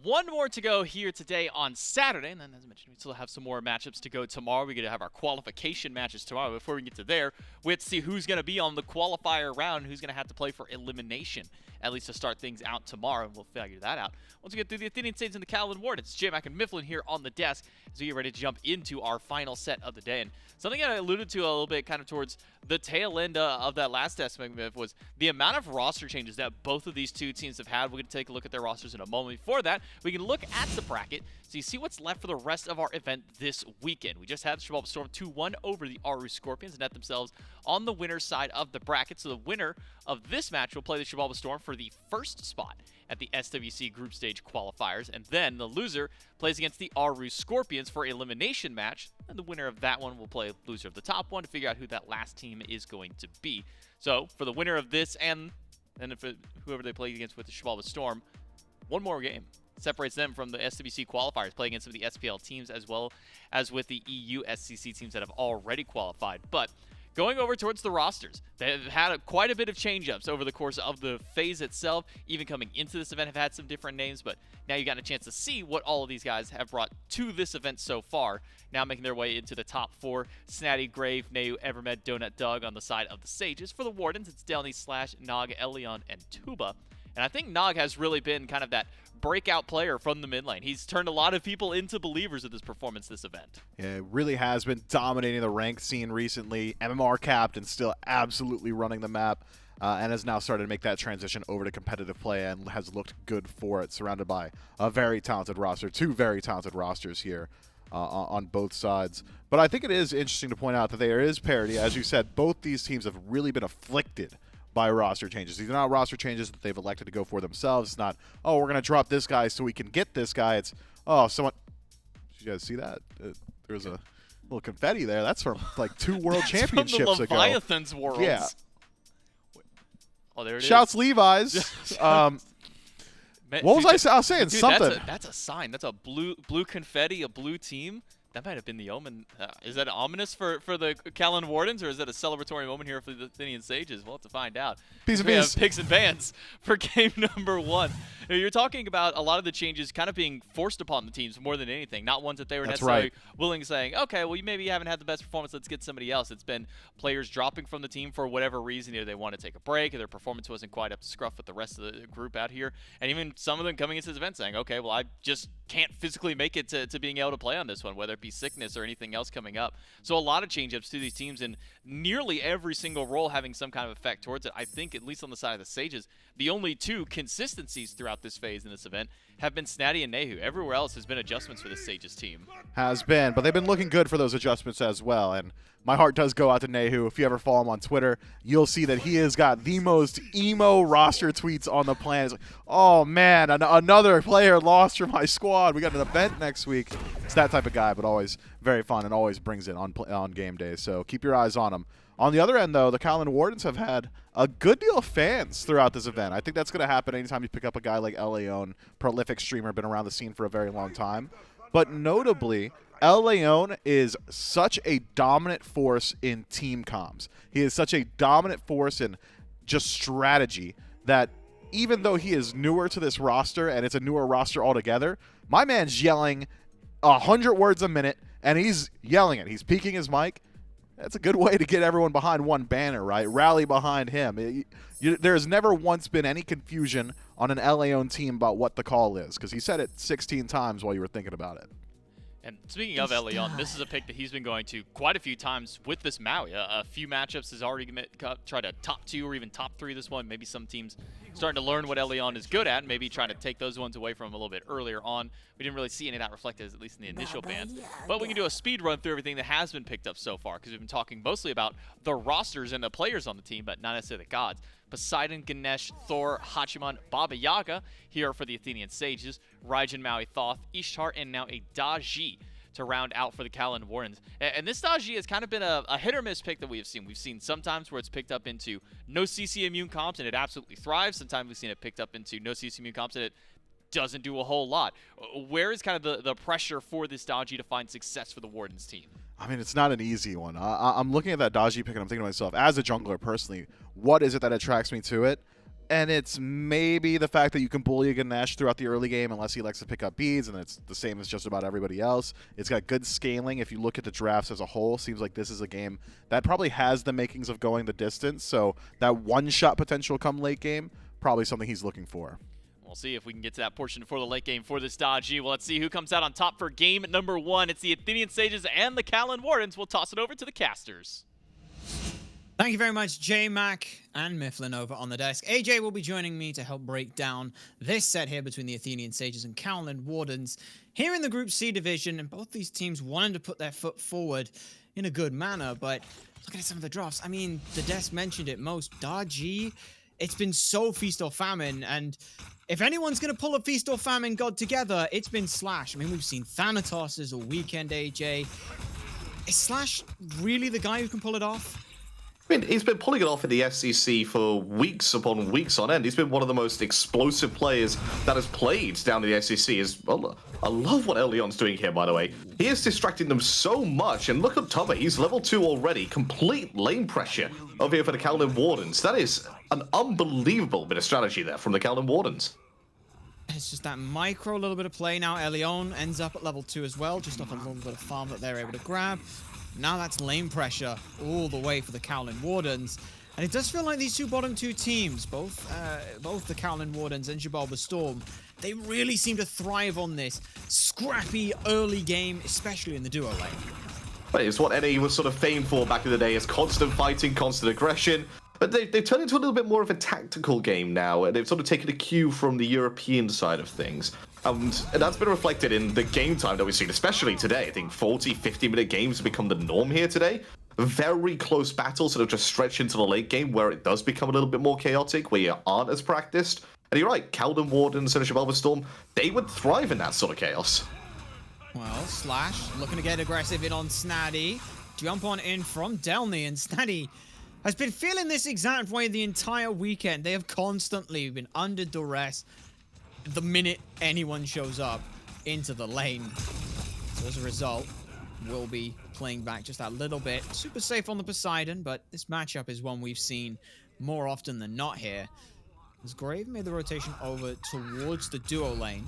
one more to go here today on Saturday, and then as I mentioned, we still have some more matchups to go tomorrow. We're going to have our qualification matches tomorrow. Before we get to there, we have to see who's going to be on the qualifier round, who's going to have to play for elimination, at least to start things out tomorrow, and we'll figure that out once we get through the Athenian Sages and the Kaolin Wardens. J-Mac and Mifflin here on the desk as we get ready to jump into our final set of the day. And something I alluded to a little bit kind of towards the tail end of that last SMITE was the amount of roster changes that both of these two teams have had. We're going to take a look at their rosters in a moment. Before that, we can look at the bracket so you see what's left for the rest of our event this weekend. We just had the Chernobog Storm 2-1 over the Aru Scorpions and net themselves on the winner's side of the bracket. So the winner of this match will play the Chernobog Storm for the first spot at the SWC group stage qualifiers, and then the loser plays against the Aru Scorpions for elimination match, and the winner of that one will play loser of the top one to figure out who that last team is going to be. So for the winner of this and if whoever they play against with the Chernobog Storm, one more game separates them from the SWC qualifiers, play against some of the SPL teams as well as with the EU SCC teams that have already qualified. But going over towards the rosters, they've had quite a bit of change-ups over the course of the phase itself. Even coming into this event have had some different names, but now you've gotten a chance to see what all of these guys have brought to this event so far. Now making their way into the top four: Snaddy, Grave, Nayhoo, Evermed, DonutDoug on the side of the Sages. For the Wardens, it's Delnyyy, slaaaaaasH, nnog, ELLEON, and Tubahh. And I think Nog has really been kind of that breakout player from the mid lane. He's turned a lot of people into believers of this performance this event. Yeah, it really has been dominating the ranked scene recently. MMR capped and still absolutely running the map, and has now started to make that transition over to competitive play and has looked good for it, surrounded by a very talented roster, two very talented rosters here on both sides. But I think it is interesting to point out that there is parity. As you said, both these teams have really been afflicted by roster changes. These are not roster changes that they've elected to go for themselves. It's not, oh, we're going to drop this guy so we can get this guy. It's, oh, someone... Did you guys see that? There was a little confetti there. That's from like 2 world championships from the ago. Leviathan's worlds. Yeah. Oh, there it Shouts is. Levi's. Man, what dude, was I was saying? dude, Something. That's a sign. That's a blue confetti, a blue team. That might have been the omen. Is that ominous for the Kaolin Wardens, or is that a celebratory moment here for the Athenian Sages? We'll have to find out. Piece of we have beans. picks and bans for game number 1. You're talking about a lot of the changes kind of being forced upon the teams more than anything, not ones that they were necessarily willing, saying, okay, well, you maybe haven't had the best performance, let's get somebody else. It's been players dropping from the team for whatever reason. Either they want to take a break, or their performance wasn't quite up to scruff with the rest of the group out here, and even some of them coming into this event saying, okay, well, I just can't physically make it to being able to play on this one, whether it be sickness or anything else coming up. So a lot of change-ups to these teams, and nearly every single role having some kind of effect towards it. I think, at least on the side of the Sages, the only 2 consistencies throughout this phase in this event have been Snaddy and Nayhoo. Everywhere else has been adjustments for the Sages team. Has been, but they've been looking good for those adjustments as well. And my heart does go out to Nayhoo. If you ever follow him on Twitter, you'll see that he has got the most emo roster tweets on the planet. It's like, oh man, another player lost from my squad. We got an event next week. It's that type of guy, but always very fun and always brings it on game days. So keep your eyes on him. On the other end, though, the Kaolin Wardens have had a good deal of fans throughout this event. I think that's going to happen anytime you pick up a guy like ELLEON, prolific streamer, been around the scene for a very long time. But notably, ELLEON is such a dominant force in team comms. He is such a dominant force in just strategy that even though he is newer to this roster, and it's a newer roster altogether, my man's yelling 100 words a minute, and he's yelling it. He's peaking his mic. That's a good way to get everyone behind one banner, right? Rally behind him. There's never once been any confusion on an ELLEON team about what the call is, because he said it 16 times while you were thinking about it. And speaking of ELLEON, this is a pick that he's been going to quite a few times with this Maui. A few matchups has already tried to top 2 or even top 3 this one. Maybe some teams starting to learn what ELLEON is good at, and maybe trying to take those ones away from him a little bit earlier on. We didn't really see any of that reflected, at least in the initial bans. But we can do a speed run through everything that has been picked up so far, because we've been talking mostly about the rosters and the players on the team, but not necessarily the gods. Poseidon, Ganesha, Thor, Hachiman, Baba Yaga here for the Athenian Sages, Raijin, Maui, Thoth, Ishtar, and now a Delnyyy to round out for the Kaolin Wardens. And this Delnyyy has kind of been a hit or miss pick that we have seen. We've seen sometimes where it's picked up into no CC immune comps and it absolutely thrives. Sometimes we've seen it picked up into no CC immune comps and it doesn't do a whole lot. Where is kind of the pressure for this Delnyyy to find success for the Wardens team? I mean, it's not an easy one. I'm looking at that Delnyyy pick and I'm thinking to myself, as a jungler personally, what is it that attracts me to it? And it's maybe the fact that you can bully a Ganesh throughout the early game unless he likes to pick up beads, and it's the same as just about everybody else. It's got good scaling. If you look at the drafts as a whole, seems like this is a game that probably has the makings of going the distance. So that one-shot potential come late game, probably something he's looking for. We'll see if we can get to that portion for the late game for this Donutdoug. Well, let's see who comes out on top for game number 1. It's the Athenian Sages and the Kaolin Wardens. We'll toss it over to the casters. Thank you very much, J-Mac and Mifflin over on the desk. AJ will be joining me to help break down this set here between the Athenian Sages and Kaolin Wardens. Here in the Group C division, and both these teams wanting to put their foot forward in a good manner, but looking at some of the drafts, I mean, the desk mentioned it most. DonutDoug, it's been so feast or famine, and if anyone's going to pull a feast or famine god together, it's been Slash. I mean, we've seen Thanatos all weekend, AJ. Is Slash really the guy who can pull it off? I mean, he's been pulling it off in the SEC for weeks upon weeks on end. He's been one of the most explosive players that has played down in the SEC. Well, I love what ELLEON's doing here, by the way. He is distracting them so much. And look at Tubahh. He's level 2 already. Complete lane pressure over here for the Kaolin Wardens. That is an unbelievable bit of strategy there from the Kaolin Wardens. It's just that micro little bit of play now. ELLEON ends up at level 2 as well, just off a little bit of farm that they're able to grab. Now that's lane pressure all the way for the Kaolin Wardens. And it does feel like these bottom two teams, both the Kaolin Wardens and Jabal the Storm, they really seem to thrive on this scrappy early game, especially in the duo lane. But it's what NA was sort of famed for back in the day, as constant fighting, constant aggression. But they've turned into a little bit more of a tactical game now, and they've sort of taken a cue from the European side of things. And that's been reflected in the game time that we've seen, especially today. I think 40, 50-minute games have become the norm here today. Very close battles sort of just stretch into the late game, where it does become a little bit more chaotic, where you aren't as practiced. And you're right, Kaolin Wardens and Jabal the Storm, they would thrive in that sort of chaos. Well, Slash looking to get aggressive in on Snaddy. Jump on in from Delnyyy, and Snaddy has been feeling this exact way the entire weekend. They have constantly been under duress the minute anyone shows up into the lane. So as a result, we'll be playing back just that little bit. Super safe on the Poseidon, but this matchup is one we've seen more often than not here. As Grave made the rotation over towards the duo lane.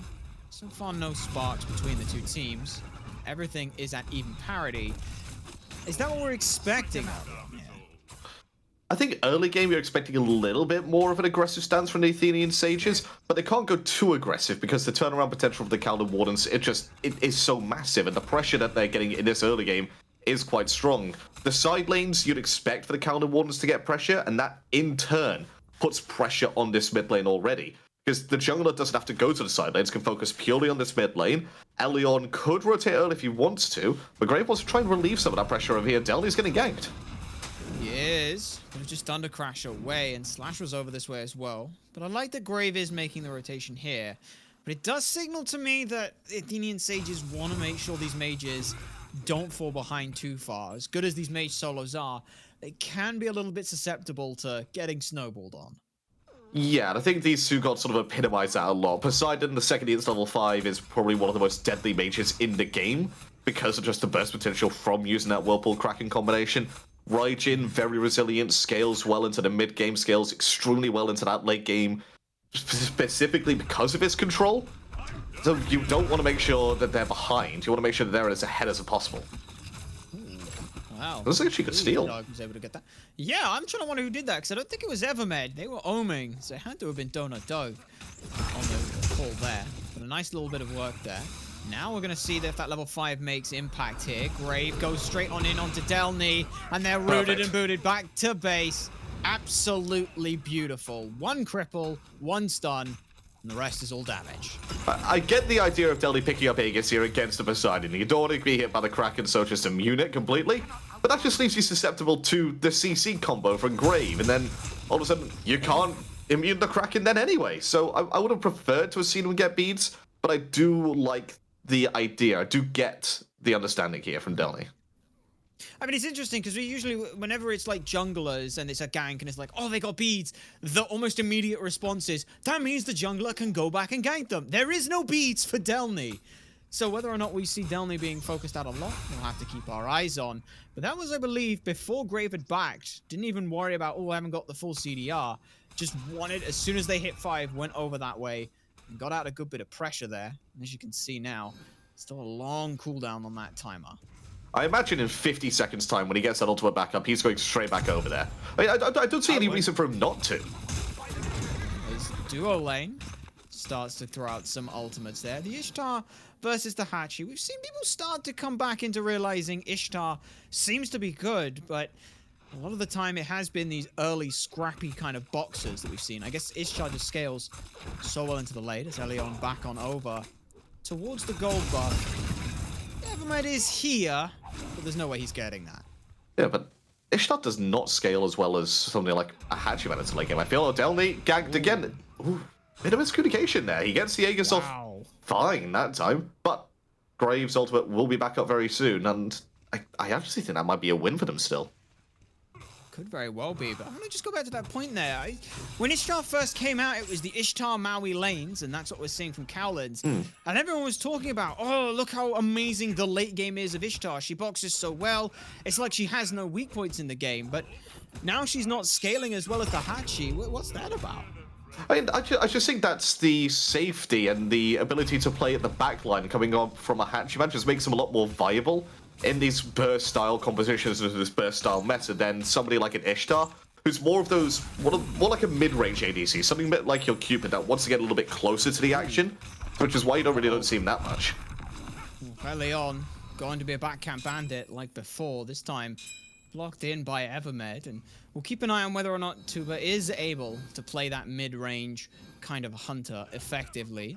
So far, no sparks between the two teams. Everything is at even parity. Is that what we're expecting? I think early game you're expecting a little bit more of an aggressive stance from the Athenian Sages, but they can't go too aggressive because the turnaround potential of the Kaolin Wardens, it is so massive, and the pressure that they're getting in this early game is quite strong. The side lanes you'd expect for the Kaolin Wardens to get pressure, and that in turn puts pressure on this mid lane already. Because the jungler doesn't have to go to the side lanes, can focus purely on this mid lane. ELLEON could rotate early if he wants to, but Grave wants to try and relieve some of that pressure over here. Delnyy's getting ganked. He is. He was just under crash away, and Slash was over this way as well. But I like that Grave is making the rotation here. But it does signal to me that Athenian Sages want to make sure these mages don't fall behind too far. As good as these mage solos are, they can be a little bit susceptible to getting snowballed on. Yeah, and I think these two gods sort of epitomize that a lot. Poseidon, the second it's level 5, is probably one of the most deadly mages in the game because of just the burst potential from using that Whirlpool Kraken combination. Raijin, very resilient, scales well into the mid-game, scales extremely well into that late game, specifically because of his control. So you don't want to make sure that they're behind. You want to make sure that they're as ahead as possible. Wow. Looks like she could steal. Was able to get that. Yeah, I'm trying to wonder who did that, because I don't think it was Evermed. They were oming, so it had to have been DonutDoug on the call there. But a nice little bit of work there. Now we're going to see if that level 5 makes impact here. Grave goes straight on in onto Delnyyy, and they're rooted and booted back to base. Absolutely beautiful. One cripple, one stun, and the rest is all damage. I get the idea of Delnyyy picking up Aegis here against the Poseidon. You don't want to be hit by the Kraken, so just immune it completely. But that just leaves you susceptible to the CC combo from Grave, and then all of a sudden you can't immune the Kraken then anyway. So I would have preferred to have seen him get beads, but I do like the idea. I do get the understanding here from Delnyyy. I mean, it's interesting because we usually, whenever it's like junglers and it's a gank and it's like, oh, they got beads, the almost immediate response is, that means the jungler can go back and gank them. There is no beads for Delnyyy. So whether or not we see Delnyyy being focused out a lot, we'll have to keep our eyes on. But that was, I believe, before Grave had backed. Didn't even worry about, oh, I haven't got the full CDR. just wanted, as soon as they hit 5, went over that way and got out a good bit of pressure there. And as you can see now, still a long cooldown on that timer. I imagine in 50 seconds time, when he gets that ultimate back up, he's going straight back over there. I don't see any reason for him not to. As duo lane starts to throw out some ultimates there. The Ishtar versus the Hachi. We've seen people start to come back into realizing Ishtar seems to be good, but a lot of the time it has been these early scrappy kind of boxers that we've seen. I guess Ishtar just scales so well into the late as ELLEON back on over towards the gold buff. Evermed is here, but there's no way he's getting that. Yeah, but Ishtar does not scale as well as something like a Hachiman into late game. I feel Delnyyy gagged again. Ooh, bit of miscommunication there. He gets the Yaga off fine that time, but Graves' ultimate will be back up very soon, and I actually think that might be a win for them still. Could very well be, but I'm going to just go back to that point there. When Ishtar first came out, it was the Ishtar Maui lanes, and that's what we're seeing from Kaolin's. And everyone was talking about, oh, look how amazing the late game is of Ishtar. She boxes so well. It's like she has no weak points in the game, but now she's not scaling as well as the Hachi. What's that about? I mean, I just think that's the safety and the ability to play at the back line coming on from a Hachiman just makes him a lot more viable in these burst-style compositions with this burst-style meta than somebody like an Ishtar, who's more of those, more like a mid-range ADC, something a bit like your Cupid that wants to get a little bit closer to the action, which is why you don't see him that much. ELLEON going to be a backcamp bandit like before, this time blocked in by Evermed, and we'll keep an eye on whether or not Tubahh is able to play that mid-range kind of hunter effectively.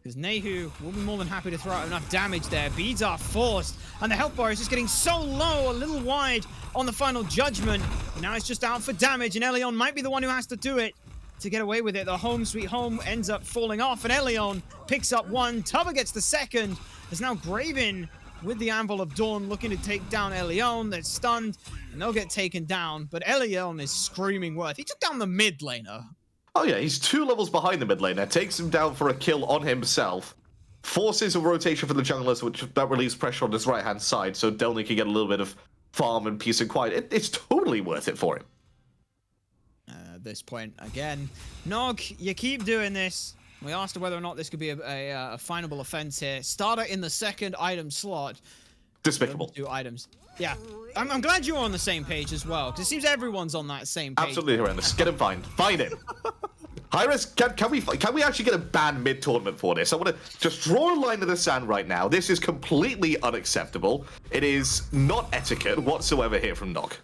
Because Nayhoo will be more than happy to throw out enough damage there. Beads are forced, and the health bar is just getting so low, a little wide on the final judgment. Now it's just out for damage, and ELLEON might be the one who has to do it to get away with it. The home sweet home ends up falling off, and ELLEON picks up one. Tubahh gets the second. There's now Graven with the Anvil of Dawn looking to take down ELLEON. They're stunned, and they'll get taken down, but ELLEON is screaming worth. He took down the mid laner. Oh yeah, he's 2 levels behind the mid laner, takes him down for a kill on himself, forces a rotation for the junglers, which that relieves pressure on his right-hand side, so Delnyyy can get a little bit of farm and peace and quiet. It's totally worth it for him. At this point, again, Nog, you keep doing this. We asked whether or not this could be a finable offense here. Starter in the second item slot. Despicable. 2 items. Yeah, I'm glad you're on the same page as well, because it seems everyone's on that same page. Absolutely horrendous. Get him fined. Fine him. hi-rez, can we actually get a ban mid-tournament for this? I want to just draw a line in the sand right now. This is completely unacceptable. It is not etiquette whatsoever here from Nog.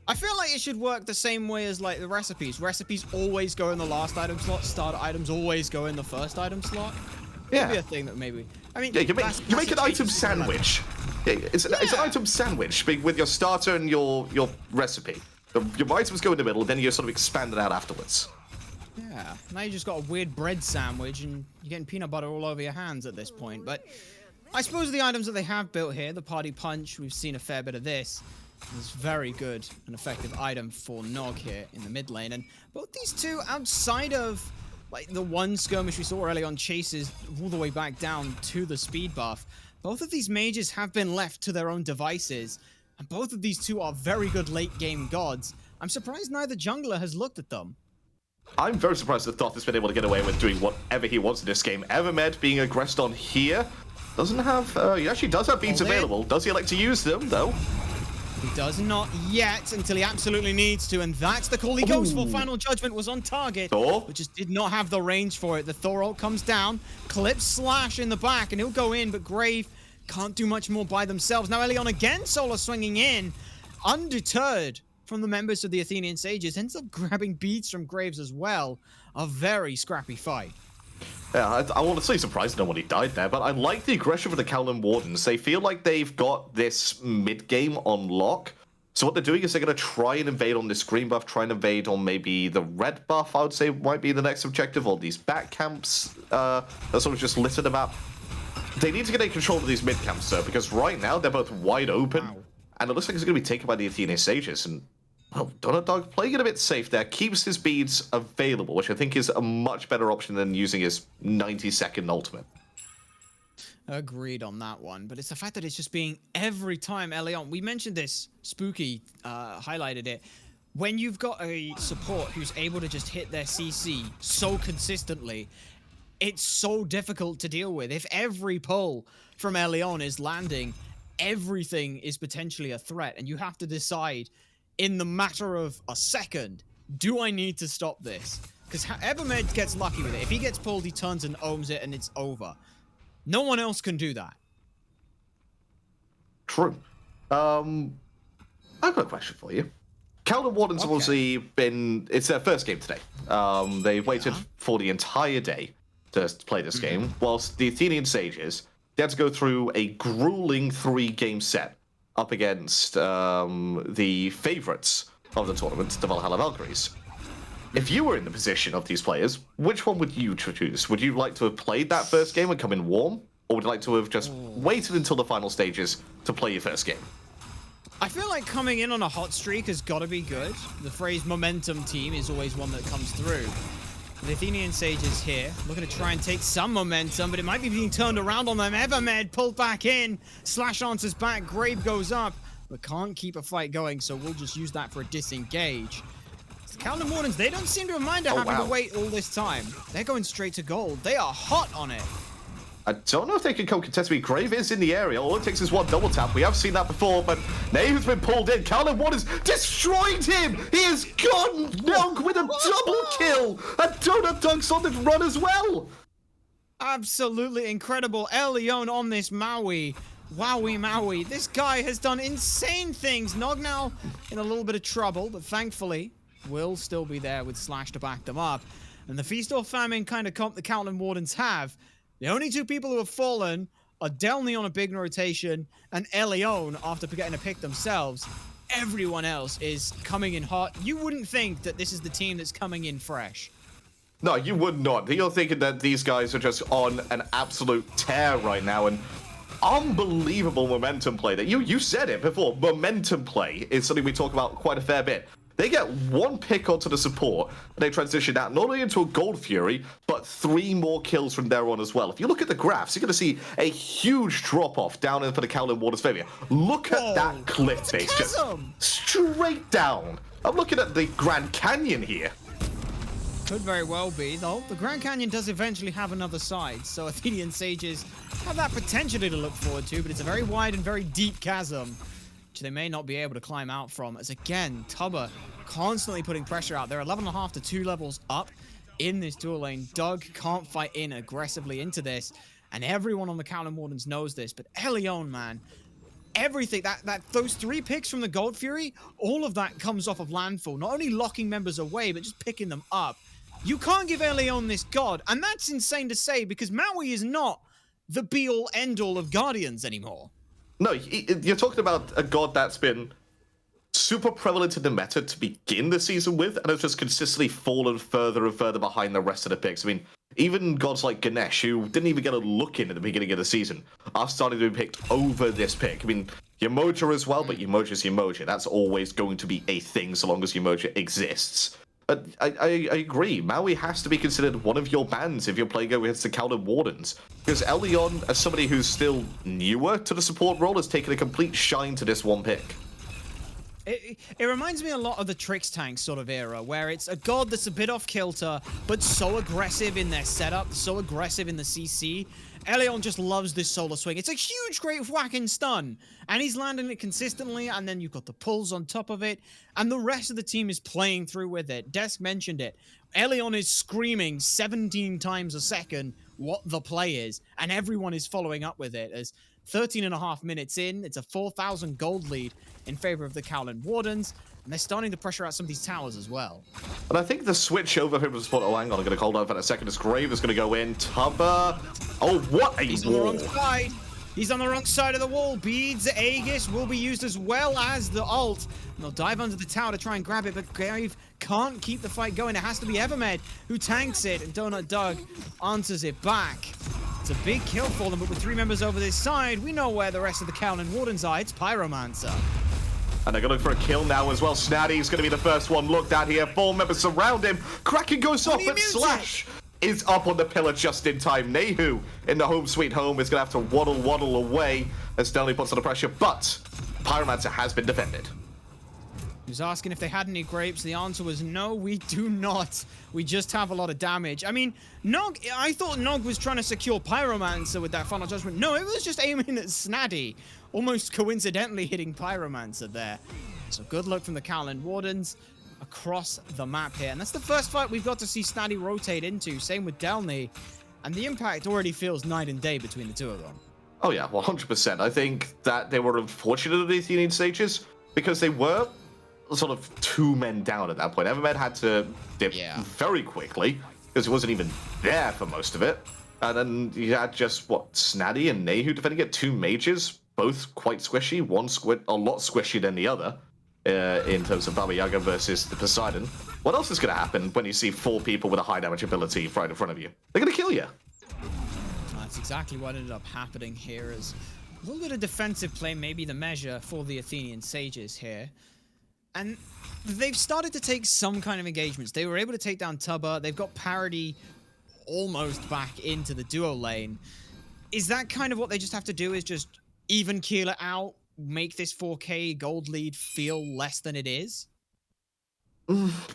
I feel like it should work the same way as like the recipes. Recipes always go in the last item slot. Starter items always go in the first item slot. Yeah. Could be a thing that maybe. I mean, yeah, you make an item sandwich. Yeah, it's an item sandwich with your starter and your recipe. Your items go in the middle, then you sort of expand it out afterwards. Yeah, now you just got a weird bread sandwich and you're getting peanut butter all over your hands at this point. But I suppose the items that they have built here, the Party Punch, we've seen a fair bit of this. It's very good and effective item for Nog here in the mid lane. And both these two, outside of like the one skirmish we saw early on, chases all the way back down to the speed buff, both of these mages have been left to their own devices. And both of these two are very good late game gods. I'm surprised neither jungler has looked at them. I'm very surprised that Thoth has been able to get away with doing whatever he wants in this game. Evermed being aggressed on here. Doesn't have, he actually does have beats available. Does he elect to use them, though? He does not yet, until he absolutely needs to, and that's the call he goes for. Final Judgment was on target, Thor? but just did not have the range for it. The Thor ult comes down, clips Slash in the back, and he'll go in, but Grave can't do much more by themselves. Now ELLEON again solo swinging in, undeterred from the members of the Athenian Sages, ends up grabbing beads from Graves as well. A very scrappy fight. Yeah, I want to say surprised no one he died there, but I like the aggression for the Kaolin Wardens. They feel like they've got this mid-game on lock. So what they're doing is they're going to try and invade on this green buff, try and invade on maybe the red buff, I would say might be the next objective, or these back camps that sort of just litter the map. They need to get control of these mid camps, though, because right now they're both wide open, and it looks like it's going to be taken by the Athenian Sages. And well, DonutDoug playing it a bit safe there, keeps his beads available, which I think is a much better option than using his 90-second ultimate. Agreed on that one, but it's the fact that it's just being every time ELLEON. We mentioned this, Spooky highlighted it. when you've got a support who's able to just hit their CC so consistently, it's so difficult to deal with. If every pull from ELLEON is landing, everything is potentially a threat, and you have to decide in the matter of a second, do I need to stop this? Because Evermed gets lucky with it. If he gets pulled, he turns and ohms it, and it's over. No one else can do that. True. I've got a question for you. Kaolin Wardens have obviously been... It's their first game today. They waited for the entire day to play this game, whilst the Athenian Sages, they had to go through a grueling 3-game set up against the favourites of the tournament, the Valhalla Valkyries. If you were in the position of these players, which one would you choose? Would you like to have played that first game and come in warm? Or would you like to have just waited until the final stages to play your first game? I feel like coming in on a hot streak has got to be good. The phrase momentum team is always one that comes through. The Athenian Sages here, looking to try and take some momentum, but it might be being turned around on them. Evermed pulled back in. Slash answers back. Grave goes up, but can't keep a fight going, so we'll just use that for a disengage. The Kaolin Wardens, they don't seem to have minded having to wait all this time. They're going straight to gold. They are hot on it. I don't know if they can come contest me. Grave is in the area. All it takes is one double tap. We have seen that before, but Nayhoo's been pulled in. Kaolin Wardens destroyed him. He is gone. Nog with a double kill. And DonutDoug's on the run as well. Absolutely incredible. ELLEON on this Maui. Wowie Maui. This guy has done insane things. Nog now in a little bit of trouble, but thankfully will still be there with Slash to back them up. And the Feast or Famine kind of comp the Kaolin Wardens have. The only two people who have fallen are Delnyyy on a big rotation and ELLEON after getting a pick themselves. Everyone else is coming in hot. You wouldn't think that this is the team that's coming in fresh. No, you would not. You're thinking that these guys are just on an absolute tear right now, and unbelievable momentum play. That you said it before. Momentum play is something we talk about quite a fair bit. They get one pick onto the support, and they transition out not only into a Gold Fury, but 3 more kills from there on as well. If you look at the graphs, you're going to see a huge drop-off down in for the Kaolin Wardens' failure. Look at that cliff base, just straight down. I'm looking at the Grand Canyon here. Could very well be, though. The Grand Canyon does eventually have another side, so Athenian Sages have that potentially to look forward to, but it's a very wide and very deep chasm, which they may not be able to climb out from, as again, Tubahh constantly putting pressure out. They're 11.5 to 2 levels up in this dual lane. Doug can't fight in aggressively into this, and everyone on the Kaolin Wardens knows this, but ELLEON, man, everything, those 3 picks from the Gold Fury, all of that comes off of landfall, not only locking members away, but just picking them up. You can't give ELLEON this god, and that's insane to say, because Maui is not the be-all, end-all of Guardians anymore. No, you're talking about a god that's been super prevalent in the meta to begin the season with, and has just consistently fallen further and further behind the rest of the picks. I mean, even gods like Ganesha, who didn't even get a look in at the beginning of the season, are starting to be picked over this pick. I mean, Yemoja as well, but Yemoja's Yemoja. That's always going to be a thing so long as Yemoja exists. But I agree. Maui has to be considered one of your bans if you're playing against the Kaolin Wardens. Because ELLEON, as somebody who's still newer to the support role, has taken a complete shine to this one pick. It reminds me a lot of the Trix Tank sort of era, where it's a god that's a bit off kilter, but so aggressive in their setup, so aggressive in the CC. ELLEON just loves this solar swing. It's a huge, great whack and stun, and he's landing it consistently, and then you've got the pulls on top of it, and the rest of the team is playing through with it. Desk mentioned it. ELLEON is screaming 17 times a second what the play is, and everyone is following up with it. As 13.5 minutes in, it's a 4,000 gold lead in favor of the Kaolin Wardens, and they're starting to pressure out some of these towers as well. And I think the switch over from the support. Oh, hang on, I'm going to hold on for a second. This Grave is going to go in. Tubahh. Oh, what a He's on the wrong side. He's on the wrong side of the wall. Beads, Aegis will be used as well as the ult. And they'll dive under the tower to try and grab it, but Grave can't keep the fight going. It has to be Evermed who tanks it, and DonutDoug answers it back. It's a big kill for them, but with 3 members over this side, we know where the rest of the Kaolin Wardens are. It's Pyromancer. And they're going to look for a kill now as well. Snaddy is going to be the first one looked at here. 4 members surround him. Kraken goes off, but Slash is up on the pillar just in time. Nayhoo in the home sweet home is going to have to waddle away as Delnyyy puts under pressure, but Pyromancer has been defended. He was asking if they had any grapes. The answer was no, we do not. We just have a lot of damage. I mean, Nog, I thought Nog was trying to secure Pyromancer with that Final Judgment. No, it was just aiming at Snaddy. Almost coincidentally hitting Pyromancer there. So good luck from the Kaolin Wardens across the map here. And that's the first fight we've got to see Snaddy rotate into. Same with Delnyyy. And the impact already feels night and day between the two of them. Oh yeah, 100%. I think that they were unfortunate at the Athenian Sages because they were sort of 2 men down at that point. Evermed had to dip very quickly because he wasn't even there for most of it. And then you had just, what, Snaddy and Nayhoo defending it, 2 mages, both quite squishy, one a lot squishier than the other in terms of Baba Yaga versus the Poseidon. What else is going to happen when you see 4 people with a high damage ability right in front of you? They're going to kill you. That's exactly what ended up happening here. Is a little bit of defensive play, maybe the measure for the Athenian Sages here. And they've started to take some kind of engagements. They were able to take down Tubahh. They've got parity almost back into the duo lane. Is that kind of what they just have to do, is just even keel it out, make this 4K gold lead feel less than it is?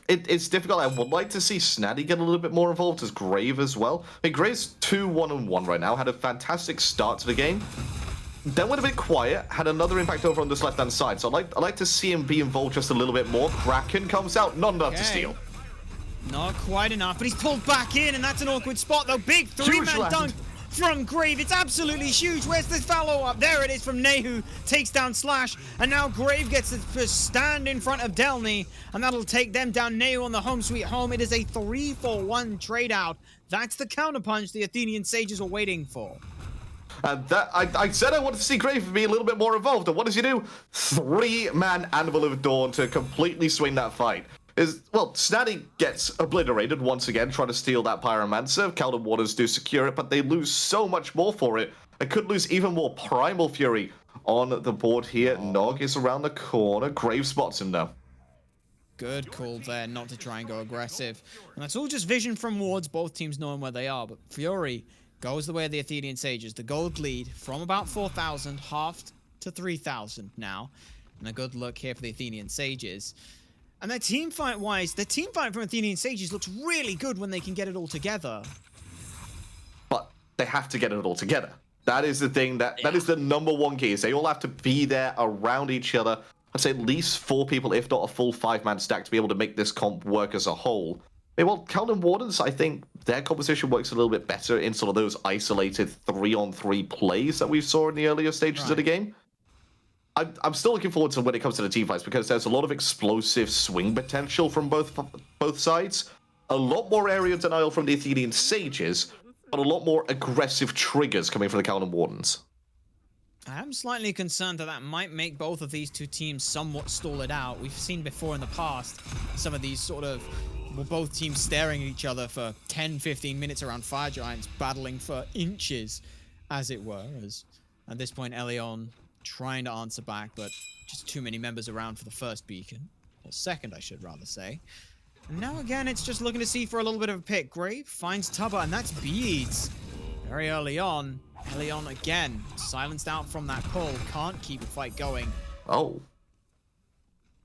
It's difficult. I would like to see Snaddy get a little bit more involved as Grave as well. I mean, Grave's 2-1-1 right now, had a fantastic start to the game. Then went a bit quiet, had another impact over on this left-hand side. So I'd like to see him be involved just a little bit more. Kraken comes out, not enough to steal. Not quite enough, but he's pulled back in, and that's an awkward spot, though. Big 3-man dunk from Grave. It's absolutely huge. Where's the follow-up? There it is from Nayhoo. Takes down Slash, and now Grave gets to stand in front of Delnyyy, and that'll take them down. Nayhoo on the home sweet home. It is a 3-for-1 trade-out. That's the counterpunch the Athenian Sages were waiting for. And that, I said I wanted to see Grave be a little bit more involved. And what does he do? 3-man Anvil of Dawn to completely swing that fight. Well, Snaddy gets obliterated once again, trying to steal that Pyromancer. Kaolin Wardens do secure it, but they lose so much more for it. They could lose even more Primal Fury on the board here. Nog is around the corner. Grave spots him now. Good call there, not to try and go aggressive. And that's all just vision from Wards, both teams knowing where they are. But Fury goes the way of the Athenian Sages. The gold lead from about 4,000, halved to 3,000 now. And a good look here for the Athenian Sages. And their team fight-wise, the team fight from Athenian Sages looks really good when they can get it all together. But they have to get it all together. That is the thing, that is the #1 key, is they all have to be there around each other. I'd say at least 4 people, if not a full 5-man stack, to be able to make this comp work as a whole. Well, Kaolin Wardens, I think their composition works a little bit better in sort of those isolated 3-on-3 plays that we saw in the earlier stages of the game. I'm still looking forward to when it comes to the team fights, because there's a lot of explosive swing potential from both sides. A lot more area denial from the Athenian Sages, but a lot more aggressive triggers coming from the Kaolin Wardens. I'm slightly concerned that might make both of these two teams somewhat stall it out. We've seen before in the past some of these sort of, well, both teams staring at each other for 10-15 minutes around Fire Giants, battling for inches, as it were. As at this point, ELLEON trying to answer back, but just too many members around for the first beacon. Or second, I should rather say. And now again, it's just looking to see for a little bit of a pick. Grave finds Tubahh, and that's beads. Very early on. ELLEON again, silenced out from that pull. Can't keep the fight going. Oh,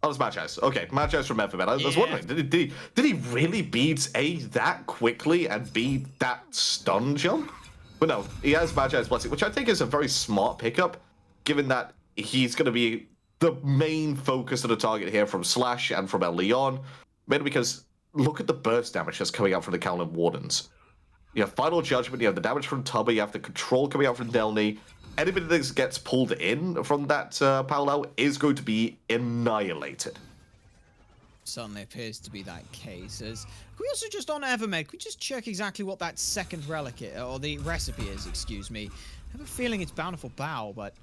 it's Match Ice. Okay, Match Ice from Evermed. I was wondering, did he really beat A that quickly and B that stun jump? But no, he has Match Ice Blessing, which I think is a very smart pickup, given that he's going to be the main focus of the target here from Slash and from ELLEON. Mainly because look at the burst damage that's coming out from the Kaolin Wardens. You have Final Judgment, you have the damage from Tubahh, you have the control coming out from Delnyyy. Anybody that gets pulled in from that parallel is going to be annihilated. Certainly appears to be that case. As we also just on Evermed, could we just check exactly what that second relic is, or the recipe is, excuse me. I have a feeling it's Bountiful Bow, but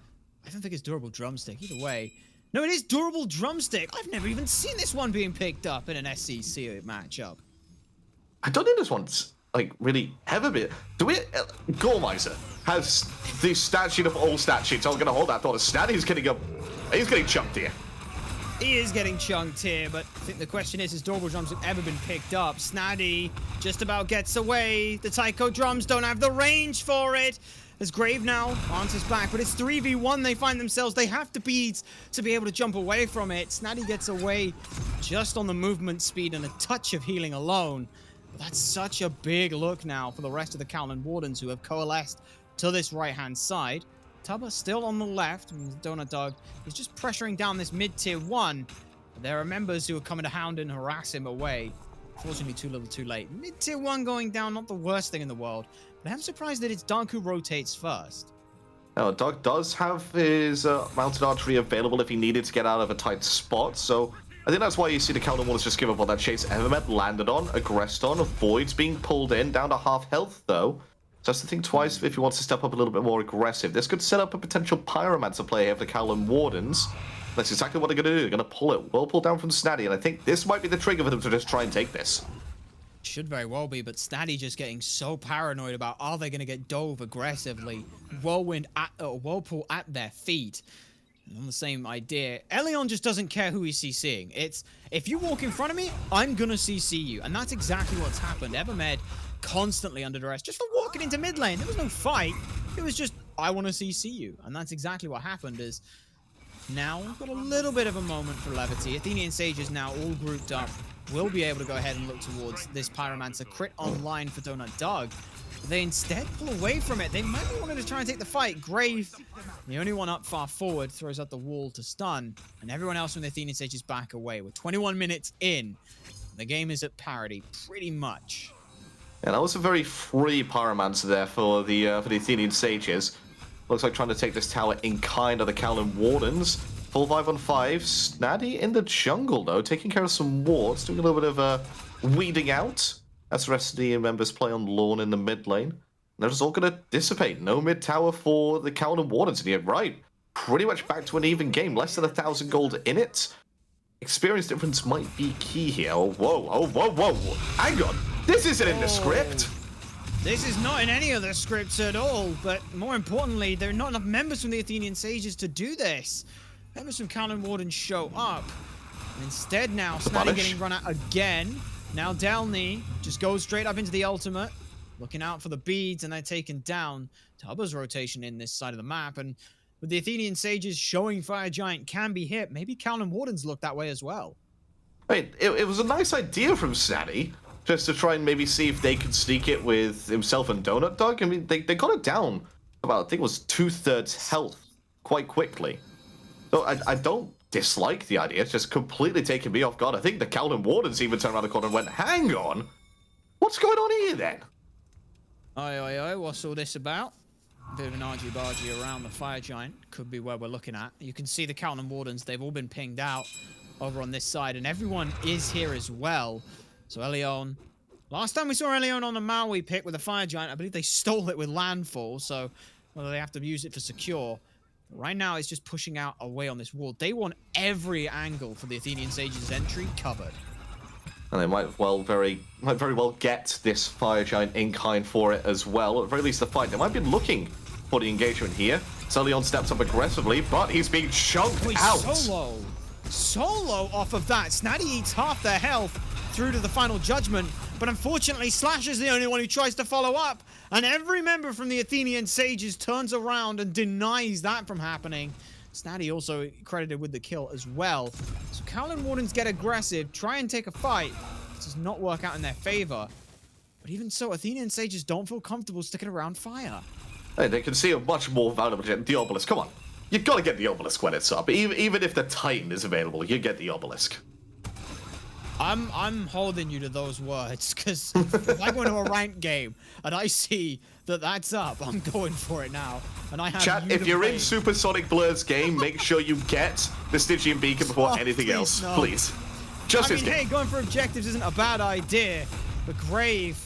I don't think it's Durable Drumstick. Either way. No, it is Durable Drumstick. I've never even seen this one being picked up in an SCC matchup. I don't think this one's like really ever been. Do we? Goremizer has the stat sheet of all stat sheets. I was gonna hold that thought. Snaddy's getting chunked here. He is getting chunked here, but I think the question is, has Durable Drumstick ever been picked up? Snaddy just about gets away. The Taiko drums don't have the range for it. As Grave now answers back, but it's 3v1 they find themselves. They have to beads to be able to jump away from it. Snaddy gets away just on the movement speed and a touch of healing alone. But that's such a big look now for the rest of the Kaolin Wardens who have coalesced to this right-hand side. Tubahh still on the left. DonutDoug is just pressuring down this mid-tier 1. But there are members who are coming to hound and harass him away. Fortunately, too little too late. Mid-tier 1 going down, not the worst thing in the world. But I'm surprised that it's Doug who rotates first. Oh, Doug does have his mounted archery available if he needed to get out of a tight spot. So I think that's why you see the Kaolin Wardens just give up on that chase. Evermed landed on, aggressed on, avoids being pulled in, down to half health though. So that's to think twice if he wants to step up a little bit more aggressive. This could set up a potential Pyromancer play here for the Kaolin Wardens. That's exactly what they're going to do. They're going to pull it. Whirlpool down from Snaddy, and I think this might be the trigger for them to just try and take this. Should very well be, but Snaddy just getting so paranoid about are they going to get dove aggressively. Whirlpool at their feet. And on the same idea, ELLEON just doesn't care who he's CCing. It's, if you walk in front of me, I'm going to CC you. And that's exactly what's happened. Evermed constantly under duress just for walking into mid lane. There was no fight. It was just, I want to CC you. And that's exactly what happened is now we've got a little bit of a moment for levity. Athenian Sages now all grouped up. Will be able to go ahead and look towards this Pyromancer crit online for DonutDoug. They instead pull away from it. They might be wanting to try and take the fight. Grave, the only one up far forward, throws out the wall to stun. And everyone else from the Athenian Sages back away. We're 21 minutes in. The game is at parity, pretty much. Yeah, that was a very free Pyromancer there for the Athenian Sages. Looks like trying to take this tower in kind of the Kaolin Wardens. Full 5-on-5. Snaddy in the jungle, though, taking care of some wards, doing a little bit of weeding out. As the rest of the members play on lawn in the mid lane. They're just all going to dissipate. No mid tower for the Kaolin Wardens. And you're right. Pretty much back to an even game. Less than 1,000 gold in it. Experience difference might be key here. Oh, whoa. Oh, whoa, whoa. Hang on. This isn't in the script. This is not in any of the scripts at all. But more importantly, there are not enough members from the Athenian Sages to do this. Members from Kaolin Wardens show up. And instead now, Snaddy getting run out again. Now Delnyyy just goes straight up into the ultimate, looking out for the beads, and they're taken down. Tubahh's rotation in this side of the map, and with the Athenian Sages showing Fire Giant can be hit, maybe Kaolin Wardens look that way as well. I mean, it was a nice idea from Snaddy, just to try and maybe see if they could sneak it with himself and DonutDoug. I mean, they got it down about, I think it was 2/3 health quite quickly. So I don't dislike the idea. It's just completely taken me off guard. I think the Kaolin Wardens even turned around the corner and went, hang on, what's going on here then? Oi, what's all this about? A bit of an argy-bargy around the Fire Giant. Could be where we're looking at. You can see the Kaolin Wardens, they've all been pinged out over on this side, and everyone is here as well. So ELLEON, last time we saw ELLEON on the Maui pick with the Fire Giant, I believe they stole it with landfall, so whether they have to use it for secure. Right now, it's just pushing out away on this wall. They want every angle for the Athenian Sages' entry covered. And they might very well get this Fire Giant in kind for it as well. At the very least, the fight. They might be looking for the engagement here. So ELLEON steps up aggressively, but he's being chunked out. Solo off of that. Snaddy eats half their health through to the final judgment, but unfortunately, Slash is the only one who tries to follow up. And every member from the Athenian Sages turns around and denies that from happening. Snaddy also credited with the kill as well. So Kaolin Wardens get aggressive, try and take a fight. This does not work out in their favor. But even so, Athenian Sages don't feel comfortable sticking around fire. Hey, they can see a much more valuable gem. The obelisk, come on. You've got to get the obelisk when it's up. Even if the Titan is available, you get the obelisk. I'm holding you to those words, because if I go into a ranked game and I see that that's up, I'm going for it now. And I have Chat, if you're in Supersonic Blur's game, make sure you get the Stygian Beacon before anything else. No. Please. Just his game. Hey, going for objectives isn't a bad idea. But Grave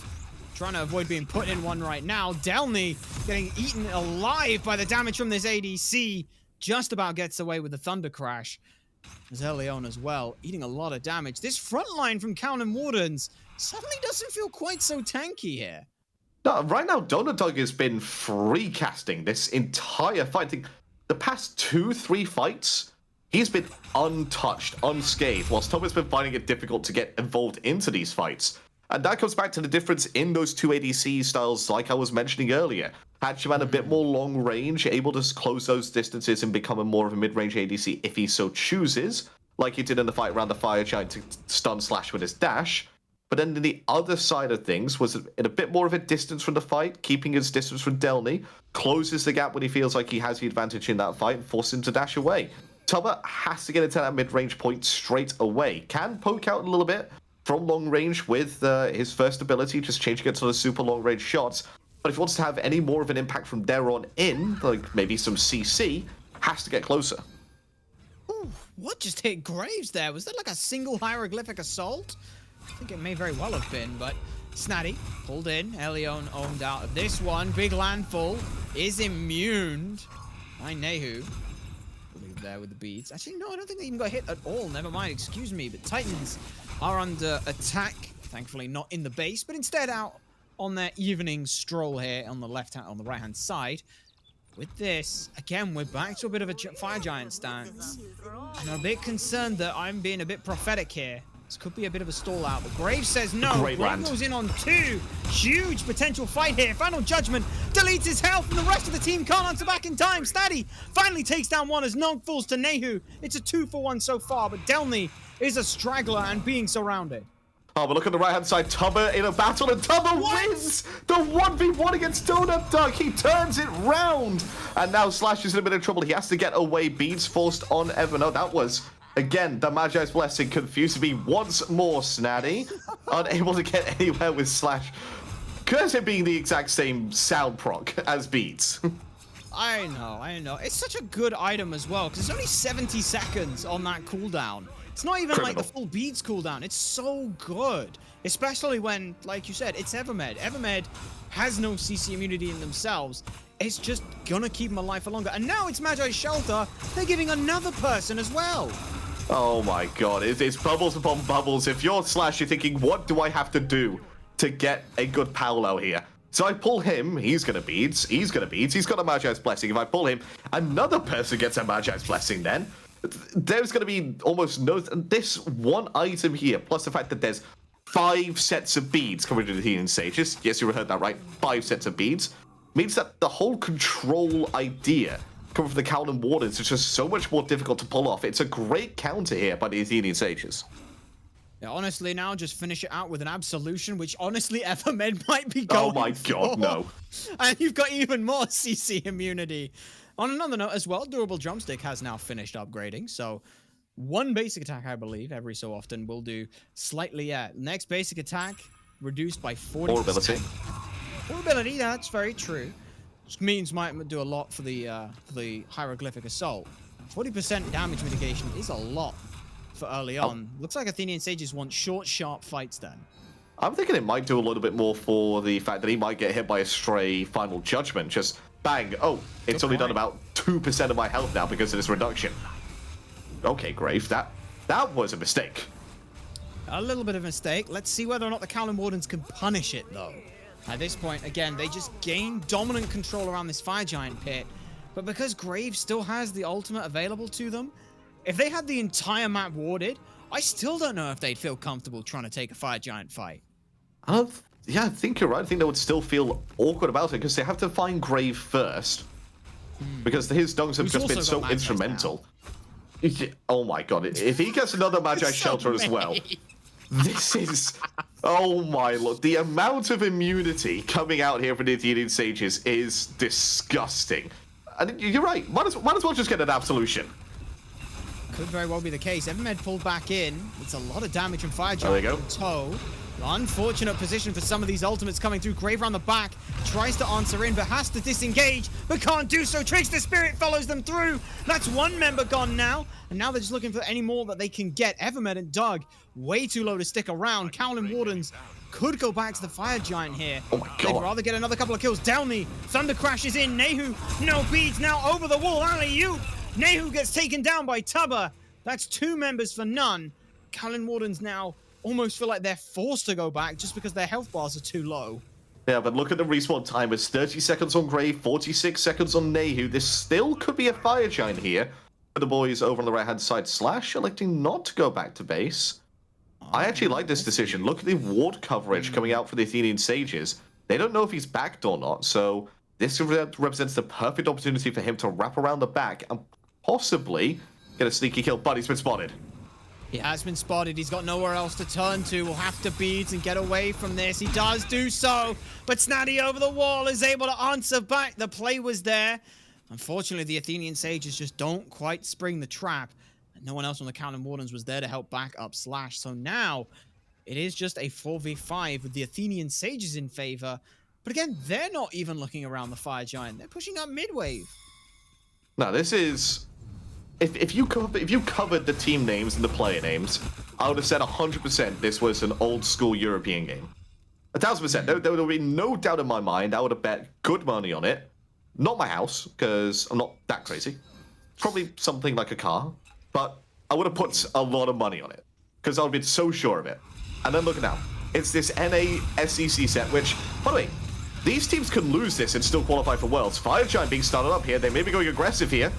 trying to avoid being put in one right now. Delnyyy getting eaten alive by the damage from this ADC. Just about gets away with the Thunder Crash. There's ELLEON as well, eating a lot of damage. This front line from Kaolin Wardens suddenly doesn't feel quite so tanky here. No, right now, DonutDoug has been free casting this entire fight. I think the past 2-3 fights, he's been untouched, unscathed, whilst Tom has been finding it difficult to get involved into these fights. And that comes back to the difference in those two ADC styles, like I was mentioning earlier. Hachiman a bit more long range, able to close those distances and become more of a mid-range ADC if he so chooses, like he did in the fight around the Fire Giant to stun Slash with his dash. But then the other side of things was in a bit more of a distance from the fight, keeping his distance from Delnyyy, closes the gap when he feels like he has the advantage in that fight and forces him to dash away. Tubahh has to get into that mid-range point straight away. Can poke out a little bit from long range with his first ability, just changing it to the super long range shots. But if he wants to have any more of an impact from there on in, like maybe some CC, has to get closer. Ooh, what just hit Graves there? Was that like a single hieroglyphic assault? I think it may very well have been, but Snaddy pulled in. ELLEON owned out of this one. Big landfall is immune by Nayhoo. There with the beads. Actually, no, I don't think they even got hit at all. Never mind, excuse me. But Titans are under attack. Thankfully, not in the base, but instead out on their evening stroll here on the right-hand side. With this, again, we're back to a bit of a Fire Giant stance. I'm a bit concerned that I'm being a bit prophetic here. This could be a bit of a stall out, but Graves says no. Graves goes in on 2. Huge potential fight here. Final Judgment deletes his health, and the rest of the team can't answer back in time. Snaddy finally takes down one as Nog falls to Nayhoo. It's a 2-for-1 so far, but Delnyyy is a straggler and being surrounded. Oh, but look at the right-hand side. Tubahh in a battle, and Tubahh wins the 1v1 against DonutDoug. He turns it round, and now Slash is in a bit of trouble. He has to get away. Beads forced on Evermed. That was, again, the Magi's Blessing confused to be once more. Snaddy unable to get anywhere with Slash. Curse it being the exact same sound proc as Beads. I know. It's such a good item as well, because it's only 70 seconds on that cooldown. It's not even like the full Beads cooldown. It's so good. Especially when, like you said, it's Evermed. Evermed has no CC immunity in themselves. It's just gonna keep them alive for longer. And now it's Magi's Shelter. They're giving another person as well. Oh my god, it's bubbles upon bubbles. If you're Slash, you're thinking, what do I have to do to get a good parallel here? So I pull him, he's gonna Beads, he's got a Magi's Blessing. If I pull him, another person gets a Magi's Blessing then. There's gonna be almost no, this one item here, plus the fact that there's 5 sets of beads coming to the Athenian Sages. Yes, you heard that right, 5 sets of beads. Means that the whole control idea coming from the Kaolin Wardens is just so much more difficult to pull off. It's a great counter here by the Athenian Sages. Yeah, honestly, now just finish it out with an absolution, which honestly Evermed might be going Oh my god, no. And you've got even more CC immunity. On another note as well, Durable Drumstick has now finished upgrading, so one basic attack, I believe, every so often will do slightly, next basic attack reduced by 40%. 4 ability. 4 ability, that's very true. Which means might do a lot for the hieroglyphic assault. 40% damage mitigation is a lot for early on. Looks like Athenian Sages want short, sharp fights then. I'm thinking it might do a little bit more for the fact that he might get hit by a stray Final Judgment. Just bang, oh, it's only done about 2% of my health now because of this reduction. Okay, Grave, that was a mistake. A little bit of a mistake. Let's see whether or not the Kaolin Wardens can punish it, though. At this point, again, they just gain dominant control around this Fire Giant pit. But because Graves still has the ultimate available to them, if they had the entire map warded, I still don't know if they'd feel comfortable trying to take a Fire Giant fight. Yeah, I think you're right. I think they would still feel awkward about it because they have to find Grave first. Because his dunks have just been so instrumental. Oh my god, if he gets another Magi Shelter as well, this is... Oh my lord, the amount of immunity coming out here from the Athenian Sages is disgusting. And you're right, might as well just get an absolution. Could very well be the case. Evermed pulled back in. It's a lot of damage from Fire Giant. There we go. Toe. Unfortunate position for some of these ultimates coming through. Grave around the back. Tries to answer in, but has to disengage, but can't do so. Trickster Spirit follows them through. That's one member gone now. And now they're just looking for any more that they can get. Evermed and Doug, way too low to stick around. Kaolin Wardens could go back to the Fire Giant here. Oh my god. They'd rather get another couple of kills. Delnyyy. Thunder crashes in. Nayhoo. No beads. Now over the wall. Alley-oop. Nayhoo gets taken down by Tubahh. That's 2 members for none. Kaolin Wardens now almost feel like they're forced to go back just because their health bars are too low. Yeah, but look at the respawn time. It's 30 seconds on Grave, 46 seconds on Nayhoo. This still could be a Fire Giant here. The boys over on the right-hand side, Slash electing not to go back to base. I actually like this decision. Look at the ward coverage coming out for the Athenian Sages. They don't know if he's backed or not, so this represents the perfect opportunity for him to wrap around the back and possibly get a sneaky kill, but he's been spotted. He has been spotted. He's got nowhere else to turn to. Will have to beads and get away from this. He does do so, but Snaddy over the wall is able to answer back. The play was there. Unfortunately, the Athenian Sages just don't quite spring the trap. And no one else on the Kaolin Wardens was there to help back up slaaaaaasH. So now it is just a 4v5 with the Athenian Sages in favor. But again, they're not even looking around the Fire Giant. They're pushing up mid-wave. No, this is... If you covered the team names and the player names, I would have said 100% this was an old-school European game. 1000%. There would be no doubt in my mind. I would have bet good money on it. Not my house, because I'm not that crazy. Probably something like a car. But I would have put a lot of money on it, because I would have been so sure of it. And then look at now. It's this NA SEC set, which, by the way, these teams can lose this and still qualify for Worlds. Fire Giant being started up here. They may be going aggressive here.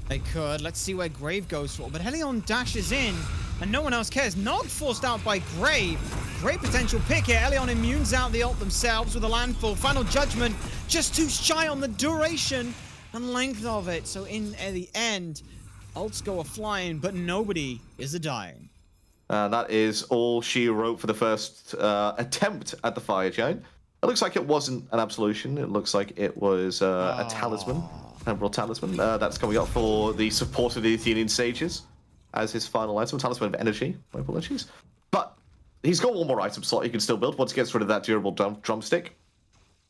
They could. Let's see where Grave goes for. But ELLEON dashes in, and no one else cares. Nog forced out by Grave. Great potential pick here. ELLEON immunes out the ult themselves with a landfall. Final Judgment just too shy on the duration and length of it. So in the end, ults go a-flying, but nobody is a-dying. That is all she wrote for the first attempt at the Fire Giant. It looks like it wasn't an absolution. It looks like it was a talisman. Temporal Talisman. That's coming up for the support of the Athenian Sages as his final item. Talisman of Energy. My apologies. But he's got one more item slot he can still build once he gets rid of that durable drumstick.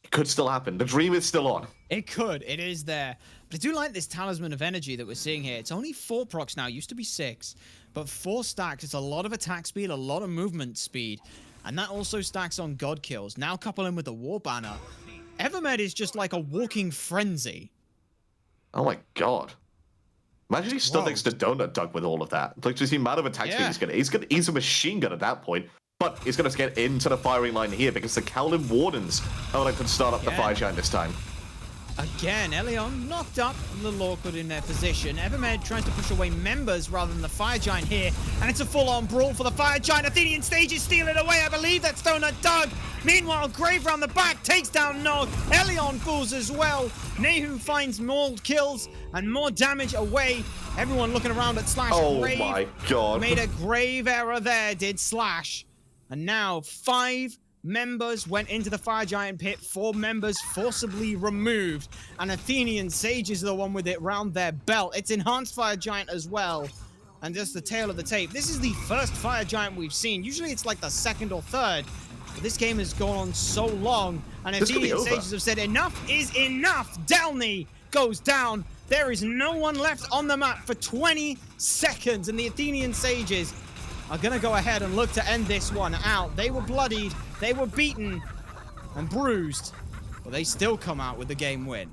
It could still happen. The dream is still on. It could. It is there. But I do like this Talisman of Energy that we're seeing here. It's only 4 procs now. Used to be 6. But 4 stacks. It's a lot of attack speed, a lot of movement speed. And that also stacks on God kills. Now couple in with the War Banner. Evermed is just like a walking frenzy. Oh my god. Imagine he stood next to DonutDoug with all of that. Like, just the amount of attack speed he's a machine gun at that point. But he's going to get into the firing line here because the Kaolin Wardens are going to start up the Fire Giant this time. Again, ELLEON knocked up, a little awkward in their position. Evermed tries to push away members rather than the Fire Giant here, and it's a full-on brawl for the Fire Giant. Athenian Sages steal it away, I believe that's DonutDoug. Meanwhile, Grave round the back takes down Nog. ELLEON falls as well. Nayhoo finds more kills and more damage away. Everyone looking around at slaaaaaasH. Oh Grave my god. made a grave error there, did slaaaaaasH. And now 5 members went into the Fire Giant pit, 4 members forcibly removed, and Athenian Sages are the one with it round their belt. It's Enhanced Fire Giant as well, and just the tail of the tape. This is the first Fire Giant we've seen. Usually it's like the 2nd or 3rd, but this game has gone on so long, and Athenian Sages have said enough is enough. Delnyyy goes down. There is no one left on the map for 20 seconds, and the Athenian Sages are going to go ahead and look to end this one out. They were bloodied, they were beaten and bruised, but they still come out with the game win.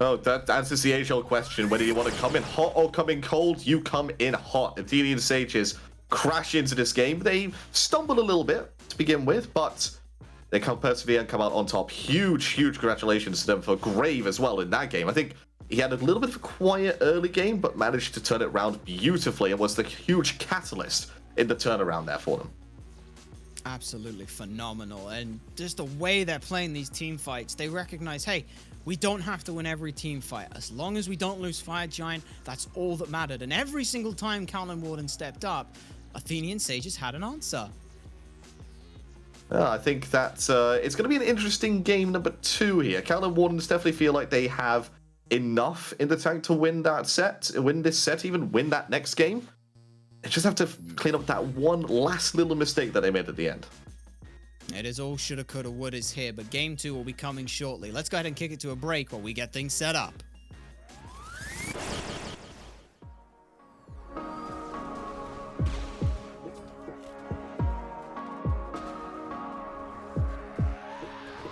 Oh, that answers the age-old question. Whether you want to come in hot or come in cold, you come in hot. Athenian Sages crash into this game. They stumble a little bit to begin with, but they come persevere and come out on top. Huge congratulations to them for Grave as well in that game. I think he had a little bit of a quiet early game, but managed to turn it around beautifully and was the huge catalyst in the turnaround there for them. Absolutely phenomenal. And just the way they're playing these team fights, they recognize, hey, we don't have to win every team fight. As long as we don't lose Fire Giant, that's all that mattered. And every single time Kaolin Warden stepped up, Athenian Sages had an answer. I think that it's going to be an interesting game number 2 here. Kaolin Wardens definitely feel like they have enough in the tank to win that set, win this set, even win that next game. They just have to clean up that one last little mistake that they made at the end. It is all shoulda, coulda, wouldas here, but game 2 will be coming shortly. Let's go ahead and kick it to a break while we get things set up.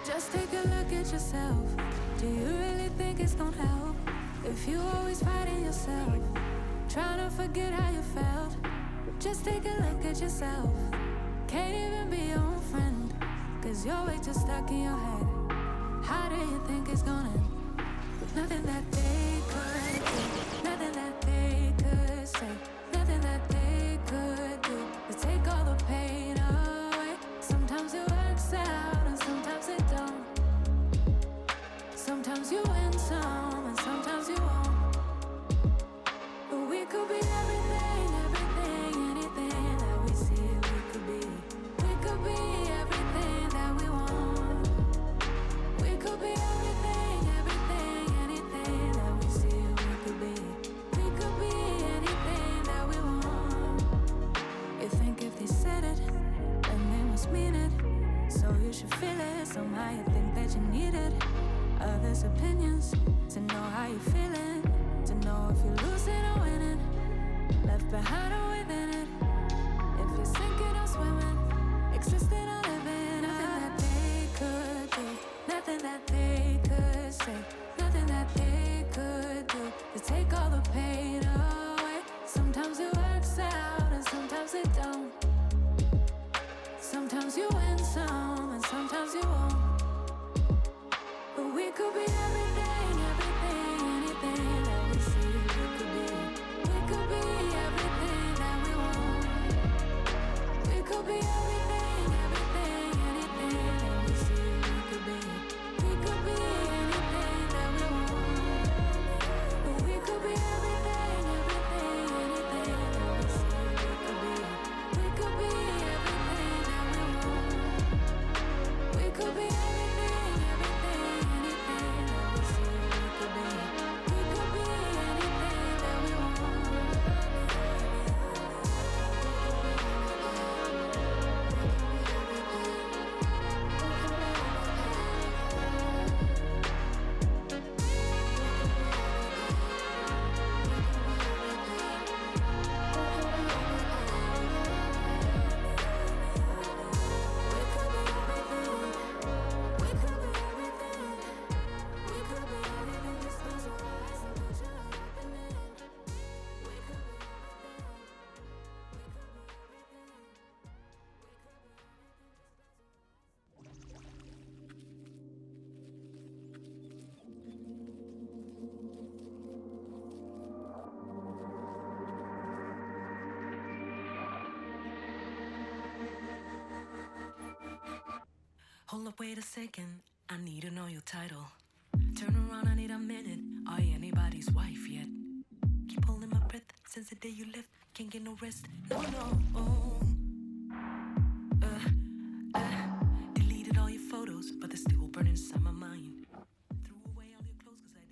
Just take a look at yourself. Do you really think it's gonna help if you always fighting yourself, trying to forget how you felt? Just take a look at yourself. Can't even be your own friend, cause you're way too stuck in your head. How do you think it's gonna end? Nothing that they could do, nothing that they could say, nothing that they could do to take all the pain away. Sometimes it works out and sometimes it don't. Sometimes up, wait a second. I need to know your title. Turn around, I need a minute. Are you anybody's wife yet? Keep holding my breath since the day you left. Can't get no rest. No, no. Deleted all your photos, but they're still burning inside my mind. Threw away all your clothes 'cause I didn't.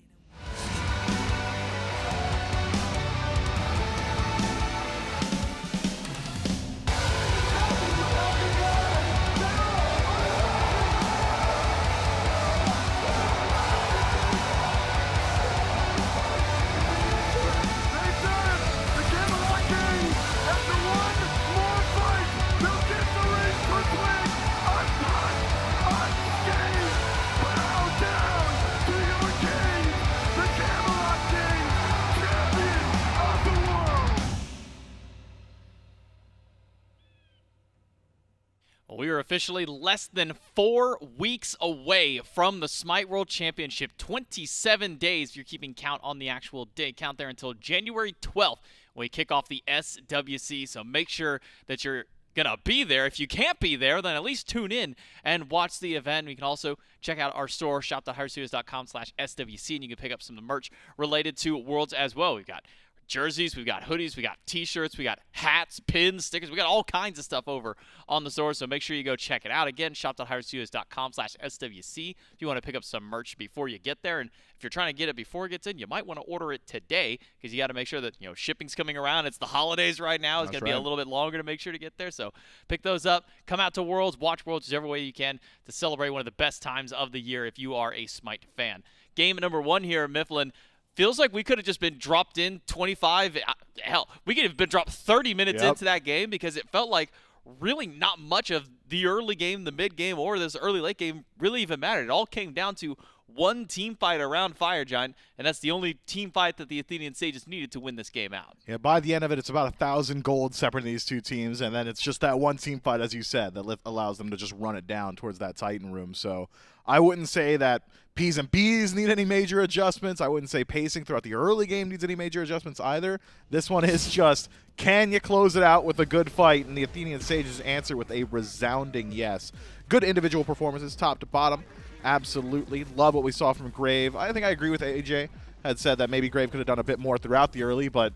We are officially less than 4 weeks away from the SMITE World Championship. 27 days if you're keeping count on the actual day count there until January 12th when we kick off the SWC. So make sure that you're going to be there. If you can't be there, then at least tune in and watch the event. You can also check out our store, shop.hi-rez.com/SWC, and you can pick up some of the merch related to Worlds as well. We've got jerseys, we've got hoodies, we got t-shirts, we got hats, pins, stickers, we got all kinds of stuff over on the store, so make sure you go check it out. Again, shop.hi-rez.com/SWC if you want to pick up some merch before you get there. And if you're trying to get it before it gets in, you might want to order it today because you got to make sure that, you know, shipping's coming around. It's the holidays right now. It's going to be a little bit longer to make sure to get there, so pick those up. Come out to Worlds, watch Worlds whichever way you can to celebrate one of the best times of the year if you are a SMITE fan. Game number 1 here, Mifflin. Feels like we could have just been dropped in 25. Hell, we could have been dropped 30 minutes into that game because it felt like really not much of the early game, the mid game, or this early late game really even mattered. It all came down to one team fight around Fire Giant, and that's the only team fight that the Athenian Sages needed to win this game out. Yeah, by the end of it, it's about 1,000 gold separating these two teams, and then it's just that one team fight, as you said, that allows them to just run it down towards that Titan room. So I wouldn't say that P's and B's need any major adjustments. I wouldn't say pacing throughout the early game needs any major adjustments either. This one is just, can you close it out with a good fight? And the Athenian Sages answer with a resounding yes. Good individual performances, top to bottom. Absolutely. Love what we saw from Grave. I think I agree with AJ. Had said that maybe Grave could have done a bit more throughout the early, but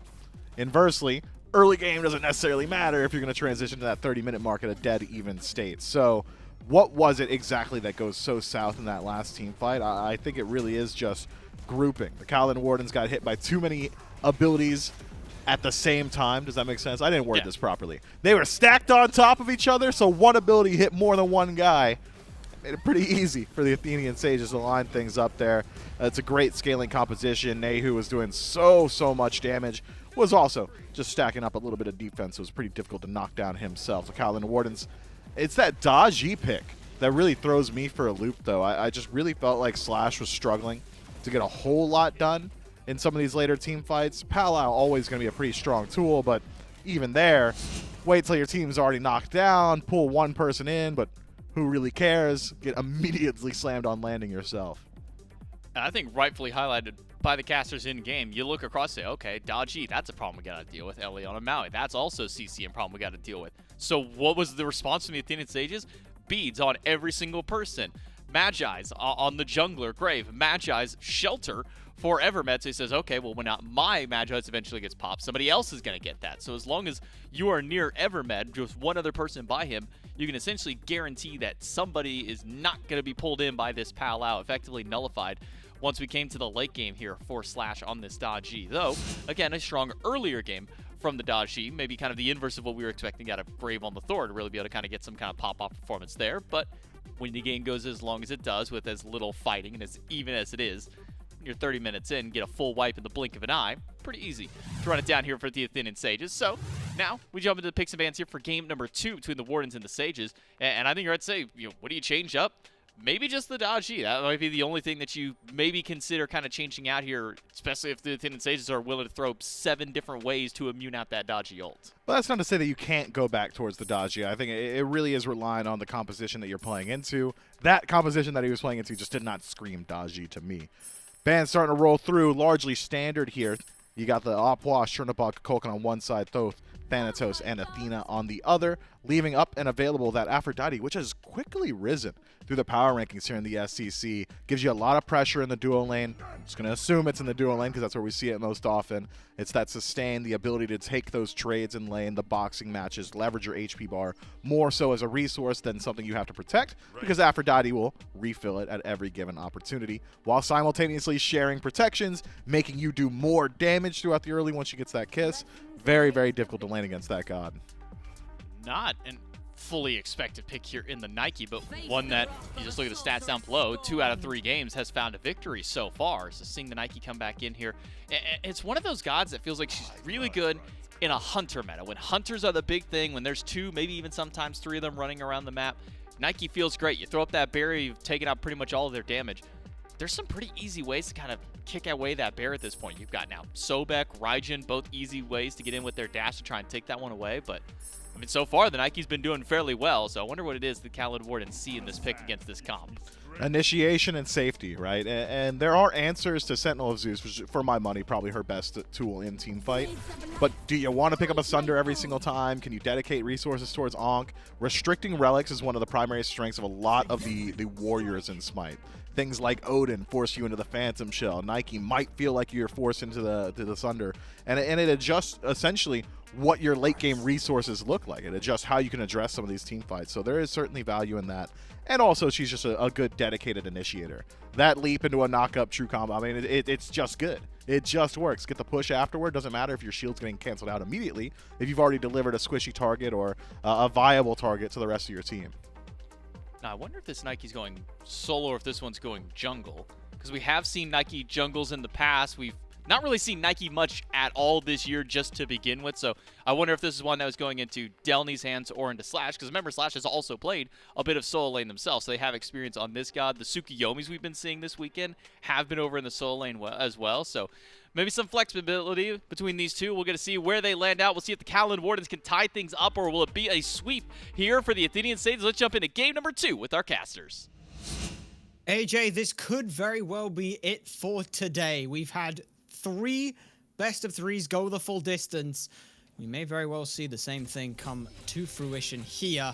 inversely, early game doesn't necessarily matter if you're going to transition to that 30-minute mark at a dead even state. So what was it exactly that goes so south in that last team fight? I think it really is just grouping. The Kaolin Wardens got hit by too many abilities at the same time. Does that make sense? I didn't word this properly. They were stacked on top of each other, so one ability hit more than one guy. Made it pretty easy for the Athenian Sages to line things up there. It's a great scaling composition. Nayhoo was doing so much damage. Was also just stacking up a little bit of defense. So it was pretty difficult to knock down himself. The Kaolin Wardens, it's that dodgy pick that really throws me for a loop, though. I just really felt like slaaaaaasH was struggling to get a whole lot done in some of these later team fights. Palau always going to be a pretty strong tool, but even there, wait till your team's already knocked down, pull one person in, but who really cares? Get immediately slammed on landing yourself. And I think rightfully highlighted by the casters in-game. You look across and say, okay, dodgy, that's a problem we got to deal with. ELLEON and Maui, that's also CC problem we got to deal with. So what was the response from the Athenian Sages? Beads on every single person. Magi's on the jungler, Grave. Magi's shelter for Evermed. So he says, okay, well, when not my Magi's eventually gets popped, somebody else is going to get that. So as long as you are near Evermed, just one other person by him, you can essentially guarantee that somebody is not going to be pulled in by this Palau, effectively nullified once we came to the late game here for slaaaaaasH on this dodgy. Though, again, a strong earlier game from the dodgy, maybe kind of the inverse of what we were expecting out of Grave on the Thor to really be able to kind of get some kind of pop-off performance there. But when the game goes as long as it does, with as little fighting and as even as it is, you're 30 minutes in, get a full wipe in the blink of an eye. Pretty easy to run it down here for the Athenian Sages. So now we jump into the picks and bans here for game number 2 between the Wardens and the Sages. And I think I'd say, you know, what do you change up? Maybe just the dodgy. That might be the only thing that you maybe consider kind of changing out here, especially if the Athenian Sages are willing to throw 7 different ways to immune out that dodgy ult. Well, that's not to say that you can't go back towards the dodgy. I think it really is relying on the composition that you're playing into. That composition that he was playing into just did not scream dodgy to me. Band's starting to roll through, largely standard here. You got the Opwa, Chernobog, Kaolin on one side, Thoth Thanatos and Athena on the other, leaving up and available that Aphrodite, which has quickly risen through the power rankings here in the SCC. Gives you a lot of pressure in the duo lane. I'm just going to assume it's in the duo lane because that's where we see it most often. It's that sustain, the ability to take those trades in lane, the boxing matches, leverage your HP bar, more so as a resource than something you have to protect, because Aphrodite will refill it at every given opportunity, while simultaneously sharing protections, making you do more damage throughout the early once she gets that kiss. Very, very difficult to lane against that god. Not an fully expected pick here in the Nike, but one that, you just look at the stats down below, 2 out of 3 games has found a victory so far. So seeing the Nike come back in here, it's one of those gods that feels like she's really good in a hunter meta. When hunters are the big thing, when there's 2, maybe even sometimes 3 of them running around the map, Nike feels great. You throw up that barrier, you've taken out pretty much all of their damage. There's some pretty easy ways to kind of kick away that bear at this point. You've got now Sobek, Raijin, both easy ways to get in with their dash to try and take that one away. But, I mean, so far, the Nike's been doing fairly well. So I wonder what it is the Kaolin Wardens see in this pick against this comp. Initiation and safety, right? And there are answers to Sentinel of Zeus, which is, for my money, probably her best tool in team fight. But do you want to pick up a Sunder every single time? Can you dedicate resources towards Ankh? Restricting relics is one of the primary strengths of a lot of the warriors in Smite. Things like Odin force you into the Phantom Shell. Nike might feel like you're forced into the Sunder. And it adjusts, essentially, what your late game resources look like. It adjusts how you can address some of these team fights. So there is certainly value in that. And also, she's just a good dedicated initiator. That leap into a knock-up true combo, I mean, it's just good. It just works. Get the push afterward. Doesn't matter if your shield's getting canceled out immediately, if you've already delivered a squishy target or a viable target to the rest of your team. Now, I wonder if this Nike's going solo or if this one's going jungle. Because we have seen Nike jungles in the past. We've not really seen Nike much at all this year just to begin with. So I wonder if this is one that was going into Delnnyyy's hands or into slaaaaaasH. Because remember, slaaaaaasH has also played a bit of solo lane themselves. So they have experience on this god. The Tsukuyomis we've been seeing this weekend have been over in the solo lane as well. So maybe some flexibility between these two. We'll get to see where they land out. We'll see if the Kaolin Wardens can tie things up, or will it be a sweep here for the Athenian Sages. Let's jump into game number 2 with our casters. AJ, this could very well be it for today. We've had 3 best of 3s go the full distance. We may very well see the same thing come to fruition here.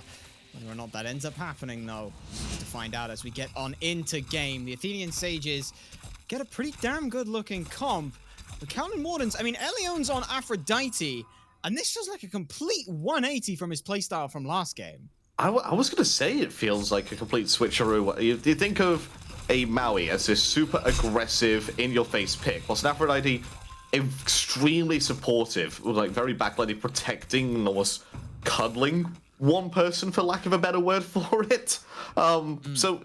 Whether or not that ends up happening, though, we'll have to find out as we get on into game. The Athenian Sages get a pretty damn good-looking comp. The Kaolin Wardens, I mean, ELLEON's on Aphrodite, and this feels like a complete 180 from his playstyle from last game. I was going to say it feels like a complete switcheroo. You think of a Maui as this super aggressive, in-your-face pick, whilst Aphrodite extremely supportive, like very backlighting, protecting, and almost cuddling one person, for lack of a better word for it. So,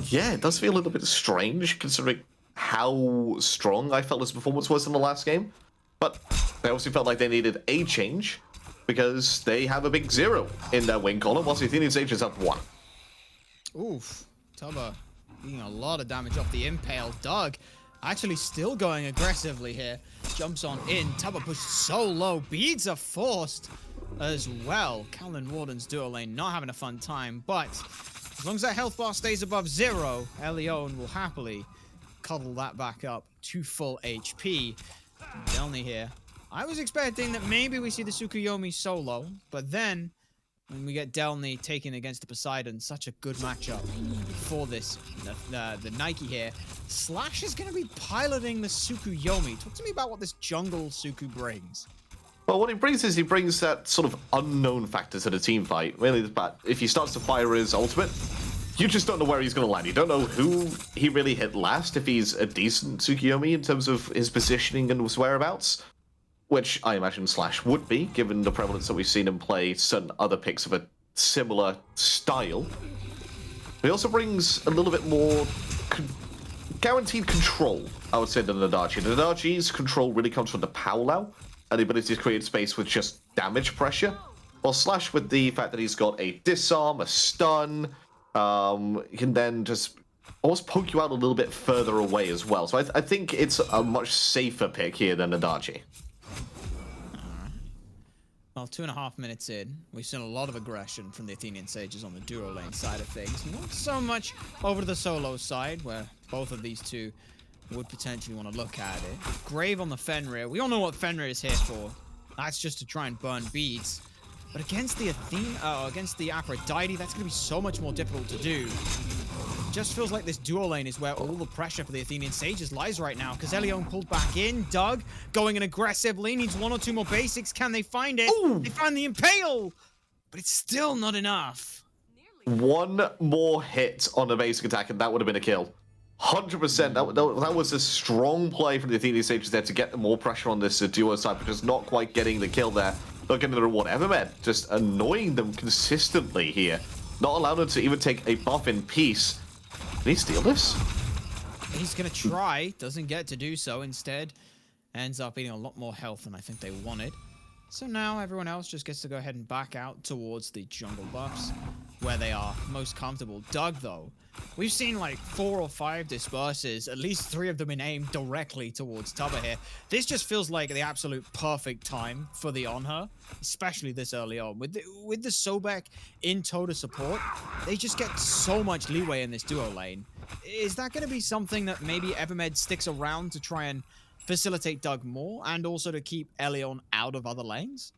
yeah, it does feel a little bit strange, considering how strong I felt his performance was in the last game. But they obviously felt like they needed a change, because they have a big 0 in their win column, whilst the Athenian Sages have 1. Oof. Tubahh doing a lot of damage off the impale. Doug actually still going aggressively here. Jumps on in. Tubahh pushed so low. Beads are forced as well. Kaolin Wardens duo lane not having a fun time, but as long as that health bar stays above 0, ELLEON will happily cuddle that back up to full HP. Delnyyy here. I was expecting that maybe we see the Tsukuyomi solo, but then when we get Delnyyy taken against the Poseidon, such a good matchup for this, the Nike here. slaaaaaasH is going to be piloting the Tsukuyomi. Talk to me about what this jungle Tsuku brings. Well, what he brings is he brings that sort of unknown factor to the team fight. Really, but if he starts to fire his ultimate, you just don't know where he's going to land. You don't know who he really hit last, if he's a decent Tsukuyomi in terms of his positioning and his whereabouts. Which I imagine slaaaaaasH would be, given the prevalence that we've seen him play certain other picks of a similar style. But he also brings a little bit more guaranteed control, I would say, than nnog. Nog's control really comes from the Powwow and the ability to create space with just damage pressure. While slaaaaaasH, with the fact that he's got a disarm, a stun, he can then just almost poke you out a little bit further away as well. So I think it's a much safer pick here than nnog. Well, 2.5 minutes in, we've seen a lot of aggression from the Athenian Sages on the duo lane side of things. Not so much over to the solo side, where both of these two would potentially want to look at it. Grave on the Fenrir. We all know what Fenrir is here for. That's just to try and burn beads. But against the against the Aphrodite, that's going to be so much more difficult to do. It just feels like this duo lane is where all the pressure for the Athenian Sages lies right now, because ELLEON pulled back in. Doug going an aggressive lean, needs 1 or 2 more basics. Can they find it? Ooh. They find the Impale, but it's still not enough. 1 more hit on the basic attack, and that would have been a kill. 100%. That was a strong play from the Athenian Sages there to get more pressure on this duo side, but just not quite getting the kill there. Not getting the reward. Evermed just annoying them consistently here. Not allowing them to even take a buff in peace. Did he steal this? He's going to try. Doesn't get to do so. Instead, ends up eating a lot more health than I think they wanted. So now everyone else just gets to go ahead and back out towards the jungle buffs, where they are most comfortable. Doug, though, we've seen like 4 or 5 disperses, at least 3 of them in aim directly towards Tubahh here. This just feels like the absolute perfect time for the Anhur, especially this early on. With the Sobek in total support, they just get so much leeway in this duo lane. Is that going to be something that maybe Evermed sticks around to try and facilitate Doug more, and also to keep ELLEON out of other lanes?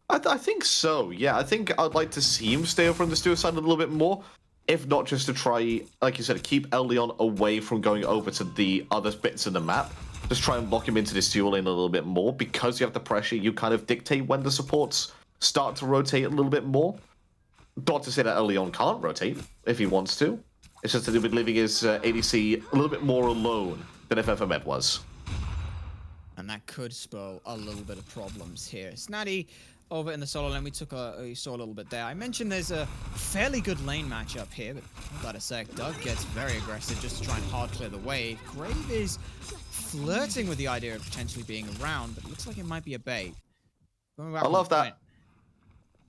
I think so, yeah. I think I'd like to see him stay over on the duo side a little bit more. If not, just to try, like you said, keep ELLEON away from going over to the other bits of the map. Just try and lock him into this duo lane a little bit more. Because you have the pressure, you kind of dictate when the supports start to rotate a little bit more. Not to say that ELLEON can't rotate if he wants to. It's just that he'll be leaving his ADC a little bit more alone than if Evermed was. And that could spell a little bit of problems here. Snaddy over in the solo lane, we saw a little bit there. I mentioned there's a fairly good lane matchup here, but hold that a sec. Doug gets very aggressive just to try and hard clear the wave. Grave is flirting with the idea of potentially being around, but it looks like it might be a bait. I love that.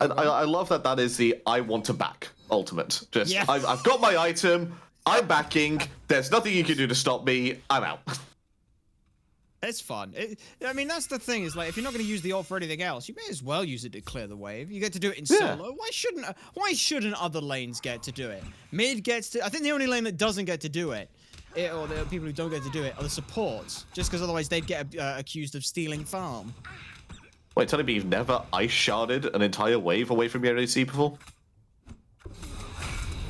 I love that that is the I want to back ultimate. Just, yeah. I've got my item, I'm backing, there's nothing you can do to stop me, I'm out. It's fun. I mean, that's the thing, is like, if you're not going to use the ult for anything else, you may as well use it to clear the wave. You get to do it in solo. Why shouldn't other lanes get to do it? Mid gets to... I think the only lane that doesn't get to do it, or the people who don't get to do it, are the supports. Just because otherwise they'd get accused of stealing farm. Wait, telling me you've never ice sharded an entire wave away from your ADC before?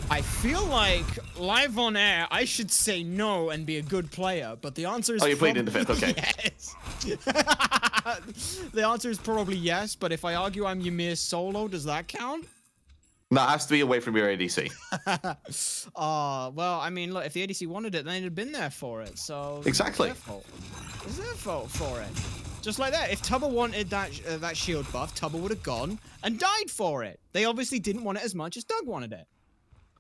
I feel like, live on air, I should say no and be a good player, but the answer is... Oh, you played in the 5th, okay. Yes. The answer is probably yes, but if I argue I'm Ymir solo, does that count? No, it has to be away from your ADC. Well, I mean, look, if the ADC wanted it, then it'd have been there for it, so... Exactly. It's their fault. It's their fault for it. Just like that. If Tubahh wanted that shield buff, Tubahh would have gone and died for it. They obviously didn't want it as much as Doug wanted it.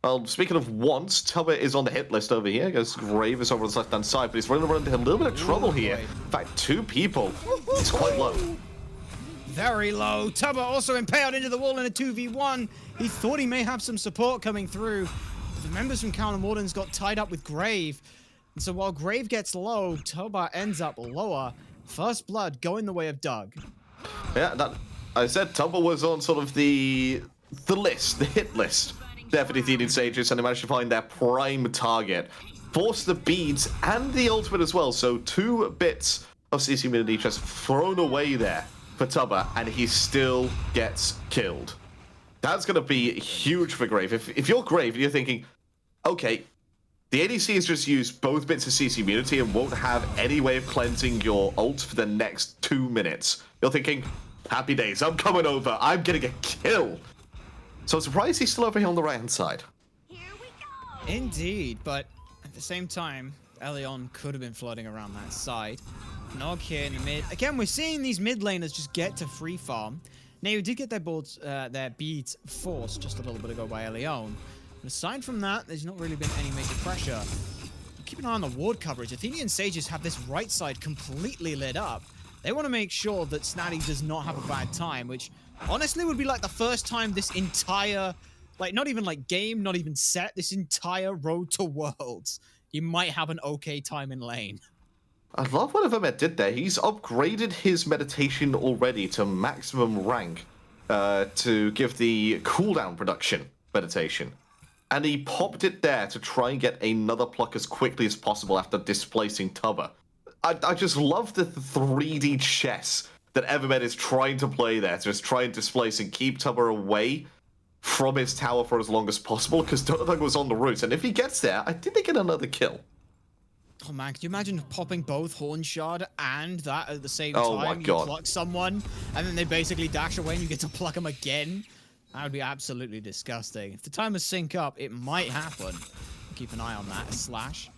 Well, speaking of wants, Tubahh is on the hit list over here, because Grave is over on the left-hand side, but he's running into a little bit of trouble here. In fact, 2 people. It's quite low. Very low. Tubahh also impaled into the wall in a 2v1. He thought he may have some support coming through. The members from Kaolin Wardens got tied up with Grave. And so while Grave gets low, Tubahh ends up lower. First blood going the way of Doug. Yeah, I said Tubahh was on sort of the list, the hit list. There for the Athenian Sages, and they managed to find their prime target. Force the beads and the ultimate as well, so 2 bits of CC immunity just thrown away there for Tubahh, and he still gets killed. That's going to be huge for Grave. If you're Grave and you're thinking, okay, the ADC has just used both bits of CC immunity and won't have any way of cleansing your ult for the next 2 minutes. You're thinking, happy days, I'm coming over, I'm getting a kill. So I'm surprised he's still over here on the right-hand side. Here we go. Indeed, but at the same time, ELLEON could have been floating around that side. Nog here in the mid. Again, we're seeing these mid laners just get to free farm. Nayhoo did get their beads forced just a little bit ago by ELLEON. But aside from that, there's not really been any major pressure. Keep an eye on the ward coverage. Athenian Sages have this right side completely lit up. They want to make sure that Snaddy does not have a bad time, which honestly would be like the first time this entire, like not even like game, not even set, this entire road to Worlds, he might have an okay time in lane. I love what Evermed did there. He's upgraded his meditation already to maximum rank to give the cooldown production meditation. And he popped it there to try and get another pluck as quickly as possible after displacing Tubahh. I just love the 3D chess that Evermed is trying to play there, to just try and displace and keep Tubahh away from his tower for as long as possible, because DonutDoug was on the route, and if he gets there, I think they get another kill. Oh man, could you imagine popping both Horn Shard and that at the same Oh time? my God. You pluck someone, and then they basically dash away and you get to pluck them again? That would be absolutely disgusting. If the timers sync up, it might happen. Keep an eye on that. Slash.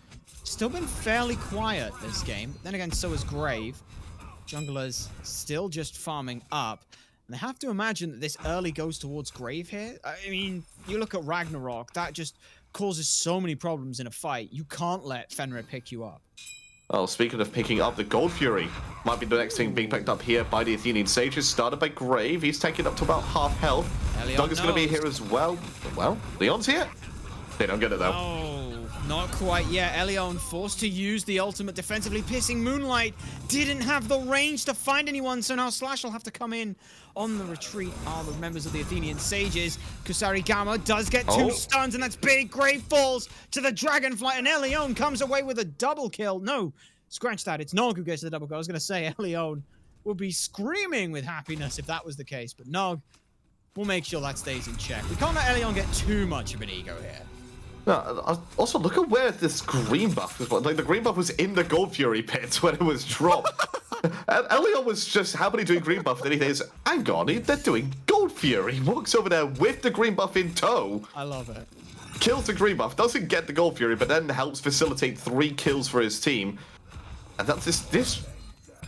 Still been fairly quiet this game. Then again, so is Grave. Junglers still just farming up. And they have to imagine that this early goes towards Grave here. I mean, you look at Ragnarok, that just causes so many problems in a fight. You can't let Fenrir pick you up. Well, speaking of picking up, the Gold Fury might be the next thing being picked up here by the Athenian Sages. Started by Grave. He's taking up to about half health. Doug is going to be here as well. Well, Leon's here. They don't get it, though. Oh, not quite yet. ELLEON forced to use the ultimate defensively. Piercing Moonlight didn't have the range to find anyone, so now Slash will have to come in. On the retreat are the members of the Athenian Sages. Kusari Gamma does get two stuns, and that's big. Grave falls to the Dragonflight, and ELLEON comes away with a double kill. No, scratch that. It's Nog who gets the double kill. I was going to say ELLEON would be screaming with happiness if that was the case, but Nog will make sure that stays in check. We can't let ELLEON get too much of an ego here. No, also, look at where this green buff was. Like, the green buff was in the Gold Fury pit when it was dropped. And ELLEON was just happily doing green buff, and then he says, hang on, they're doing Gold Fury. He walks over there with the green buff in tow. I love it. Kills the green buff, doesn't get the Gold Fury, but then helps facilitate 3 kills for his team. And that's this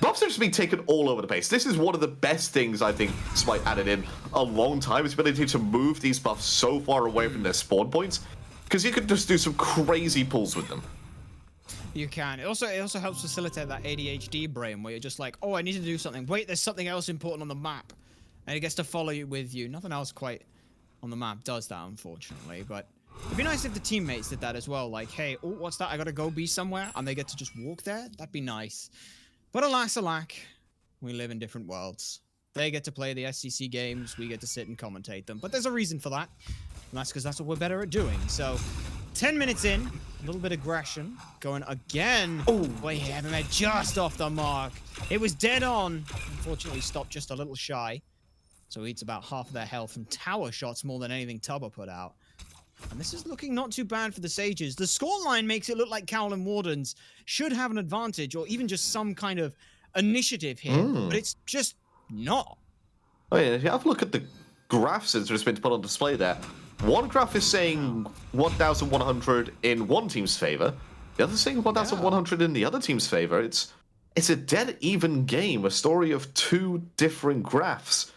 buffs are just being taken all over the place. This is one of the best things I think SMITE added in a long time, his ability to move these buffs so far away from their spawn points, because you could just do some crazy pulls with them. You can. It also helps facilitate that ADHD brain where you're just like, oh, I need to do something. Wait, there's something else important on the map. And it gets to follow you with you. Nothing else quite on the map does that, unfortunately. But it'd be nice if the teammates did that as well. Like, hey, oh, what's that? I gotta go be somewhere. And they get to just walk there. That'd be nice. But alas, alack, we live in different worlds. They get to play the SCC games. We get to sit and commentate them. But there's a reason for that. And that's because that's what we're better at doing. So 10 minutes in, a little bit of aggression going again. Oh, boy, Evermed just off the mark. It was dead on. Unfortunately, stopped just a little shy. So he eats about half of their health from tower shots more than anything Tubahh put out. And this is looking not too bad for the Sages. The scoreline makes it look like Kaolin Wardens should have an advantage or even just some kind of initiative here. But it's just not. Oh yeah, if you have a look at the graphs that's just been put on display there. One graph is saying 1,100 in one team's favor. The other saying 1,100 in the other team's favor. It's a dead even game, a story of 2 different graphs.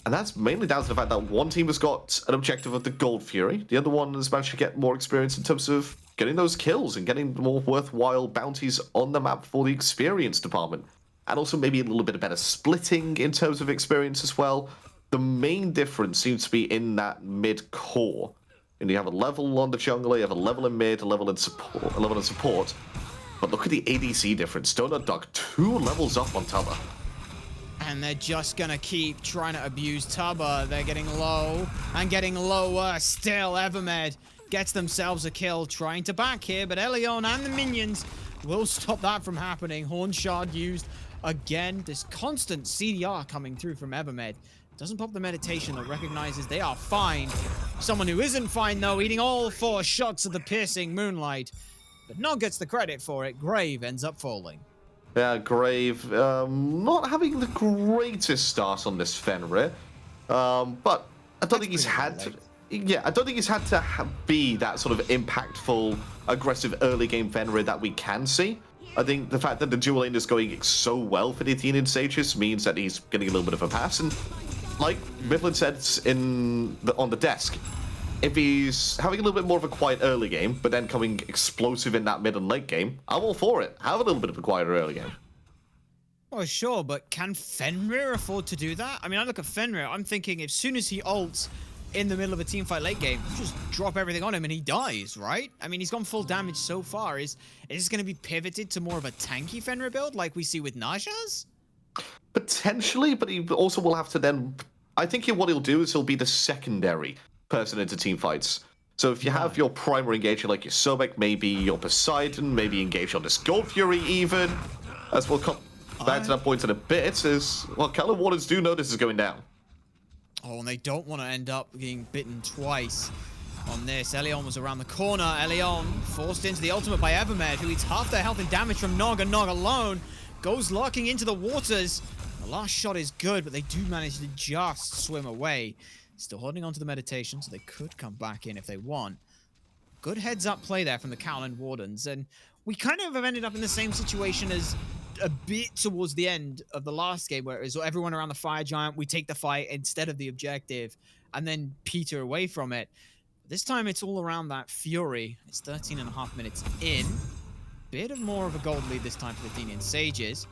And that's mainly down to the fact that one team has got an objective of the Gold Fury. The other one has managed to get more experience in terms of getting those kills and getting more worthwhile bounties on the map for the experience department. And also maybe a little bit of better splitting in terms of experience as well. The main difference seems to be in that mid-core. And you have a level on the jungler, you have a level in mid, a level in support. But look at the ADC difference. DonutDoug 2 levels up on Tubahh. And they're just gonna keep trying to abuse Tubahh. They're getting low and getting lower. Still, Evermed gets themselves a kill, trying to back here, but ELLEON and the minions will stop that from happening. Horn Shard used again. This constant CDR coming through from Evermed. Doesn't pop the meditation that recognizes they are fine. Someone who isn't fine, though, eating all 4 shots of the piercing Moonlight. But Nog gets the credit for it. Grave ends up falling. Yeah, Grave not having the greatest start on this Fenrir. But I don't think he's had to... Yeah, I don't think he's had to be that sort of impactful, aggressive early game Fenrir that we can see. I think the fact that the dual lane is going so well for the Athenian Sages means that he's getting a little bit of a pass. And like Mifflin said on the desk, if he's having a little bit more of a quiet early game, but then coming explosive in that mid and late game, I'm all for it. Have a little bit of a quieter early game. Oh, sure, but can Fenrir afford to do that? I mean, I look at Fenrir, I'm thinking as soon as he ults in the middle of a teamfight late game, just drop everything on him and he dies, right? I mean, he's gone full damage so far. Is this going to be pivoted to more of a tanky Fenrir build like we see with Naja's? Potentially, but he also will have to then... I think what he'll do is he'll be the secondary person into team fights. So if you have your primary engager like your Sobek, maybe your Poseidon, maybe engage on this Gold Fury even, as we'll come... back to that point in a bit is, well, Kaolin Wardens do know this is going down. Oh, and they don't want to end up being bitten twice on this. ELLEON was around the corner. ELLEON forced into the ultimate by Evermed, who eats half their health and damage from Nog, and Nog alone goes lurking into the waters. The last shot is good, but they do manage to just swim away. Still holding on to the meditation, so they could come back in if they want. Good heads-up play there from the Kaolin Wardens, and we kind of have ended up in the same situation as a bit towards the end of the last game, where it was everyone around the fire giant, we take the fight instead of the objective, and then peter away from it. This time it's all around that fury. It's 13.5 minutes in. Bit of more of a gold lead this time for the Athenian Sages.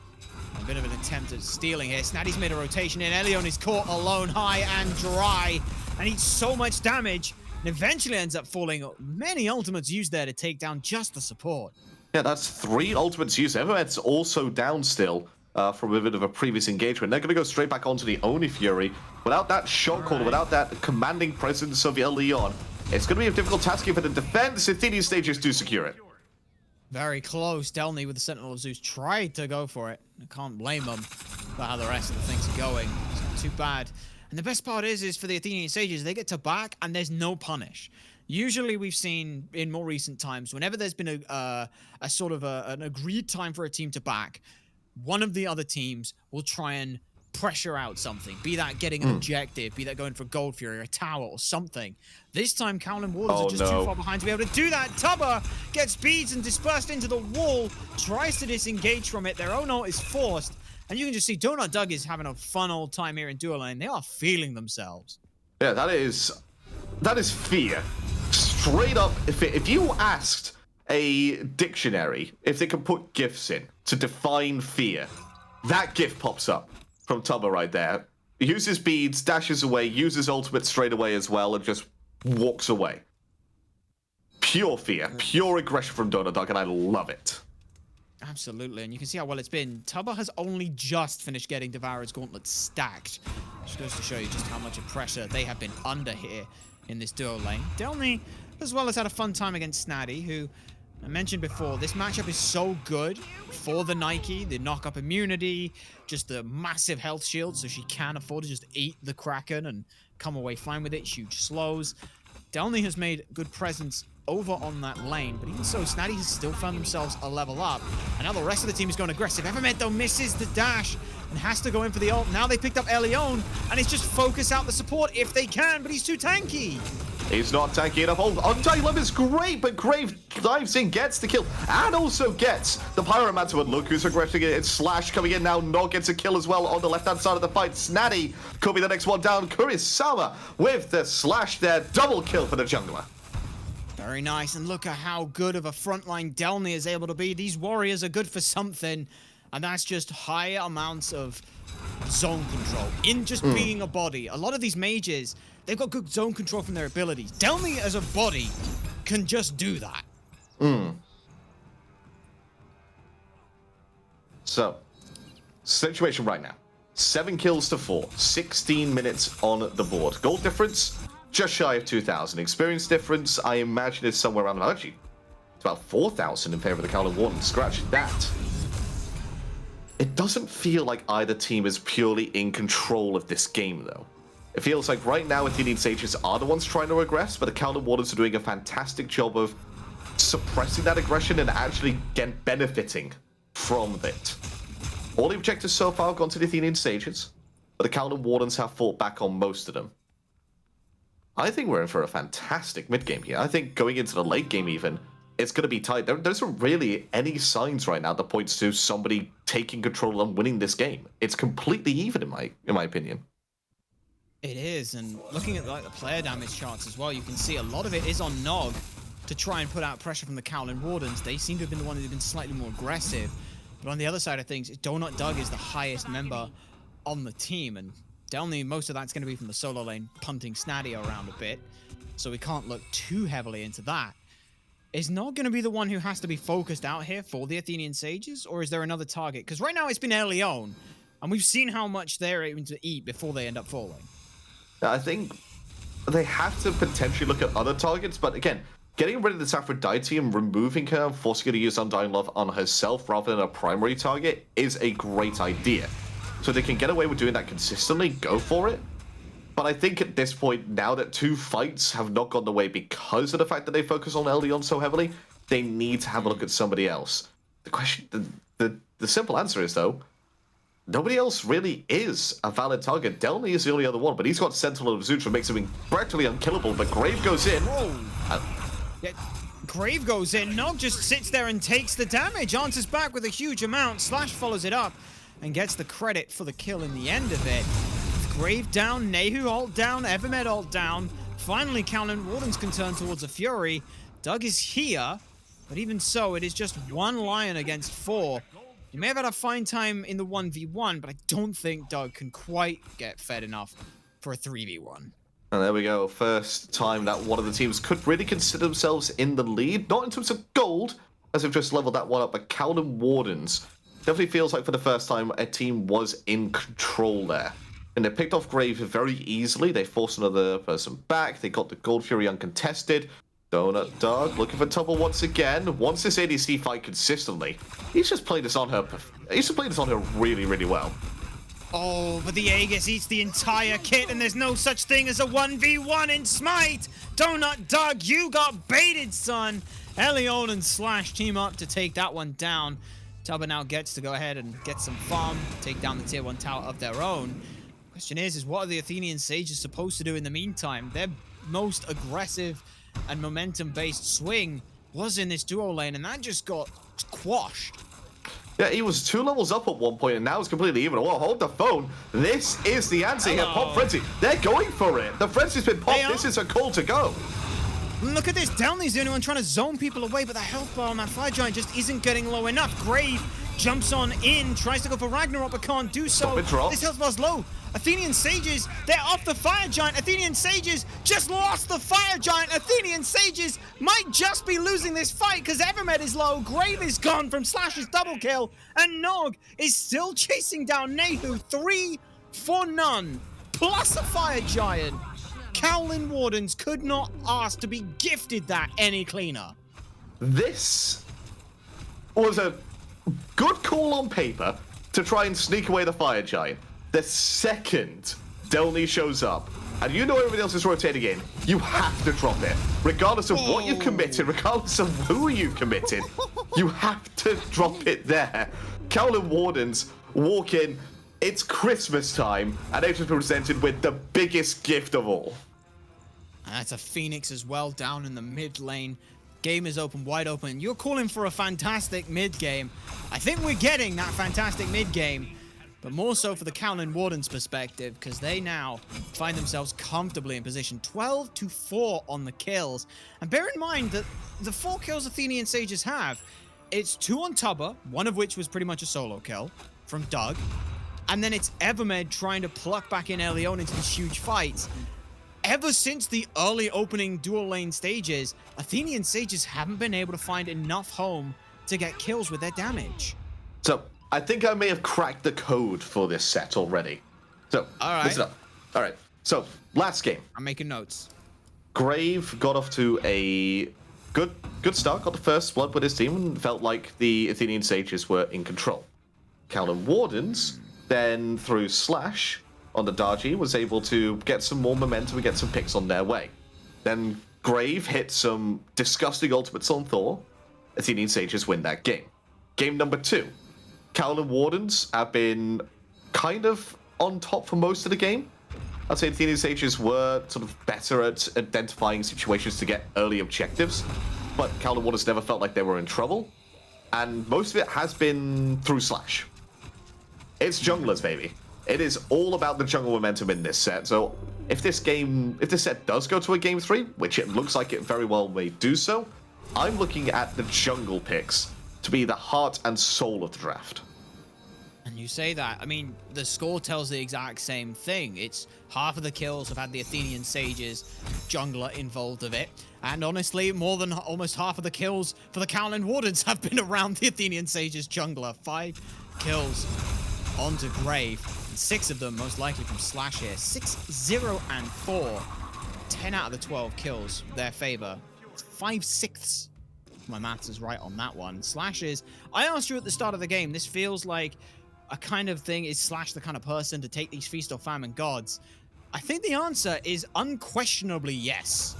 A bit of an attempt at stealing here. Snaddy's made a rotation in. ELLEON is caught alone, high and dry, and eats so much damage, and eventually ends up falling. Many ultimates used there to take down just the support. Yeah, that's 3 ultimates used. Evermed's also down still from a bit of a previous engagement. They're going to go straight back onto the Oni Fury. Without that shot call, without that commanding presence of ELLEON, it's going to be a difficult task here for the defense. Athenian Sages do secure it. Very close. Delnyyy with the Sentinel of Zeus tried to go for it. I can't blame them for how the rest of the things are going. It's not too bad. And the best part is for the Athenian Sages, they get Tubahh and there's no punish. Usually we've seen in more recent times, whenever there's been a sort of an agreed time for a team to back, one of the other teams will try and pressure out something, be that getting an objective, be that going for Gold Fury or a tower or something. This time Kaolin Wardens are just too far behind to be able to do that. Tubahh gets beads and dispersed into the wall, tries to disengage from it. Their own ult is forced, and you can just see DonutDoug is having a fun old time here in duo lane. They are feeling themselves. Yeah, that is fear. Straight up, if you asked a dictionary if they could put GIFs in to define fear, that GIF pops up from Tubahh right there. Uses beads, dashes away, uses ultimate straight away as well, and just walks away. Pure fear, pure aggression from DonutDoug, and I love it. Absolutely, and you can see how well it's been. Tubahh has only just finished getting Devourer's Gauntlet stacked, which goes to show you just how much of pressure they have been under here in this duo lane. Delnyyy, as well, has had a fun time against Snaddy, who I mentioned before, this matchup is so good for the Nike, the knock-up immunity, just the massive health shield, so she can afford to just eat the Kraken and come away fine with it. Huge slows. Delnyyy has made good presence over on that lane, but even so, Snaddy has still found themselves a level up, and now the rest of the team is going aggressive. Evermed, though, misses the dash and has to go in for the ult. Now they picked up ELLEON, and it's just focus out the support if they can, but he's too tanky. He's not tanky enough. Undying Love is great, but Grave dives in, gets the kill, and also gets the Pyromancer. But look who's regretting it. It's Slash coming in now. Nog gets a kill as well on the left-hand side of the fight. Snaddy could be the next one down. Kurisawa with the Slash there. Double kill for the jungler. Very nice, and look at how good of a frontline Delnyyy is able to be. These warriors are good for something, and that's just higher amounts of zone control in just being a body. A lot of these mages, they've got good zone control from their abilities. Delnyyy as a body can just do that. So, situation right now. 7 kills to 4. 16 minutes on the board. Gold difference, just shy of 2,000. Experience difference, I imagine, is somewhere around, actually, it's about 4,000 in favor of the Kaolin Wardens. Scratch that. It doesn't feel like either team is purely in control of this game, though. It feels like right now Athenian Sages are the ones trying to aggress, but the Kaolin Wardens are doing a fantastic job of suppressing that aggression and actually benefiting from it. All the objectives so far have gone to the Athenian Sages, but the Kaolin Wardens have fought back on most of them. I think we're in for a fantastic mid-game here. I think going into the late game even, it's going to be tight. There isn't really any signs right now that points to somebody taking control and winning this game. It's completely even in my opinion. It is, and looking at like the player damage charts as well, you can see a lot of it is on Nog to try and put out pressure from the Kaolin Wardens. They seem to have been the ones who've been slightly more aggressive. But on the other side of things, DonutDoug is the highest member on the team, and Delnyyy, most of that's going to be from the solo lane, punting Snaddy around a bit, so we can't look too heavily into that. Is Nog going to be the one who has to be focused out here for the Athenian Sages, or is there another target? Because right now it's been ELLEON, and we've seen how much they're able to eat before they end up falling. I think they have to potentially look at other targets, but again, getting rid of this Aphrodite and removing her, forcing her to use Undying Love on herself rather than a primary target is a great idea. So they can get away with doing that consistently, go for it. But I think at this point, now that 2 fights have not gone the way because of the fact that they focus on ELLEON so heavily, they need to have a look at somebody else. The question, the simple answer is, though, nobody else really is a valid target. Delnyyy is the only other one, but he's got Sentinel of Zutra, makes him practically unkillable, but Grave goes in. Yeah, Grave goes in, Nog just sits there and takes the damage, answers back with a huge amount, Slash follows it up, and gets the credit for the kill in the end of it. Grave down, Nayhoo ult down, Evermed ult down. Finally, Kaolin Wardens can turn towards a Fury. Doug is here, but even so, it is just 1 Lion against 4. He may have had a fine time in the 1v1, but I don't think Doug can quite get fed enough for a 3v1. And there we go. First time that one of the teams could really consider themselves in the lead. Not in terms of gold, as they've just leveled that one up, but Kaolin Wardens. Definitely feels like for the first time a team was in control there. And they picked off Grave very easily. They forced another person back. They got the Gold Fury uncontested. DonutDoug looking for Tubahh once again. Wants this ADC fight consistently. He's just played this on her. He's just played this on her really, really well. Oh, but the Aegis eats the entire kit, and there's no such thing as a 1v1 in Smite. DonutDoug, you got baited, son. ELLEON and Slash team up to take that one down. Tubahh now gets to go ahead and get some farm, take down the tier 1 tower of their own. Question is what are the Athenian Sages supposed to do in the meantime? Their most aggressive and momentum-based swing was in this duo lane, and that just got quashed. Yeah, he was 2 levels up at one point, and now it's completely even. Well, hold the phone. This is the answer here. Pop Frenzy. They're going for it. The Frenzy's been popped. This is a call to go. Look at this. Delnyy's the only one trying to zone people away, but the health bar on that Fire Giant just isn't getting low enough. Grave jumps on in, tries to go for Ragnarok, but can't do so. This health bar's low. Athenian Sages, they're off the Fire Giant. Athenian Sages just lost the Fire Giant. Athenian Sages might just be losing this fight because Evermed is low, Grave is gone from Slash's double kill, and Nog is still chasing down Nayhoo. 3 for none, plus a Fire Giant. Kaolin Wardens could not ask to be gifted that any cleaner. This was a good call on paper to try and sneak away the Fire Giant. The second Delnyyy shows up, and you know everybody else is rotating in, you have to drop it. Regardless of what you've committed, regardless of who you committed, you have to drop it there. Kaolin Wardens walk in, it's Christmas time, and they've just been presented with the biggest gift of all. That's a Phoenix as well down in the mid lane. Game is open, wide open. You're calling for a fantastic mid game. I think we're getting that fantastic mid game, but more so for the Kaolin Wardens perspective, because they now find themselves comfortably in position. 12-4 on the kills. And bear in mind that the 4 kills Athenian Sages have, it's 2 on Tubahh, one of which was pretty much a solo kill from Doug. And then it's Evermed trying to pluck back in ELLEON into these huge fights. Ever since the early opening dual lane stages, Athenian Sages haven't been able to find enough home to get kills with their damage. So, I think I may have cracked the code for this set already. So, listen up. All right, so, last game. I'm making notes. Grave got off to a good start, got the first blood with his team, and felt like the Athenian Sages were in control. Kaolin Wardens, then through Slash on the Darji, was able to get some more momentum and get some picks on their way. Then Grave hit some disgusting ultimates on Thor. Athenian Sages win that game. Game number 2. Kaolin Wardens have been kind of on top for most of the game. I'd say Athenian Sages were sort of better at identifying situations to get early objectives, but Kaolin Wardens never felt like they were in trouble, and most of it has been through Slash. It's junglers, baby. It is all about the jungle momentum in this set. So if this set does go to a game 3, which it looks like it very well may do so, I'm looking at the jungle picks to be the heart and soul of the draft. And you say that, I mean, the score tells the exact same thing. It's half of the kills have had the Athenian Sages jungler involved of it. And honestly, more than almost half of the kills for the Kaolin Wardens have been around the Athenian Sages jungler. 5 kills onto Grave. 6 of them most likely from Slash here. 6, 0, and 4. 10 out of the 12 kills, their favor. 5/6. My maths is right on that one. Slash is, I asked you at the start of the game, this feels like a kind of thing, is Slash the kind of person to take these Feast or Famine gods? I think the answer is unquestionably yes.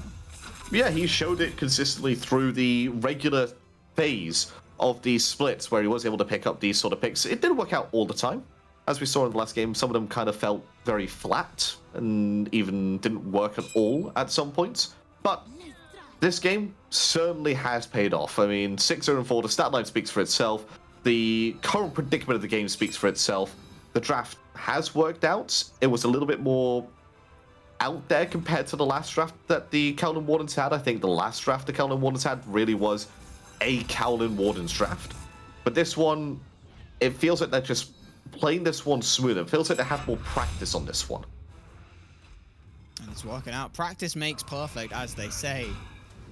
Yeah, he showed it consistently through the regular phase of these splits where he was able to pick up these sort of picks. It didn't work out all the time. As we saw in the last game, some of them kind of felt very flat and even didn't work at all at some points. But this game certainly has paid off. I mean, 6-0-4, the stat line speaks for itself. The current predicament of the game speaks for itself. The draft has worked out. It was a little bit more out there compared to the last draft that the Kaolin Wardens had. I think the last draft the Kaolin Wardens had really was a Kaolin Wardens draft. But this one, it feels like they're just playing this one smoother. It feels like they have more practice on this one. And it's working out. Practice makes perfect, as they say.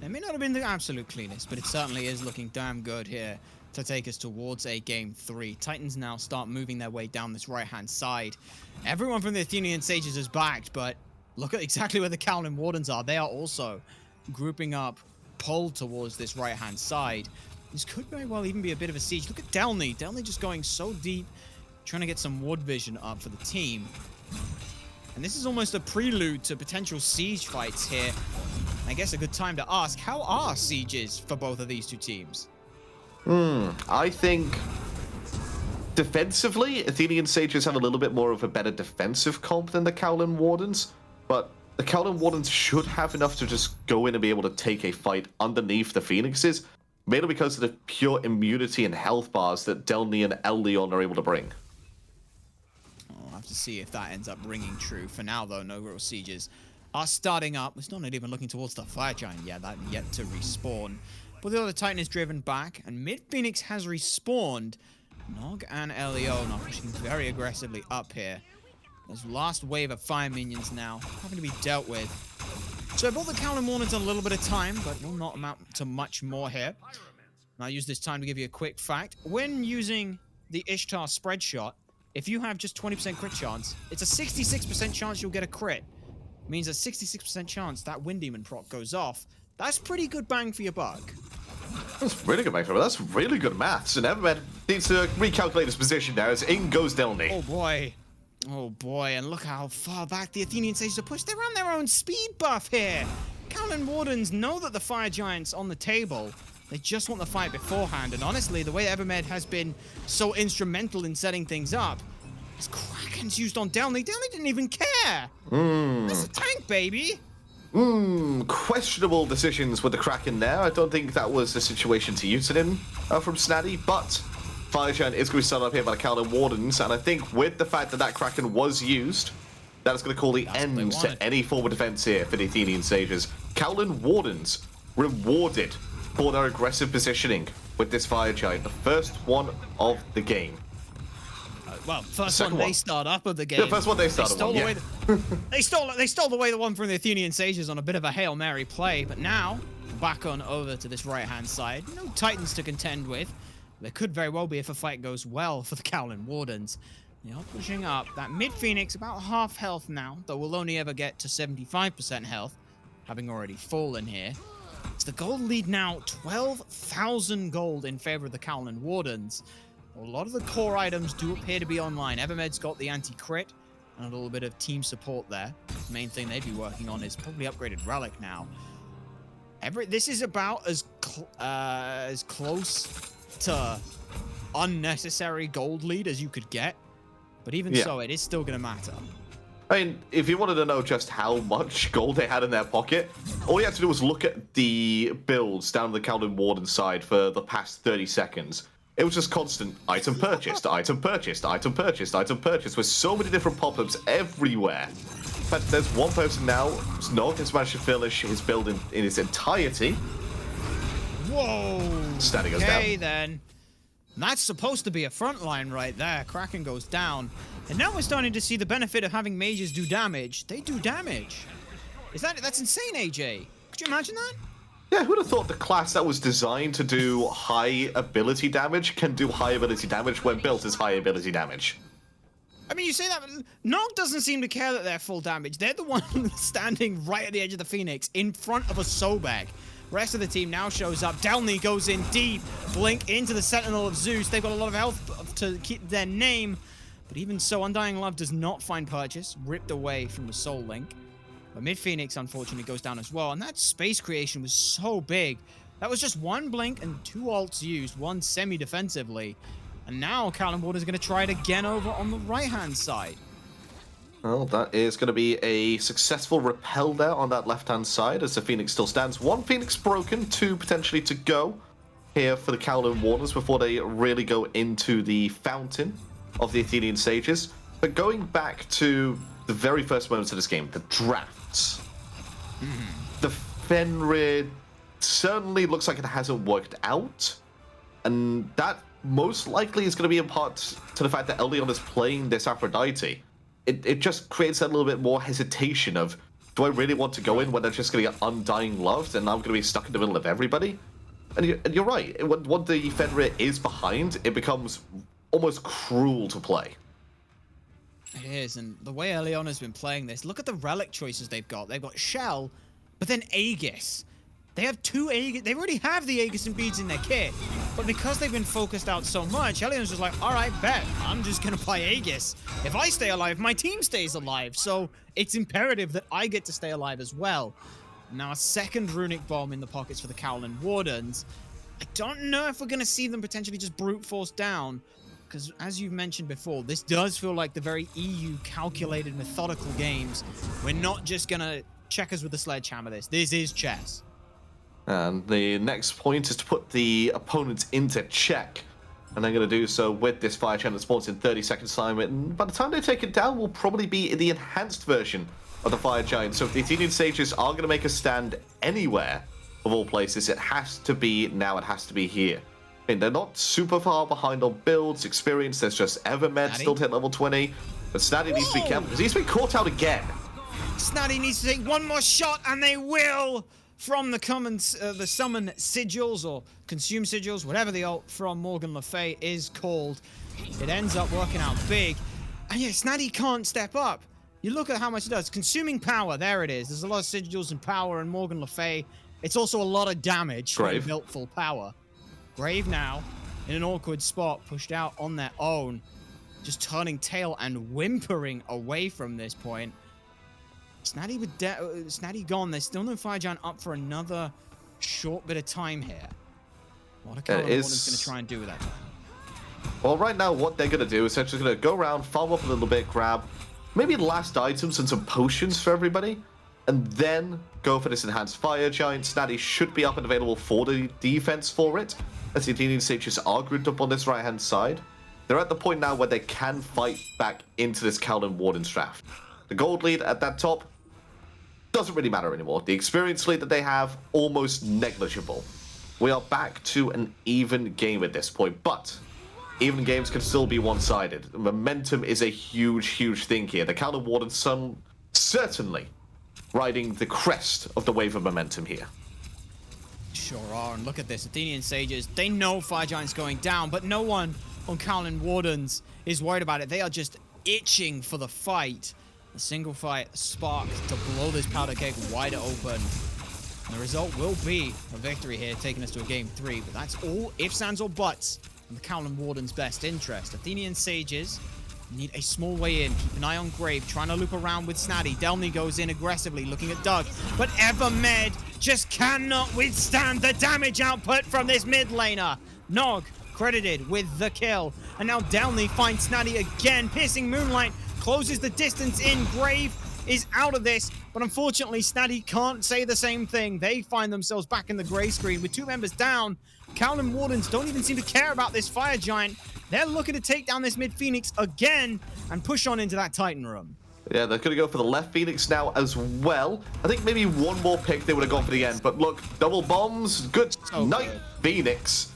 It may not have been the absolute cleanest, but it certainly is looking damn good here to take us towards a game 3. Titans now start moving their way down this right-hand side. Everyone from the Athenian Sages is backed, but look at exactly where the Kaolin Wardens are. They are also grouping up, pulled towards this right-hand side. This could very well even be a bit of a siege. Look at Delnyyy. Delnyyy just going so deep, trying to get some ward vision up for the team. And this is almost a prelude to potential siege fights here. I guess a good time to ask, how are sieges for both of these two teams? I think defensively, Athenian Sages have a little bit more of a better defensive comp than the Kaolin Wardens, but the Kaolin Wardens should have enough to just go in and be able to take a fight underneath the Phoenixes, mainly because of the pure immunity and health bars that Delnyyy and ELLEON are able to bring. We'll have to see if that ends up ringing true. For now, though, no real sieges are starting up. It's not even looking towards the Fire Giant yet. That yet to respawn. But the other Titan is driven back, and Mid-Phoenix has respawned. Nog and ELLEON are pushing very aggressively up here. There's last wave of fire minions now having to be dealt with. So I bought the Kaolin Wardens a little bit of time, but will not amount to much more here. And I'll use this time to give you a quick fact. When using the Ishtar spread shot, if you have just 20% crit chance, it's a 66% chance you'll get a crit. It means a 66% chance that Wind Demon proc goes off. That's pretty good bang for your buck. That's really good, mate. That's really good maths. And Evermed needs to recalculate his position now as in goes Delnyyy. Oh boy. Oh boy, and look how far back the Athenian Sages are pushed. They're on their own speed buff here. Kaolin Wardens know that the Fire Giant's on the table. They just want the fight beforehand. And honestly, the way Evermed has been so instrumental in setting things up, his Kraken's used on Delnyyy. Delnyyy didn't even care. That's a tank, baby. Questionable decisions with the Kraken there. I don't think that was the situation to use it in from Snaddy, but Fire Giant is going to be started up here by the Kaolin Wardens, and I think with the fact that that Kraken was used, that is going to call the end to any form of defense here for the Athenian Sages. Kaolin Wardens rewarded for their aggressive positioning with this Fire Giant, the first one of the game. Well, first one they start up of the game. The first one they started on, yeah. They stole away the one from the Athenian Sages on a bit of a Hail Mary play, but now back on over to this right-hand side. No Titans to contend with. There could very well be if a fight goes well for the Kaolin Wardens. They are pushing up. That mid-Phoenix about half health now, though will only ever get to 75% health, having already fallen here. It's the gold lead now, 12,000 gold in favor of the Kaolin Wardens. A lot of the core items do appear to be online. Evermed's got the anti-crit and a little bit of team support there. The main thing they'd be working on is probably upgraded Relic now. This is about as close to unnecessary gold lead as you could get. But even so, it is still going to matter. I mean, if you wanted to know just how much gold they had in their pocket, all you had to do was look at the builds down the Kaolin Warden side for the past 30 seconds. It was just constant item purchased, item purchased, item purchased, item purchased, with so many different pop-ups everywhere. But there's one person now, Nog has managed to finish his build in its entirety. Whoa! Snaddy goes down. Okay, then. That's supposed to be a front line right there. Kraken goes down. And now we're starting to see the benefit of having mages do damage. They do damage. That's insane, AJ. Could you imagine that? Yeah, who'd have thought the class that was designed to do high ability damage can do high ability damage when built as high ability damage? I mean, you say that, but Nog doesn't seem to care that they're full damage. They're the one standing right at the edge of the Phoenix in front of a Sobek. Rest of the team now shows up. Delnyyy goes in deep. Blink into the Sentinel of Zeus. They've got a lot of health to keep their name. But even so, Undying Love does not find purchase. Ripped away from the Soul Link. But Mid Phoenix, unfortunately, goes down as well. And that space creation was so big. That was just one blink and 2 ults used, one semi-defensively. And now Kaolin Wardens is going to try it again over on the right-hand side. Well, that is going to be a successful repel there on that left-hand side as the Phoenix still stands. 1 Phoenix broken, 2 potentially to go here for the Kaolin Wardens before they really go into the fountain of the Athenian Sages. But going back to the very first moments of this game, the drafts. The Fenrir certainly looks like it hasn't worked out. And that most likely is going to be in part to the fact that ELLEON is playing this Aphrodite. It just creates that little bit more hesitation of, do I really want to go in when they're just going to get Undying Loved and I'm going to be stuck in the middle of everybody? And you're right. When the Fenrir is behind, it becomes almost cruel to play. It is, and the way ELLEON has been playing this, look at the relic choices they've got. They've got Shell, but then Aegis. They have 2 Aegis. They already have the Aegis and beads in their kit, but because they've been focused out so much, ELLEON's just like, all right, bet. I'm just going to play Aegis. If I stay alive, my team stays alive, so it's imperative that I get to stay alive as well. Now a second runic bomb in the pockets for the Kaolin Wardens. I don't know if we're going to see them potentially just brute force down, because as you've mentioned before, this does feel like the very EU calculated, methodical games. We're not just going to checkers with the sledgehammer this. This is chess. And the next point is to put the opponents into check. And they're going to do so with this fire chant that spawns in 30 seconds time. And by the time they take it down, will probably be the enhanced version of the fire giant. So if the Athenian Sages are going to make a stand anywhere, of all places, it has to be now. It has to be here. I mean, they're not super far behind on builds, experience. There's just Evermed still to hit level 20. But Snaddy needs to be careful because he's been caught out again. Snaddy needs to take one more shot, and they will from the summon sigils or consume sigils, whatever the ult from Morgan Le Fay is called. It ends up working out big. And yeah, Snaddy can't step up. You look at how much it does. Consuming power, there it is. There's a lot of sigils and power in Morgan Le Fay. It's also a lot of damage when built full power. Grave now, in an awkward spot, pushed out on their own. Just turning tail and whimpering away from this point. Snaddy gone. There's still no fire giant up for another short bit of time here. What are Kaolin Wardens going to try and do with that? Well, right now, what they're going to do is they're just going to go around, farm up a little bit, grab maybe last items and some potions for everybody, and then go for this enhanced fire giant. Snaddy should be up and available for the defense for it, as the Athenian Sages are grouped up on this right-hand side. They're at the point now where they can fight back into this Kaolin Wardens draft. The gold lead at that top doesn't really matter anymore. The experience lead that they have, almost negligible. We are back to an even game at this point, but even games can still be one-sided. Momentum is a huge, huge thing here. The Kaolin Wardens certainly riding the crest of the wave of momentum here. Sure are, and look at this. Athenian Sages, they know Fire Giant's going down, but no one on Kaolin Wardens is worried about it. They are just itching for the fight. A single fight spark to blow this powder keg wider open. And the result will be a victory here, taking us to a game 3. But that's all ifs, ands, or buts in the Kaolin Wardens' best interest. Athenian Sages need a small way in. Keep an eye on Grave, trying to loop around with Snaddy. Delnyyy goes in aggressively, looking at Doug. But Evermed just cannot withstand the damage output from this mid laner. Nog credited with the kill. And now Delnyyy finds Snaddy again. Piercing Moonlight closes the distance in. Grave is out of this, but unfortunately Snaddy can't say the same thing. They find themselves back in the gray screen with 2 members down. Kaolin Wardens don't even seem to care about this fire giant. They're looking to take down this mid Phoenix again and push on into that Titan room. Yeah, they're going to go for the left Phoenix now as well. I think maybe one more pick they would have gone for the end, but look, double bombs, good night Phoenix.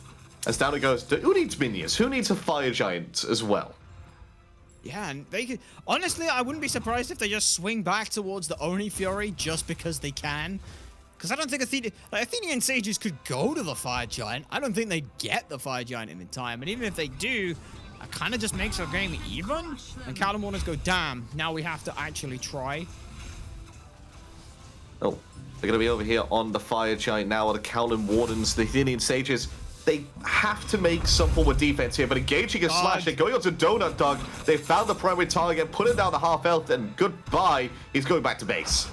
As down it goes, who needs minions? Who needs a fire giant as well? Yeah, and they could... Honestly, I wouldn't be surprised if they just swing back towards the Oni Fury just because they can. Because I don't think Athenian Sages could go to the Fire Giant. I don't think they'd get the Fire Giant in time. And even if they do, that kind of just makes our game even. And Kaolin Wardens go, damn, now we have to actually try. Oh, They're going to be over here on the Fire Giant now, or the Kaolin Wardens, the Athenian Sages. They have to make some form of defense here, but engaging a slash, they're going on to DonutDoug. They found the primary target, put it down to half health, and goodbye. He's going back to base.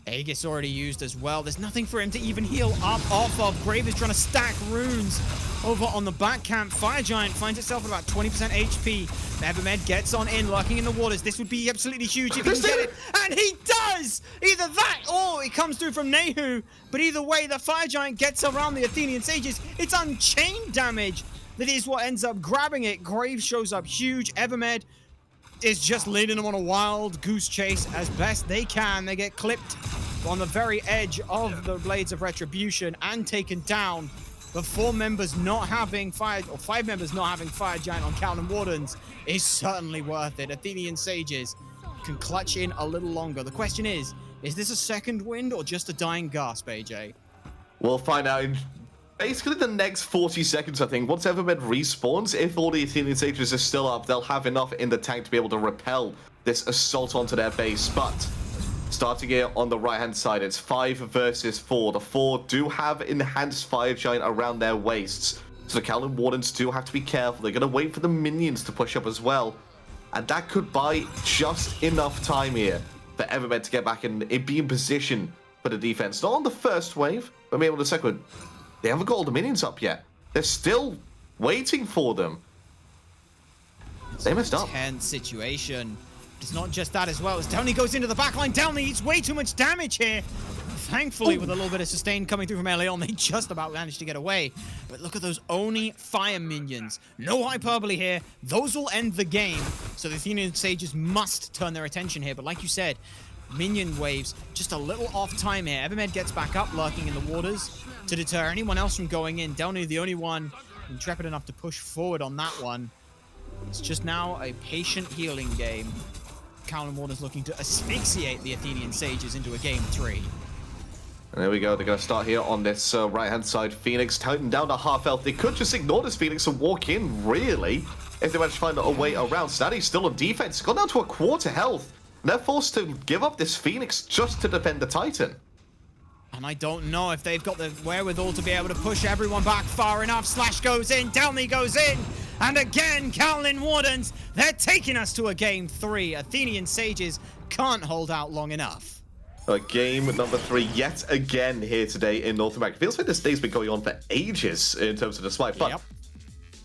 Aegis already used as well. There's nothing for him to even heal up off of. Grave is trying to stack runes over on the back camp. Fire Giant finds itself at about 20% HP. Evermed gets on in, lurking in the waters. This would be absolutely huge if he can get it. And he does! Either that or it comes through from Nayhoo. But either way, the Fire Giant gets around the Athenian Sages. It's unchained damage that is what ends up grabbing it. Grave shows up huge. Evermed is just leading them on a wild goose chase as best they can. They get clipped on the very edge of the Blades of Retribution and taken down. The 4 members not having Fire, or 5 members not having Fire Giant on Kaolin Wardens is certainly worth it. Athenian Sages can clutch in a little longer. The question is this a second wind or just a dying gasp, AJ? We'll find out in basically the next 40 seconds, I think. Once Evermed respawns, if all the Athenian Sages are still up, they'll have enough in the tank to be able to repel this assault onto their base. But starting here on the right-hand side, it's 5 versus 4. The 4 do have enhanced Fire Giant around their waists, so the Kaolin Wardens do have to be careful. They're going to wait for the minions to push up as well, and that could buy just enough time here for Evermed to get back and be in position for the defense. Not on the first wave, but maybe on the second one. They haven't got all the minions up yet. They're still waiting for them. They messed up. Tense situation. It's not just that as well. As Delnyyy goes into the backline, Delnyyy eats way too much damage here. Thankfully, with a little bit of sustain coming through from ELLEON, they just about managed to get away. But look at those Oni fire minions. No hyperbole here. Those will end the game. So the Athenian Sages must turn their attention here. But like you said, minion waves just a little off time here. Evermed gets back up, lurking in the waters to deter anyone else from going in. Delnyyy, the only one intrepid enough to push forward on that one. It's just now a patient healing game. Kaolin Wardens looking to asphyxiate the Athenian Sages into a game 3. And there we go. They're going to start here on this right-hand side. Phoenix tightened down to half health. They could just ignore this Phoenix and walk in, really, if they manage to find a way around. Snaddy's still on defense. Gone down to a quarter health. And they're forced to give up this Phoenix just to defend the Titan. And I don't know if they've got the wherewithal to be able to push everyone back far enough. Slash goes in, Delnyyy goes in, and again, Kaolin Wardens, they're taking us to a game 3. Athenian Sages can't hold out long enough. Game number 3 yet again here today in North America. Feels like this day's been going on for ages in terms of the SMITE, but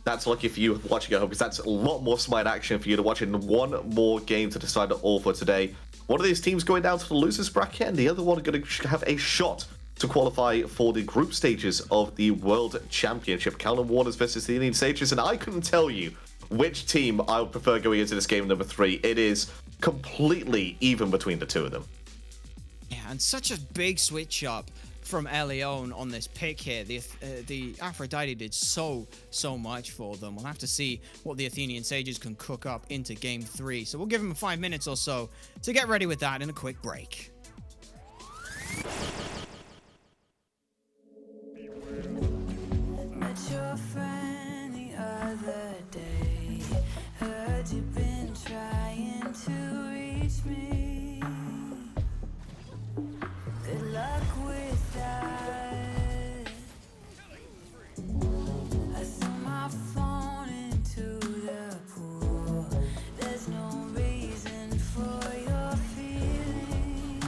that's lucky for you watching at home, because that's a lot more SMITE action for you to watch in one more game to decide it all for today. One of these teams going down to the losers bracket, and the other one going to have a shot to qualify for the group stages of the World Championship. Kaolin Wardens versus the Athenian Sages, and I couldn't tell you which team I would prefer going into this game number 3. It is completely even between the two of them. Yeah, and such a big switch up from ELLEON on this pick here. The Aphrodite did so much for them. We'll have to see what the Athenian Sages can cook up into game 3. So we'll give them 5 minutes or so to get ready with that in a quick break. Met your friend the other day. Heard you've been trying to reach me. Good luck with that. I threw my phone into the pool. There's no reason for your feelings.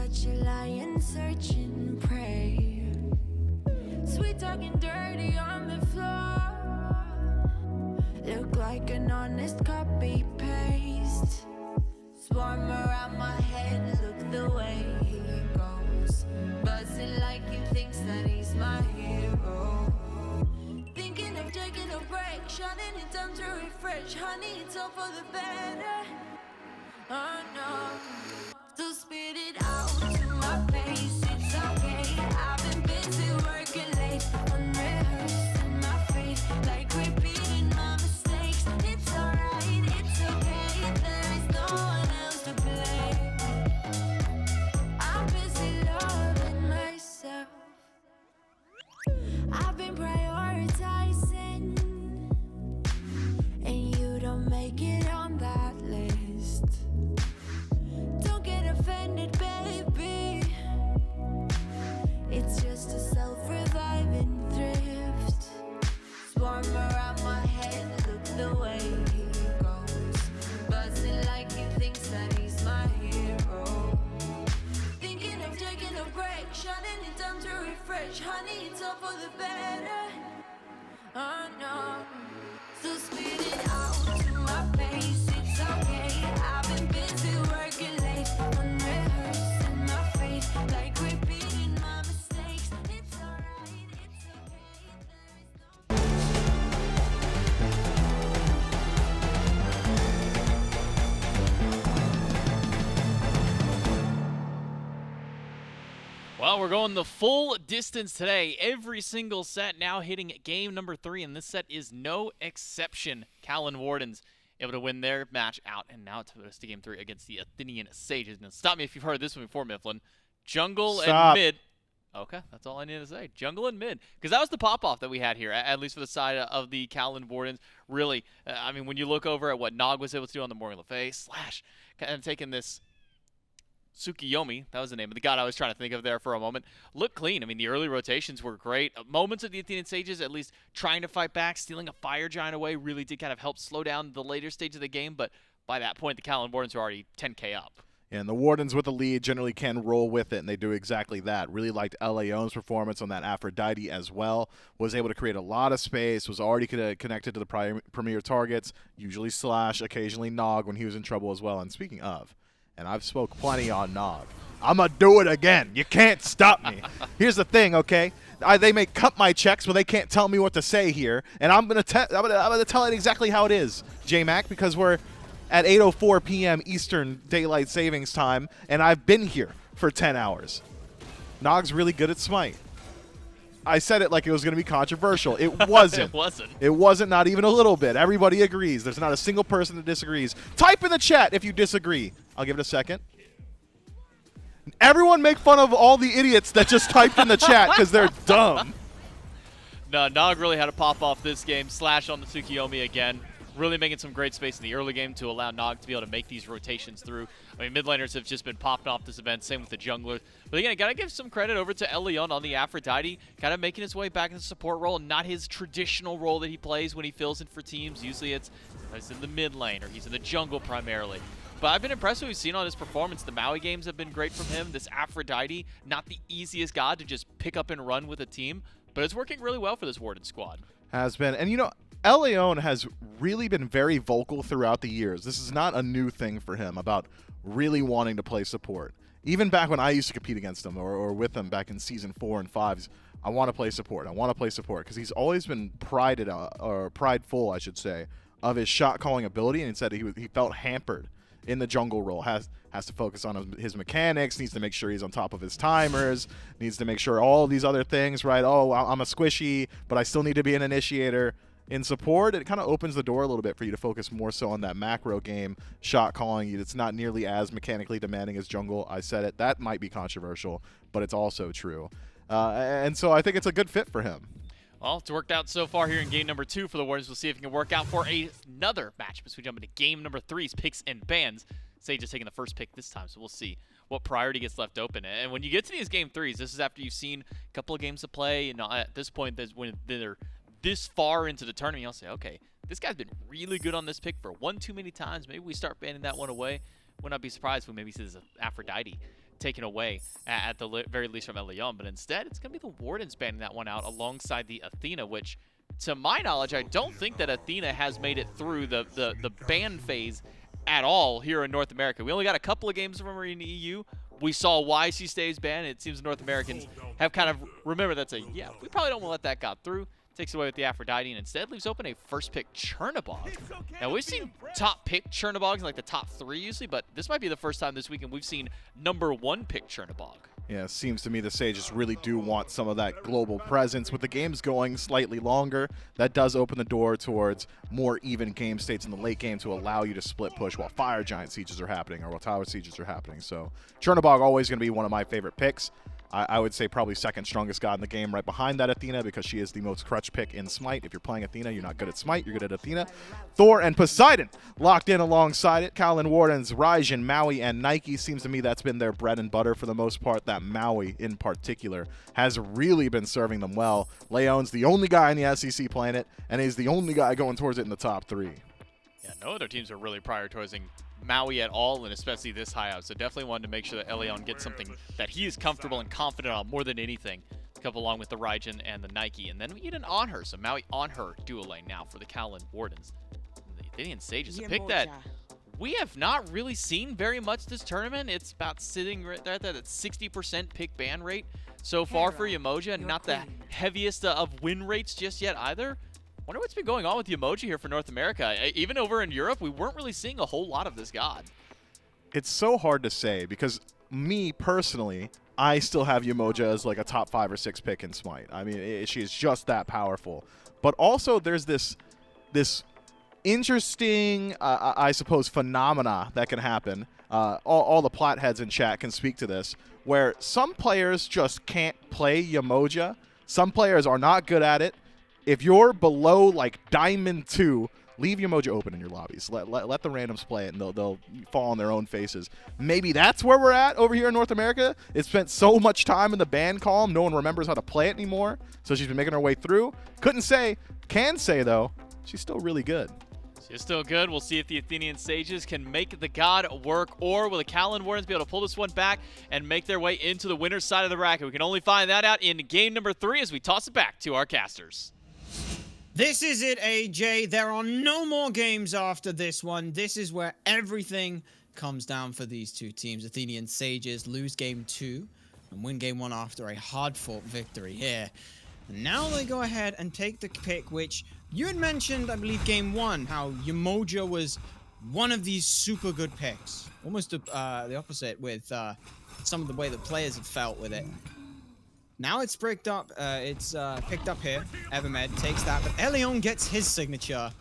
But you lie and search and pray. Sweet talking dirty on the floor. Look like an honest copy paste. Swarm around my head, look the way he goes. Buzzing like he thinks that he's my hero. Thinking of taking a break, shutting it down to refresh. Honey, it's all for the better. Oh no. So spit it out to my face, it's okay. I've been busy working late, unrehearsed my face, like repeating my mistakes. It's alright, it's okay, there is no one else to blame. I'm busy loving myself. I've been prioritizing, and you don't make it on that list. Don't get offended, baby. It's just a self-reviving thrift. Swarm around my head, look the way he goes. Buzzing like he thinks that he's my hero. Thinking of taking a break, shutting it down to refresh. Honey, it's all for the better. Oh no. So spit it out to my face, it's okay. I've been busy working late, unrehearsed in my face, like repeating my mistakes. It's alright, it's okay. There is Well, we're going the full distance today. Every single set now hitting game number 3, and this set is no exception. Kaolin Wardens able to win their match out, and now to us to game 3 against the Athenian Sages. Now, stop me if you've heard this one before, Mifflin. Jungle and mid. Okay, that's all I need to say. Jungle and mid. Because that was the pop-off that we had here, at least for the side of the Kaolin Wardens. Really, I mean, when you look over at what Nog was able to do on the Morgan Le Fay, Slash, kind of taking this Tsukuyomi, that was the name of the god I was trying to think of there for a moment, looked clean. I mean, the early rotations were great. Moments of the Athenian Sages, at least trying to fight back, stealing a Fire Giant away, really did kind of help slow down the later stage of the game, but by that point, the Kaolin Wardens were already 10k up. And the Wardens with the lead generally can roll with it, and they do exactly that. Really liked ELLEON's performance on that Aphrodite as well. Was able to create a lot of space, was already connected to the premier targets, usually Slash, occasionally Nog when he was in trouble as well. And speaking of, and I've spoke plenty on Nog, I'm going to do it again. You can't stop me. Here's the thing, okay? They may cut my checks, but they can't tell me what to say here. And I'm going to tell it exactly how it is, J-Mac, because we're at 8:04 p.m. Eastern Daylight Savings Time, and I've been here for 10 hours. Nog's really good at SMITE. I said it like it was going to be controversial. It wasn't. It wasn't. It wasn't, not even a little bit. Everybody agrees. There's not a single person that disagrees. Type in the chat if you disagree. I'll give it a second. Everyone make fun of all the idiots that just typed in the chat because they're dumb. No, Nog really had to pop off this game. Slash on the Tsukuyomi again. Really making some great space in the early game to allow Nog to be able to make these rotations through. I mean, mid laners have just been popping off this event, same with the junglers. But again, I gotta give some credit over to ELLEON on the Aphrodite, kind of making his way back in the support role, not his traditional role that he plays when he fills in for teams. Usually it's he's in the mid lane or he's in the jungle primarily. But I've been impressed with what we've seen on his performance. The Maui games have been great from him. This Aphrodite, not the easiest god to just pick up and run with a team, but it's working really well for this Warden squad. Has been. And you know, ELLEON has really been very vocal throughout the years. This is not a new thing for him about really wanting to play support. Even back when I used to compete against him or with him back in Season 4 and 5, I want to play support. I want to play support because he's always been prideful, I should say, of his shot calling ability, and he said he felt hampered in the jungle role. Has to focus on his mechanics, needs to make sure he's on top of his timers, needs to make sure all these other things, right? Oh, I'm a squishy, but I still need to be an initiator. In support, it kind of opens the door a little bit for you to focus more so on that macro game, shot calling. It's not nearly as mechanically demanding as jungle. I said it. That might be controversial, but it's also true. And so I think it's a good fit for him. Well, it's worked out so far here in game number 2 for the Warriors. We'll see if it can work out for another match as we jump into game number 3's picks and bans. Sage is taking the first pick this time, so we'll see what priority gets left open. And when you get to these game 3s, this is after you've seen a couple of games of play. You know, at this point, when they're this far into the tournament, you'll say, okay, this guy's been really good on this pick for one too many times. Maybe we start banning that one away. Would not be surprised if we maybe see this Aphrodite taken away at the very least from ELLEON, but instead it's going to be the Wardens banning that one out alongside the Athena, which, to my knowledge, I don't think that Athena has made it through the ban phase at all here in North America. We only got a couple of games from her in the EU. We saw why she stays banned. It seems North Americans have kind of remembered that's yeah, we probably don't want to let that got through. Takes away with the Aphrodite and instead leaves open a first pick Chernobog. Now we've seen top pick Chernobogs in like the top 3 usually, but this might be the first time this weekend we've seen #1 pick Chernobog. Yeah, it seems to me the Sages really do want some of that global presence. With the games going slightly longer, that does open the door towards more even game states in the late game to allow you to split push while Fire Giant Sieges are happening or while Tower Sieges are happening. So Chernobog always going to be one of my favorite picks. I would say probably second strongest god in the game right behind that Athena because she is the most crutch pick in SMITE. If you're playing Athena, you're not good at SMITE, you're good at Athena. Thor and Poseidon locked in alongside it. Kaolin Wardens, Raijin, Maui, and Nike. Seems to me that's been their bread and butter for the most part. That Maui in particular has really been serving them well. Leon's the only guy in the SEC playing it, and he's the only guy going towards it in the top 3. Yeah, no other teams are really prioritizing Maui at all, and especially this high up. So definitely wanted to make sure that ELLEON gets something that he is comfortable and confident on more than anything to come along with the Raijin and the Nike. And then we get an Anhur, so Maui Anhur dual lane now for the Kaolin Wardens. The Athenian Sages, a pick that we have not really seen very much this tournament. It's about sitting right there at that 60% pick ban rate so far for Yemoja, and not the heaviest of win rates just yet either. Wonder what's been going on with Yemoja here for North America. Even over in Europe, we weren't really seeing a whole lot of this god. It's so hard to say because me personally, I still have Yemoja as like a top 5 or 6 pick in SMITE. I mean, she's just that powerful. But also there's this interesting, I suppose, phenomena that can happen. All the plot heads in chat can speak to this, where some players just can't play Yemoja. Some players are not good at it. If you're below like Diamond 2, leave Yemoja open in your lobbies. Let the randoms play it, and they'll fall on their own faces. Maybe that's where we're at over here in North America. It spent so much time in the ban column, no one remembers how to play it anymore. So she's been making her way through. Couldn't say, can say though, she's still really good. She's still good. We'll see if the Athenian Sages can make the god work, or will the Kaolin Wardens be able to pull this one back and make their way into the winner's side of the bracket. We can only find that out in game number 3 as we toss it back to our casters. This is it, AJ. There are no more games after this one. This is where everything comes down for these two teams. Athenian Sages lose game 2 and win game 1 after a hard-fought victory here. And now they go ahead and take the pick, which you had mentioned, I believe, game 1, how Yemoja was one of these super good picks. Almost the opposite with some of the way the players have felt with it. Now it's picked up. Picked up here. Evermed takes that, but ELLEON gets his signature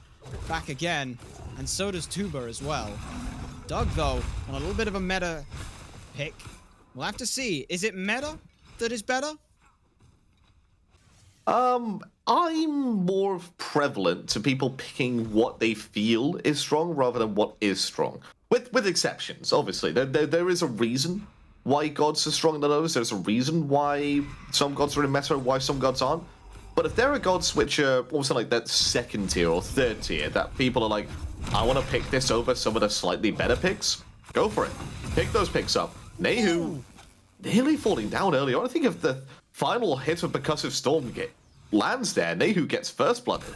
back again, and so does Tubahh as well. Doug, though, on a little bit of a meta pick. We'll have to see. Is it meta that is better? I'm more prevalent to people picking what they feel is strong rather than what is strong. With exceptions, obviously. There is a reason why gods are stronger than others. There's a reason why some gods are in meta and why some gods aren't. But if there are gods which are also like that 2nd tier or 3rd tier, that people are like, I want to pick this over some of the slightly better picks, go for it. Pick those picks up. Nayhoo nearly falling down early on. I think if the final hit of Percussive Storm lands there, Nayhoo gets first blooded.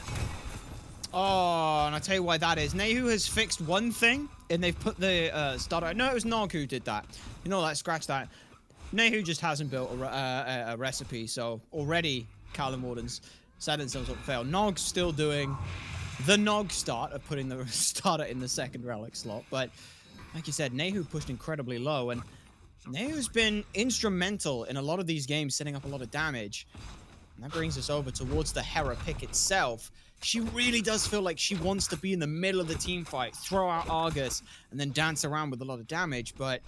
Oh, and I'll tell you why that is. Nayhoo has fixed one thing, and they've put the starter... No, it was Nog who did that. You know, like, scratch that. Nayhoo just hasn't built a recipe, so already Kaolin Wardens set themselves up to fail. Nog's still doing the Nog start of putting the starter in the 2nd relic slot, but like you said, Nayhoo pushed incredibly low, and Nayhoo's been instrumental in a lot of these games, setting up a lot of damage. And that brings us over towards the Hera pick itself. She really does feel like she wants to be in the middle of the team fight, throw out Argus, and then dance around with a lot of damage. But,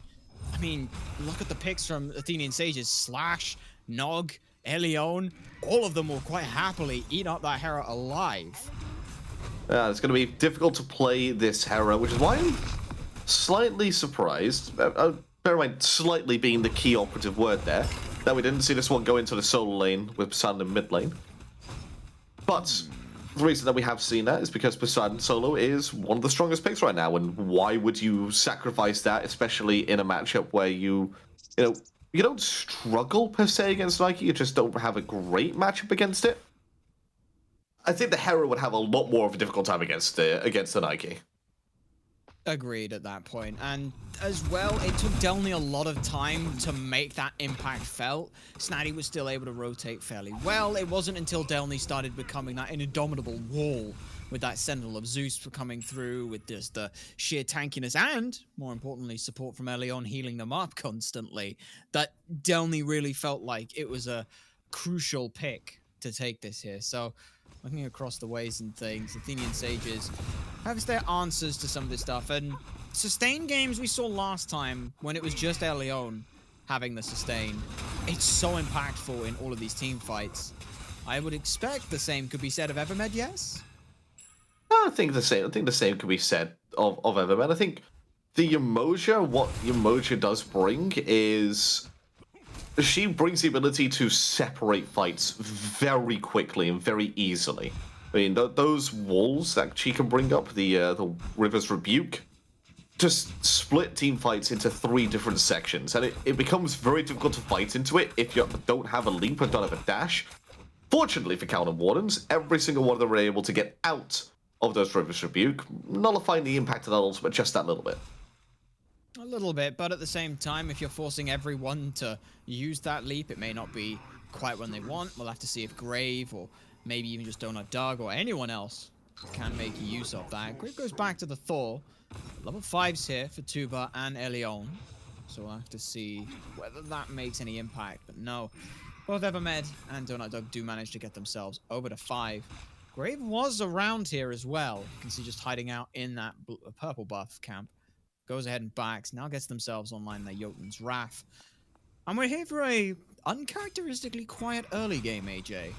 I mean, look at the picks from Athenian Sages. Slash, Nog, ELLEON, all of them will quite happily eat up that Hera alive. Yeah, it's going to be difficult to play this Hera, which is why I'm slightly surprised. Bear in mind, slightly being the key operative word there, that we didn't see this one go into the solo lane with Poseidon in mid lane. But the reason that we have seen that is because Poseidon solo is one of the strongest picks right now, and why would you sacrifice that, especially in a matchup where you you don't struggle per se against Nike, you just don't have a great matchup against it. I think the Hera would have a lot more of a difficult time against the Nike. Agreed at that point. And as well, it took Delnyyy a lot of time to make that impact felt. Snaddy was still able to rotate fairly well. It wasn't until Delnyyy started becoming that indomitable wall with that Sentinel of Zeus coming through with just the sheer tankiness and, more importantly, support from ELLEON healing them up constantly, that Delnyyy really felt like it was a crucial pick to take this here. So, looking across the ways and things, Athenian Sages have their answers to some of this stuff. And sustain games we saw last time when it was just ELLEON having the sustain, it's so impactful in all of these team fights. I would expect the same could be said of Evermed, yes? I think the same. I think the same could be said of Evermed. I think the Yemoja, what Yemoja does bring is she brings the ability to separate fights very quickly and very easily. I mean, those walls that she can bring up, the River's Rebuke, just split team fights into 3 different sections, and it becomes very difficult to fight into it if you don't have a leap and don't have a dash. Fortunately for Kaolin Wardens, every single one of them are able to get out of those River's Rebuke, nullifying the impact of that ultimate just that little bit. A little bit, but at the same time, if you're forcing everyone to use that leap, it may not be quite when they want. We'll have to see if Grave or maybe even just DonutDoug or anyone else can make use of that. Grave goes back to the Thor. Level 5s here for Tubahh and ELLEON. So we'll have to see whether that makes any impact. But no, both Evermed and DonutDoug do manage to get themselves over to 5. Grave was around here as well. You can see just hiding out in that purple buff camp. Goes ahead and backs. Now gets themselves online their Jotun's Wrath. And we're here for a uncharacteristically quiet early game, AJ.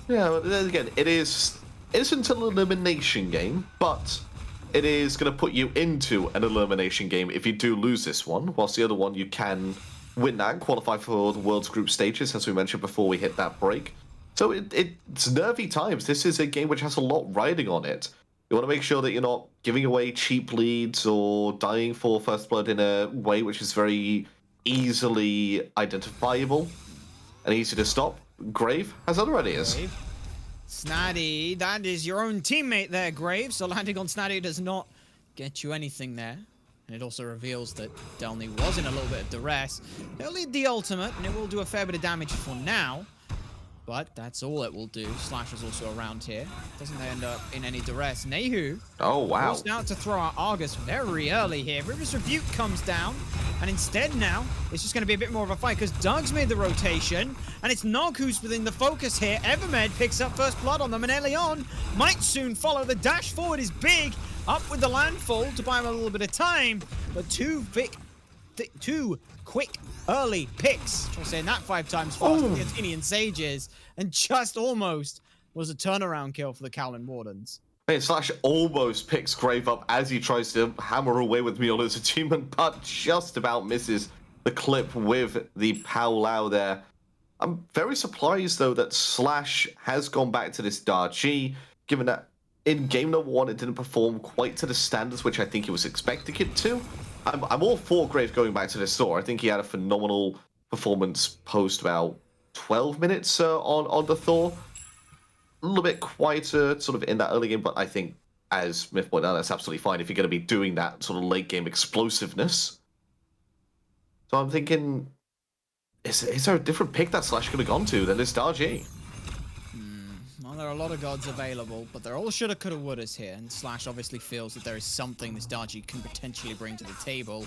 Yeah, but then again, it isn't an elimination game, but it is going to put you into an elimination game if you do lose this one, whilst the other one you can win that and qualify for the World's Group stages, as we mentioned before we hit that break. So it's nervy times. This is a game which has a lot riding on it. You want to make sure that you're not giving away cheap leads or dying for First Blood in a way which is very easily identifiable and easy to stop. Grave has other ideas. Grave. Snaddy, that is your own teammate there, Grave. So landing on Snaddy does not get you anything there. And it also reveals that Delnyyy was in a little bit of duress. They'll lead the ultimate, and it will do a fair bit of damage for now. But that's all it will do. Slash is also around here. Doesn't end up in any duress. Nayhoo. Oh, wow. Goes out to throw out Argus very early here. River's Rebuke comes down. And instead now, it's just going to be a bit more of a fight because Doug's made the rotation. And it's Nog who's within the focus here. Evermed picks up first blood on them. And ELLEON might soon follow. The dash forward is big. Up with the landfall to buy him a little bit of time. But two quick early picks. Try saying that 5 times fast with the Athenian Sages. And just almost was a turnaround kill for the Kaolin Wardens. Hey, Slash almost picks Grave up as he tries to hammer away with me on his achievement, but just about misses the clip with the Powwow there. I'm very surprised, though, that Slash has gone back to this Darji, given that in game number 1 it didn't perform quite to the standards which I think he was expecting it to. I'm all for Grave going back to this Thor. I think he had a phenomenal performance post about 12 minutes on the Thor. A little bit quieter sort of in that early game, but I think, as Myth pointed out, that's absolutely fine if you're going to be doing that sort of late game explosiveness. So I'm thinking, is there a different pick that Slash could have gone to than this Darji? Well, there are a lot of gods available, but they're all shoulda, coulda, wouldas here, and Slash obviously feels that there is something this Darji can potentially bring to the table.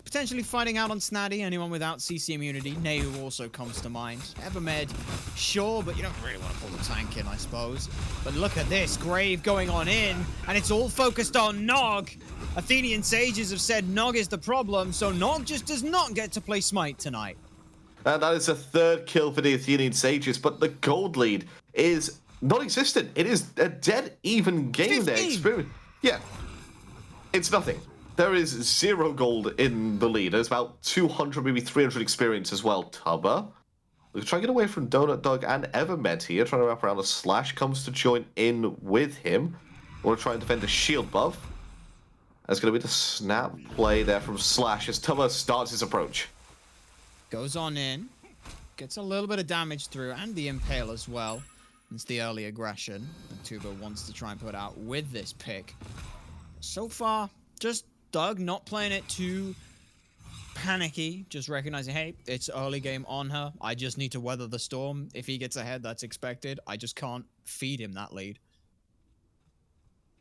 Potentially fighting out on Snaddy, anyone without CC immunity. Nayhoo also comes to mind. Evermed, sure, but you don't really want to pull the tank in, I suppose. But look at this, Grave going on in, and it's all focused on Nog. Athenian Sages have said Nog is the problem, so Nog just does not get to play Smite tonight. And that is a 3rd kill for the Athenian Sages, but the gold lead is non-existent. It is a dead even game 15. there. Experience. Yeah, it's nothing. There is 0 gold in the lead. There's about 200, maybe 300 experience as well. Tubahh. We're trying to get away from DonutDoug and Evermed here. Trying to wrap around the Slash. Comes to join in with him. We're trying to defend the shield buff. That's going to be the snap play there from Slash as Tubahh starts his approach. Goes on in. Gets a little bit of damage through, and the Impale as well. It's the early aggression that Tubahh wants to try and put out with this pick. So far, just Doug not playing it too panicky, just recognizing, hey, it's early game on her. I just need to weather the storm. If he gets ahead, that's expected. I just can't feed him that lead.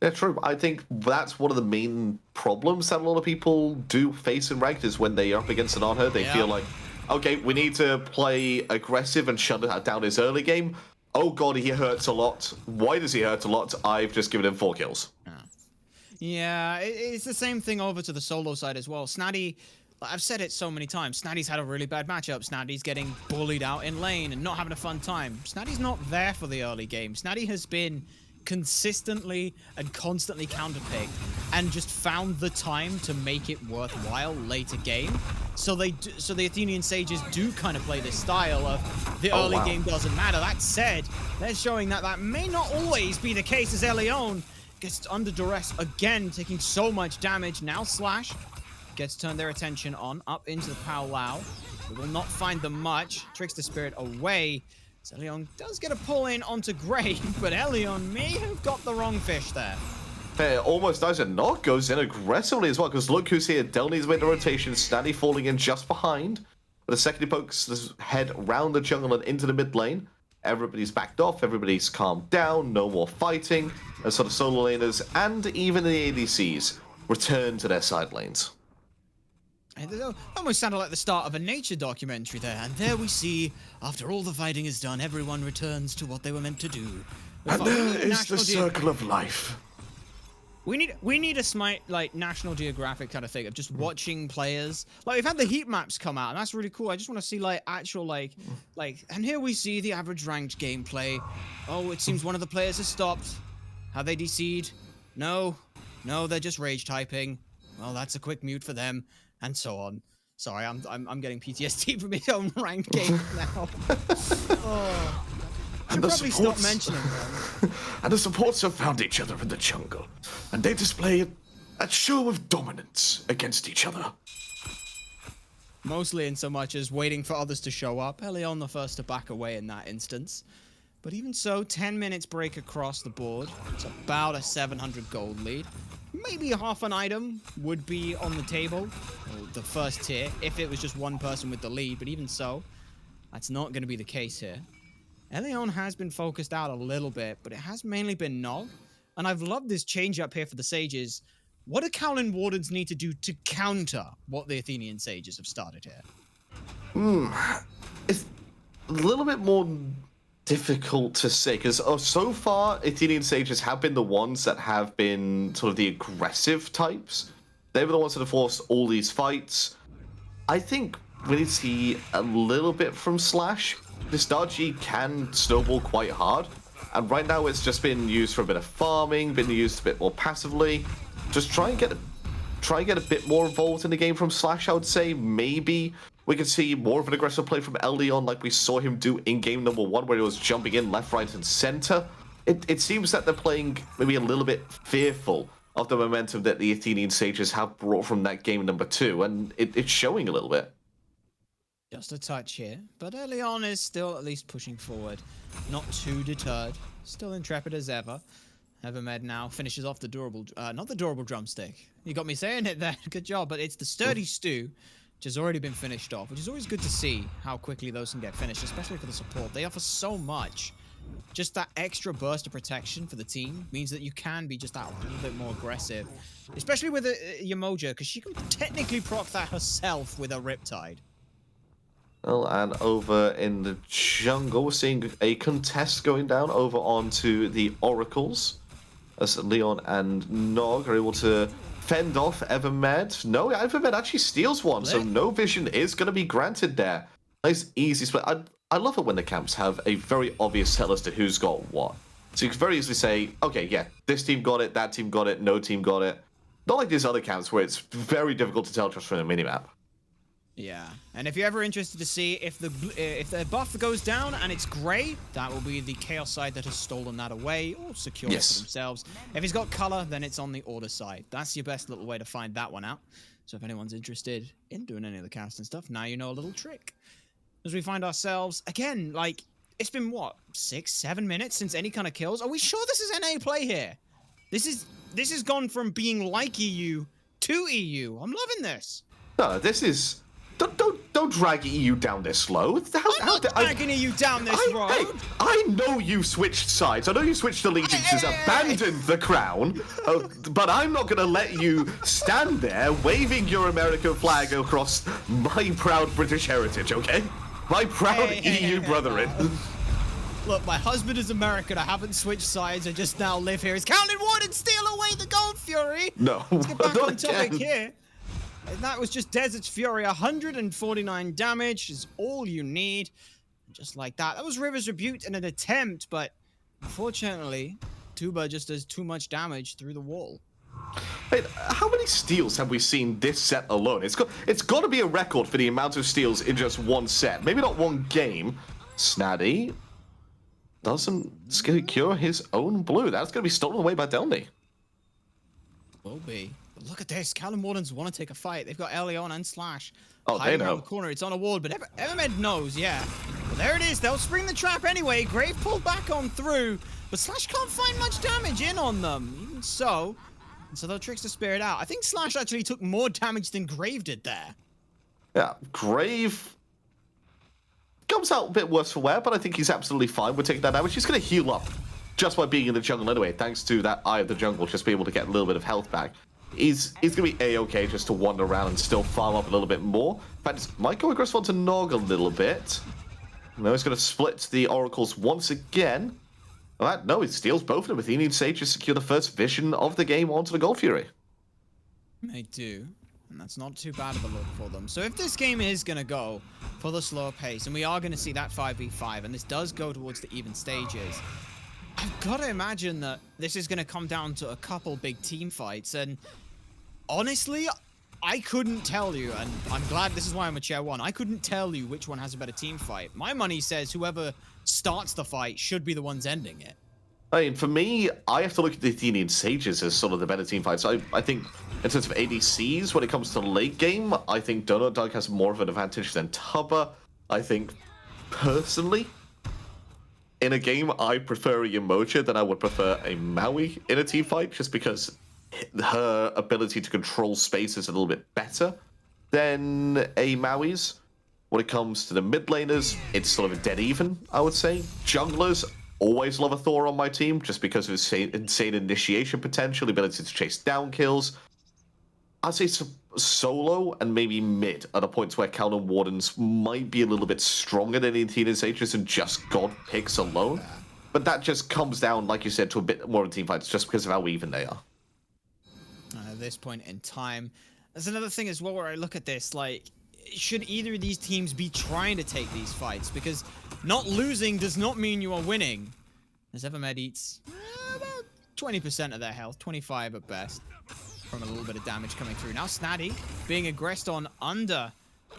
Yeah, true. I think that's one of the main problems that a lot of people do face in ranked is when they are up against an Anhur, they feel like, okay, we need to play aggressive and shut down his early game. Oh god, he hurts a lot. Why does he hurt a lot? I've just given him 4 kills. Yeah, it's the same thing over to the solo side as well. Snaddy, I've said it so many times, Snaddy's had a really bad matchup. Snaddy's getting bullied out in lane and not having a fun time. Snaddy's not there for the early game. Snaddy has been consistently and constantly counterpicked and just found the time to make it worthwhile later game. So the Athenian Sages do kind of play this style of the early game doesn't matter. That said, they're showing that that may not always be the case as ELLEON gets under duress again, taking so much damage. Now Slash gets turned their attention on up into the Powwow. We will not find them much. Trickster Spirit away. So ELLEON does get a pull in onto Grey, but ELLEON may have got the wrong fish there. Almost dies, and nnog goes in aggressively as well, because look who's here. Delnnyyy's made the rotation, Snaddy falling in just behind. But the second he pokes his head round the jungle and into the mid lane, everybody's backed off, everybody's calmed down, no more fighting. And so the solo laners and even the ADCs return to their side lanes. And it almost sounded like the start of a nature documentary there. And there we see, after all the fighting is done, everyone returns to what they were meant to do. And there is the circle of life. We need a SMITE, like, National Geographic kind of thing of just watching players. Like, we've had the heat maps come out, and that's really cool. I just want to see, like, actual, like, and here we see the average ranked gameplay. Oh, it seems one of the players has stopped. Have they DC'd? No, they're just rage typing. Well, that's a quick mute for them, and so on. Sorry, I'm getting PTSD from his own ranked game now. Oh. And the probably stop mentioning them. And the supports have found each other in the jungle, and they display a show of dominance against each other. Mostly in so much as waiting for others to show up. ELLEON the first to back away in that instance. But even so, 10 minutes break across the board. It's about a 700 gold lead. Maybe half an item would be on the table, or the first tier, if it was just one person with the lead. But even so, that's not going to be the case here. ELLEON has been focused out a little bit, but it has mainly been nnog. And I've loved this change up here for the Sages. What do Kaolin Wardens need to do to counter what the Athenian Sages have started here? It's a little bit more difficult to say, because so far, Athenian Sages have been the ones that have been sort of the aggressive types. They were the ones that have forced all these fights. I think we need to see a little bit from Slash. This Dargy can snowball quite hard, and right now it's just been used for a bit of farming, been used a bit more passively. Just try and get a bit more involved in the game from Slash, I would say. Maybe we could see more of an aggressive play from ELLEON like we saw him do in game number 1, where he was jumping in left, right, and center. It seems that they're playing maybe a little bit fearful of the momentum that the Athenian Sages have brought from that game number 2, and it's showing a little bit. Just a touch here, but ELLEON is still at least pushing forward. Not too deterred. Still intrepid as ever. Evermed now finishes off the durable, not the durable drumstick. You got me saying it there. Good job, but it's the sturdy stew, which has already been finished off, which is always good to see how quickly those can get finished, especially for the support. They offer so much. Just that extra burst of protection for the team means that you can be just that little bit more aggressive, especially with Yemoja, because she can technically proc that herself with a Riptide. Well, and over in the jungle, we're seeing a contest going down over onto the Oracles, as Leon and nnog are able to fend off Evermed. No, Evermed actually steals one, so no vision is going to be granted there. Nice, easy split. I love it when the camps have a very obvious tell as to who's got what. So you can very easily say, okay, yeah, this team got it, that team got it, no team got it. Not like these other camps where it's very difficult to tell just from a minimap. Yeah, and if you're ever interested to see if the buff goes down and it's grey, that will be the Chaos side that has stolen that away or secured it for themselves. If it's got color, then it's on the Order side. That's your best little way to find that one out. So if anyone's interested in doing any of the casting stuff, now you know a little trick. As we find ourselves, again, like, it's been, what, 6-7 minutes since any kind of kills? Are we sure this is NA play here? This has gone from being like EU to EU. I'm loving this. No, this is... Don't drag EU down this slow. I'm not dragging EU down this road. Hey, I know you switched sides. I know you switched allegiances, abandoned the crown. But I'm not going to let you stand there waving your American flag across my proud British heritage, okay? My proud EU brethren. Look, my husband is American. I haven't switched sides. I just now live here. Is Kaolin Wardens steal away the Gold Fury? No. Let's get back on topic here. And that was just Desert's Fury. 149 damage is all you need. Just like that. That was River's Rebuke in an attempt, but unfortunately, Tubahh just does too much damage through the wall. Hey, how many steals have we seen this set alone? It's got to be a record for the amount of steals in just one set. Maybe not one game. Snaddy doesn't secure his own blue. That's going to be stolen away by Delnyyy. Will be. But look at this. Kaolin Wardens want to take a fight. They've got ELLEON and Slash. Oh, they know. Around the corner. It's on a ward, but Evermed knows, yeah. Well, there it is. They'll spring the trap anyway. Grave pulled back on through, but Slash can't find much damage in on them. Even so, and so they'll Trickster Spirit out. I think Slash actually took more damage than Grave did there. Yeah, Grave comes out a bit worse for wear, but I think he's absolutely fine with taking that damage. He's going to heal up just by being in the jungle anyway, thanks to that Eye of the Jungle, just be able to get a little bit of health back. He's going to be A-okay just to wander around and still farm up a little bit more. In fact, might go aggressive onto Nog a little bit. No, he's going to split the Oracles once again. Alright, no, he steals both of them. Athenian Sages secure the first vision of the game onto the Gold Fury. They do. And that's not too bad of a look for them. So if this game is going to go for the slow pace, and we are going to see that 5v5, and this does go towards the even stages, I've got to imagine that this is going to come down to a couple big team fights. And honestly, I couldn't tell you, and I'm glad this is why I'm a chair one, I couldn't tell you which one has a better team fight. My money says whoever starts the fight should be the ones ending it. I mean, for me, I have to look at the Athenian Sages as sort of the better team fights. I think in terms of ADCs, when it comes to late game, I think DonutDoug has more of an advantage than Tubahh. I think, personally, in a game, I prefer a Yemoja than I would prefer a Maui in a team fight, just because her ability to control space is a little bit better than a Maui's. When it comes to the mid laners, it's sort of a dead even, I would say. Junglers, always love a Thor on my team, just because of his insane initiation potential, ability to chase down kills. I'd say solo and maybe mid are the points where Kaolin Wardens might be a little bit stronger than the Athenian Sages and just God picks alone. But that just comes down, like you said, to a bit more of team fights just because of how even they are. At this point in time, there's another thing as well where I look at this, like, should either of these teams be trying to take these fights? Because not losing does not mean you are winning. As Evermed eats about 20% of their health, 25 at best, from a little bit of damage coming through. Now Snaddy being aggressed on under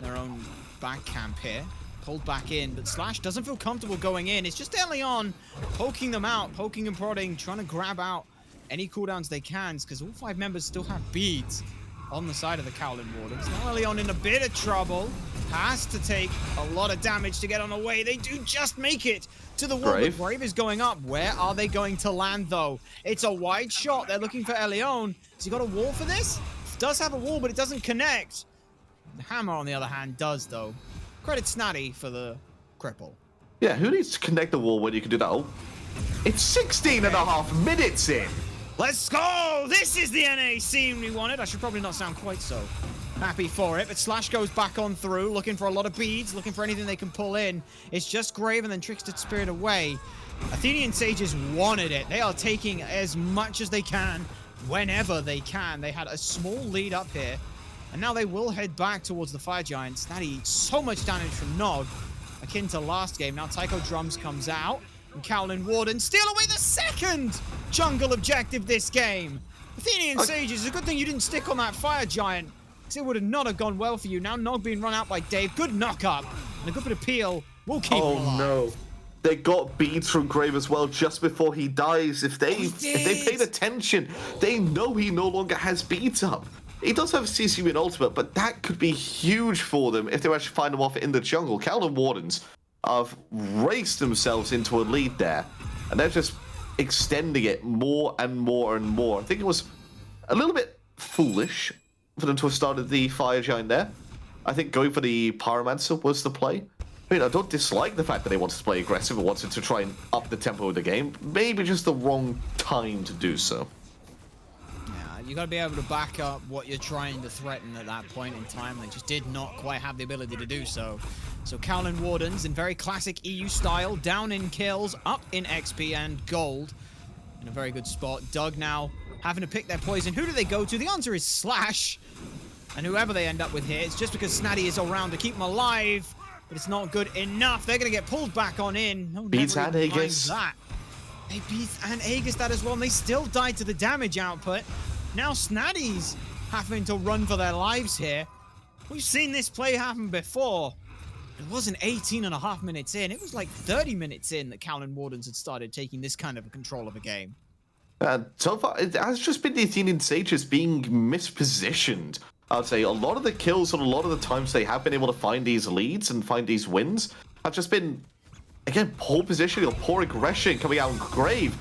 their own back camp here. Pulled back in, but Slash doesn't feel comfortable going in. It's just ELLEON poking them out, poking and prodding, trying to grab out any cooldowns they can, because all 5 members still have beads on the side of the Kaolin Wardens. Now ELLEON in a bit of trouble. Has to take a lot of damage to get on the way. They do just make it to the wall. Brave. Brave is going up. Where are they going to land, though? It's a wide shot. They're looking for ELLEON. Has he got a wall for this? It does have a wall, but it doesn't connect. The hammer, on the other hand, does, though. Credit Snaddy for the cripple. Yeah, who needs to connect the wall when you can do that? Oh, it's 16 and a half minutes in. Let's go! This is the NA scene we wanted. I should probably not sound quite so happy for it, but Slash goes back on through, looking for a lot of beads, looking for anything they can pull in. It's just Grave and then Trickster Spirit away. Athenian Sages wanted it. They are taking as much as they can, whenever they can. They had a small lead up here, and now they will head back towards the Fire Giants. That eats so much damage from Nog, akin to last game. Now Taiko Drums comes out, and Kaolin Wardens steal away the second jungle objective this game. Athenian Sages, it's a good thing you didn't stick on that Fire Giant, because it would not have gone well for you. Now Nog being run out by Dave. Good knock up, and a good bit of peel will keep him alive. Oh no. They got beads from Grave as well just before he dies. If they paid attention, they know he no longer has beads up. he does have CCB and ultimate, but that could be huge for them if they actually find him off in the jungle. Kaolin Wardens have raced themselves into a lead there, and they're just extending it more and more and more. I think it was a little bit foolish for them to have started the Fire Giant there. I think going for the Pyromancer was the play. I mean, I don't dislike the fact that they wanted to play aggressive and wanted to try and up the tempo of the game. Maybe just the wrong time to do so. You got to be able to back up what you're trying to threaten at that point in time. They just did not quite have the ability to do so. So Kaolin Wardens, in very classic EU style, down in kills, up in XP and gold. In a very good spot. Doug now having to pick their poison. Who do they go to? The answer is Slash. And whoever they end up with here, it's just because Snaddy is around to keep them alive. But it's not good enough. They're going to get pulled back on in. No, beats and Aegis. That. They beat and Aegis that as well, and they still died to the damage output. Now Snaddy's having to run for their lives here. We've seen this play happen before. It wasn't 18.5 minutes in. It was like 30 minutes in that Kaolin Wardens had started taking this kind of a control of a game. So far, it has just been the Athenian Sages being mispositioned. I'd say a lot of the kills and a lot of the times they have been able to find these leads and find these wins have just been, again, poor positioning or poor aggression coming out in Grave.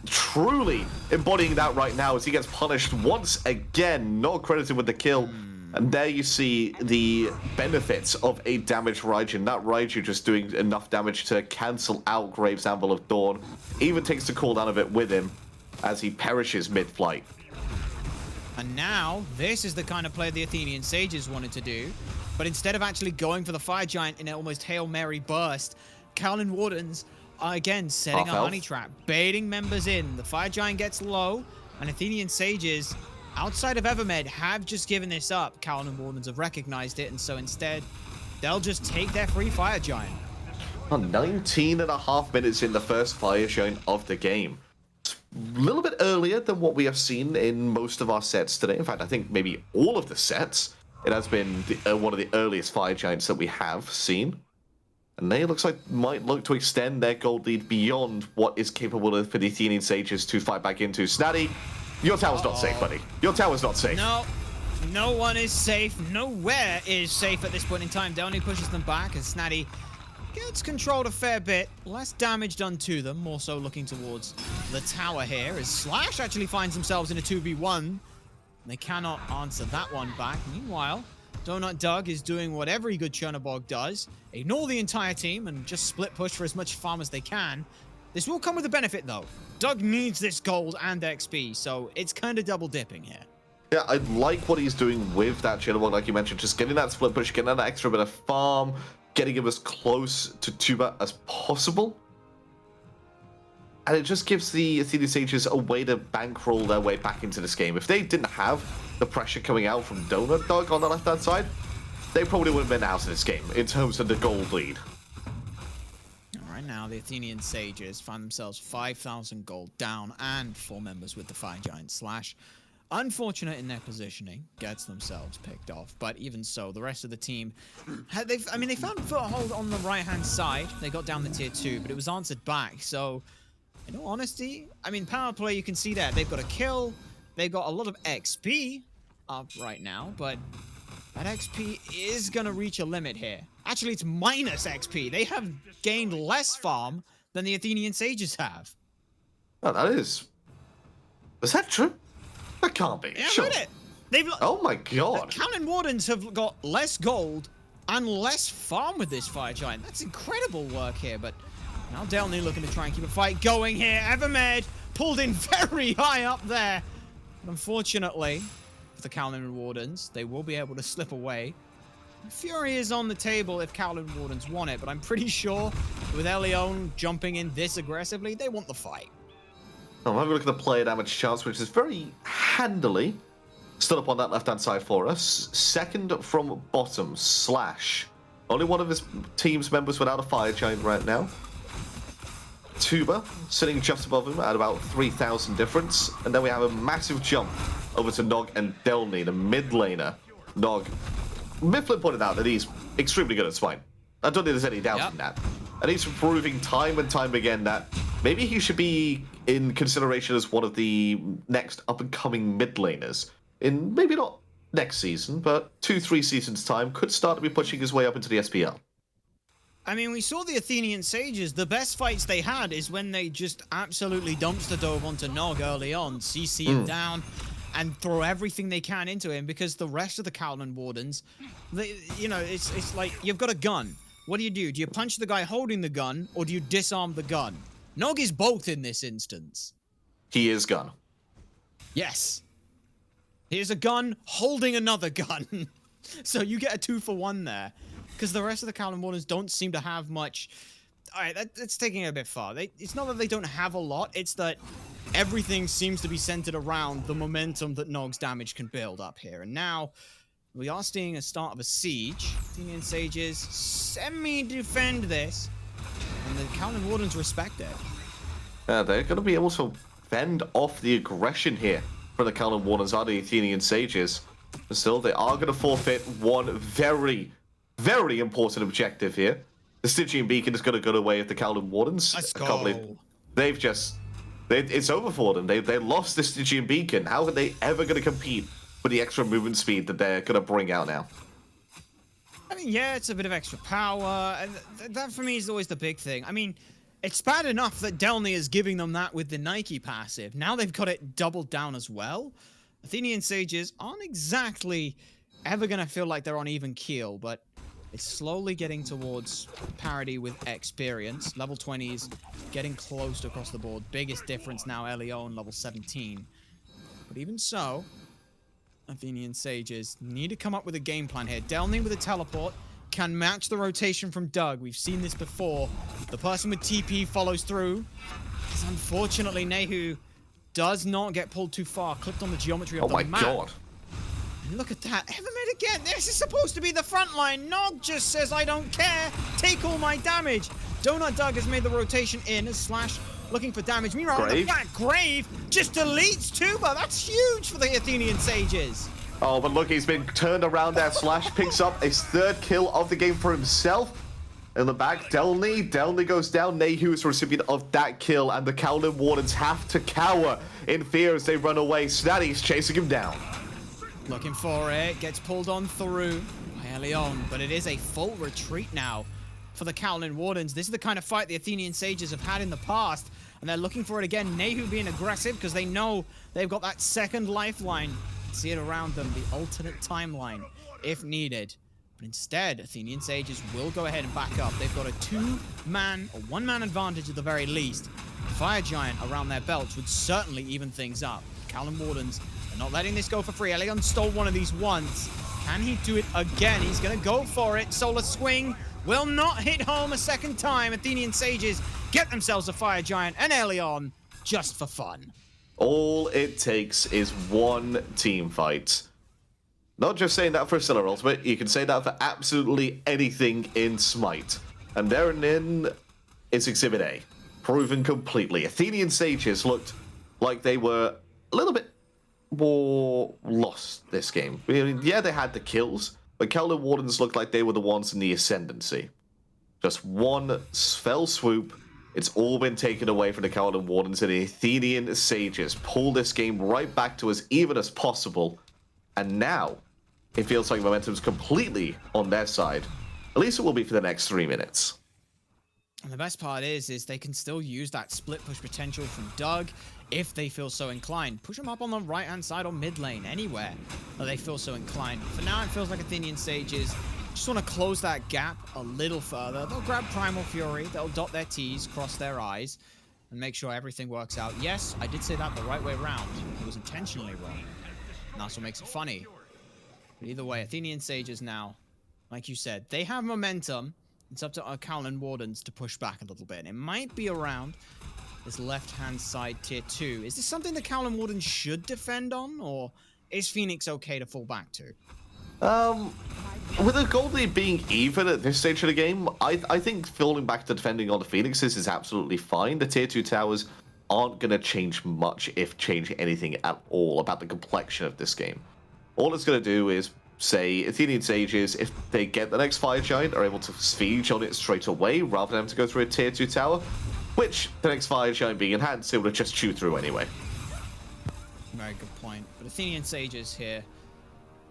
Truly embodying that right now as he gets punished once again, not credited with the kill. And there you see the benefits of a damaged Raijin. That Raijin just doing enough damage to cancel out Grave's Anvil of Dawn. Even takes the cooldown of it with him as he perishes mid-flight. And now, this is the kind of play the Athenian Sages wanted to do. But instead of actually going for the Fire Giant in an almost Hail Mary burst, Kaolin Wardens are again setting a honey trap, baiting members in. The Fire Giant gets low, and Athenian Sages, outside of Evermed, have just given this up. Kaolin Wardens have recognized it, and so instead, they'll just take their free Fire Giant. 19.5 minutes in the first Fire Giant of the game. It's a little bit earlier than what we have seen in most of our sets today. In fact, I think maybe all of the sets. It has been one of the earliest Fire Giants that we have seen. And they looks like might look to extend their gold lead beyond what is capable of for the Athenian Sages to fight back into. Snaddy, your tower's not safe, buddy. Your tower's not safe. No, no one is safe. Nowhere is safe at this point in time. Delnyyy pushes them back as Snaddy gets controlled a fair bit. Less damage done to them, more so looking towards the tower here as Slash actually finds themselves in a 2v1. They cannot answer that one back. Meanwhile, DonutDoug is doing what every good Chernobog does. Ignore the entire team and just split push for as much farm as they can. This will come with a benefit, though. Doug needs this gold and XP, so it's kind of double dipping here. Yeah, I like what he's doing with that Chernobog, like you mentioned. Just getting that split push, getting that extra bit of farm, getting him as close to Tubahh as possible. And it just gives the Athenian Sages a way to bankroll their way back into this game. If they didn't have the pressure coming out from DonutDoug on the left-hand side, they probably would have been out of this game in terms of the gold lead. All right, now the Athenian Sages find themselves 5,000 gold down and 4 members with the Fire Giant Slash. Unfortunate in their positioning, gets themselves picked off. But even so, the rest of the team, they found a foothold on the right-hand side. They got down the tier 2, but it was answered back. So, in all honesty, I mean, power play, you can see that. They've got a kill. They've got a lot of XP up right now, but that XP is going to reach a limit here. Actually, it's minus XP. They have gained less farm than the Athenian Sages have. Oh, that is... Is that true? That can't be. Yeah, sure. read it. Oh my god. Kaolin Wardens have got less gold and less farm with this Fire Giant. That's incredible work here, but now Delnyyy looking to try and keep a fight going here. Evermed pulled in very high up there. But unfortunately, for the Kaolin Wardens, they will be able to slip away. Fury is on the table if Kaolin Wardens want it, but I'm pretty sure with ELLEON jumping in this aggressively, they want the fight. I'm having a look at the player damage chance, which is very handily stood up on that left-hand side for us. Second from bottom, Slash. Only one of his team's members without a Fire Giant right now. Tubahh sitting just above him at about 3,000 difference. And then we have a massive jump over to Nog and Delnyyy, the mid laner. Nog. Mifflin pointed out that he's extremely good at Smite. I don't think there's any doubt in that. And he's proving time and time again that maybe he should be in consideration as one of the next up-and-coming mid laners. in maybe not next season, but 2-3 seasons' time, could start to be pushing his way up into the SPL. I mean, we saw the Athenian Sages. The best fights they had is when they just absolutely dumpster dove onto Nog early on, CC him down, and throw everything they can into him, because the rest of the Kaolin Wardens, it's like, you've got a gun. What do? Do you punch the guy holding the gun, or do you disarm the gun? Nog is both in this instance. He is gun. Yes. Here's a gun holding another gun. So you get a 2-for-1 there. Because the rest of the Kaolin Wardens don't seem to have much. Alright, that's taking it a bit far. It's not that they don't have a lot, it's that everything seems to be centered around the momentum that Nog's damage can build up here. And now, we are seeing a start of a siege. Athenian Sages semi-defend this. And the Kaolin Wardens respect it. Yeah, they're going to be able to fend off the aggression here for the Kaolin Wardens are the Athenian Sages. But still, they are going to forfeit one very, very important objective here. The Stygian Beacon is going to go away with the Kaolin Wardens. Let's I can't believe they've just... it's over for them. They lost the Stygian Beacon. How are they ever going to compete with the extra movement speed that they're going to bring out now? I mean, yeah, it's a bit of extra power, and that for me is always the big thing. I mean, it's bad enough that Delnyyy is giving them that with the Nike passive. Now they've got it doubled down as well. Athenian Sages aren't exactly ever going to feel like they're on even keel, but it's slowly getting towards parity with experience. Level 20s getting close across the board. Biggest difference now, ELLEON, level 17. But even so, Athenian Sages need to come up with a game plan here. Delnyyy with a teleport can match the rotation from Doug. We've seen this before. The person with TP follows through. Because unfortunately, Nayhoo does not get pulled too far. Clipped on the geometry of the map. Oh my god. And look at that. Evermed again. This is supposed to be the front line. Nog just says, I don't care. Take all my damage. DonutDoug has made the rotation in as Slash looking for damage. Meanwhile, the back Grave just deletes Tubahh. That's huge for the Athenian Sages. Oh, but look, he's been turned around there. Slash picks up his third kill of the game for himself. In the back, Delnyyy goes down. Nayhoo is the recipient of that kill, and the Kaolin Wardens have to cower in fear as they run away. Snaddy's chasing him down. Looking for it. Gets pulled on through by ELLEON, but it is a full retreat now for the Kaolin Wardens. This is the kind of fight the Athenian Sages have had in the past, and they're looking for it again. Nayhoo being aggressive because they know they've got that second lifeline. See it around them, the alternate timeline, if needed. But instead, Athenian Sages will go ahead and back up. They've got a two-man or one-man advantage at the very least. Fire Giant around their belts would certainly even things up. Kaolin Wardens are not letting this go for free. ELLEON stole one of these once. Can he do it again? He's going to go for it. Solar Swing will not hit home a second time. Athenian Sages get themselves a Fire Giant and ELLEON just for fun. All it takes is one team fight. Not just saying that for Stellar Ultimate, you can say that for absolutely anything in SMITE. And therein is Exhibit A. Proven completely. Athenian Sages looked like they were a little bit more lost this game. I mean, yeah, they had the kills, but Kaolin Wardens looked like they were the ones in the ascendancy. Just one fell swoop. It's all been taken away from the Kaolin Wardens, and the Athenian Sages pull this game right back to as even as possible. And now, it feels like momentum's completely on their side. At least it will be for the next 3 minutes. And the best part is they can still use that split push potential from Doug if they feel so inclined. Push them up on the right-hand side or mid lane, anywhere that they feel so inclined. For now, it feels like Athenian Sages just want to close that gap a little further. They'll grab Primal Fury, they'll dot their T's, cross their I's, and make sure everything works out. Yes, I did say that the right way around. It was intentionally wrong. And that's what makes it funny. But either way, Athenian Sages now, like you said, they have momentum. It's up to our Kaolin Wardens to push back a little bit. It might be around this left-hand side tier 2. Is this something the Kaolin Wardens should defend on, or is Phoenix okay to fall back to? With the goal lead being even at this stage of the game, I think falling back to defending on the Phoenixes is absolutely fine. The tier 2 towers aren't going to change much, if change anything at all, about the complexion of this game. All it's going to do is, say, Athenian Sages, if they get the next Fire Giant, are able to siege on it straight away, rather than having to go through a tier 2 tower, which, the next Fire Giant being enhanced, it would have just chewed through anyway. Very very good point. But Athenian Sages here,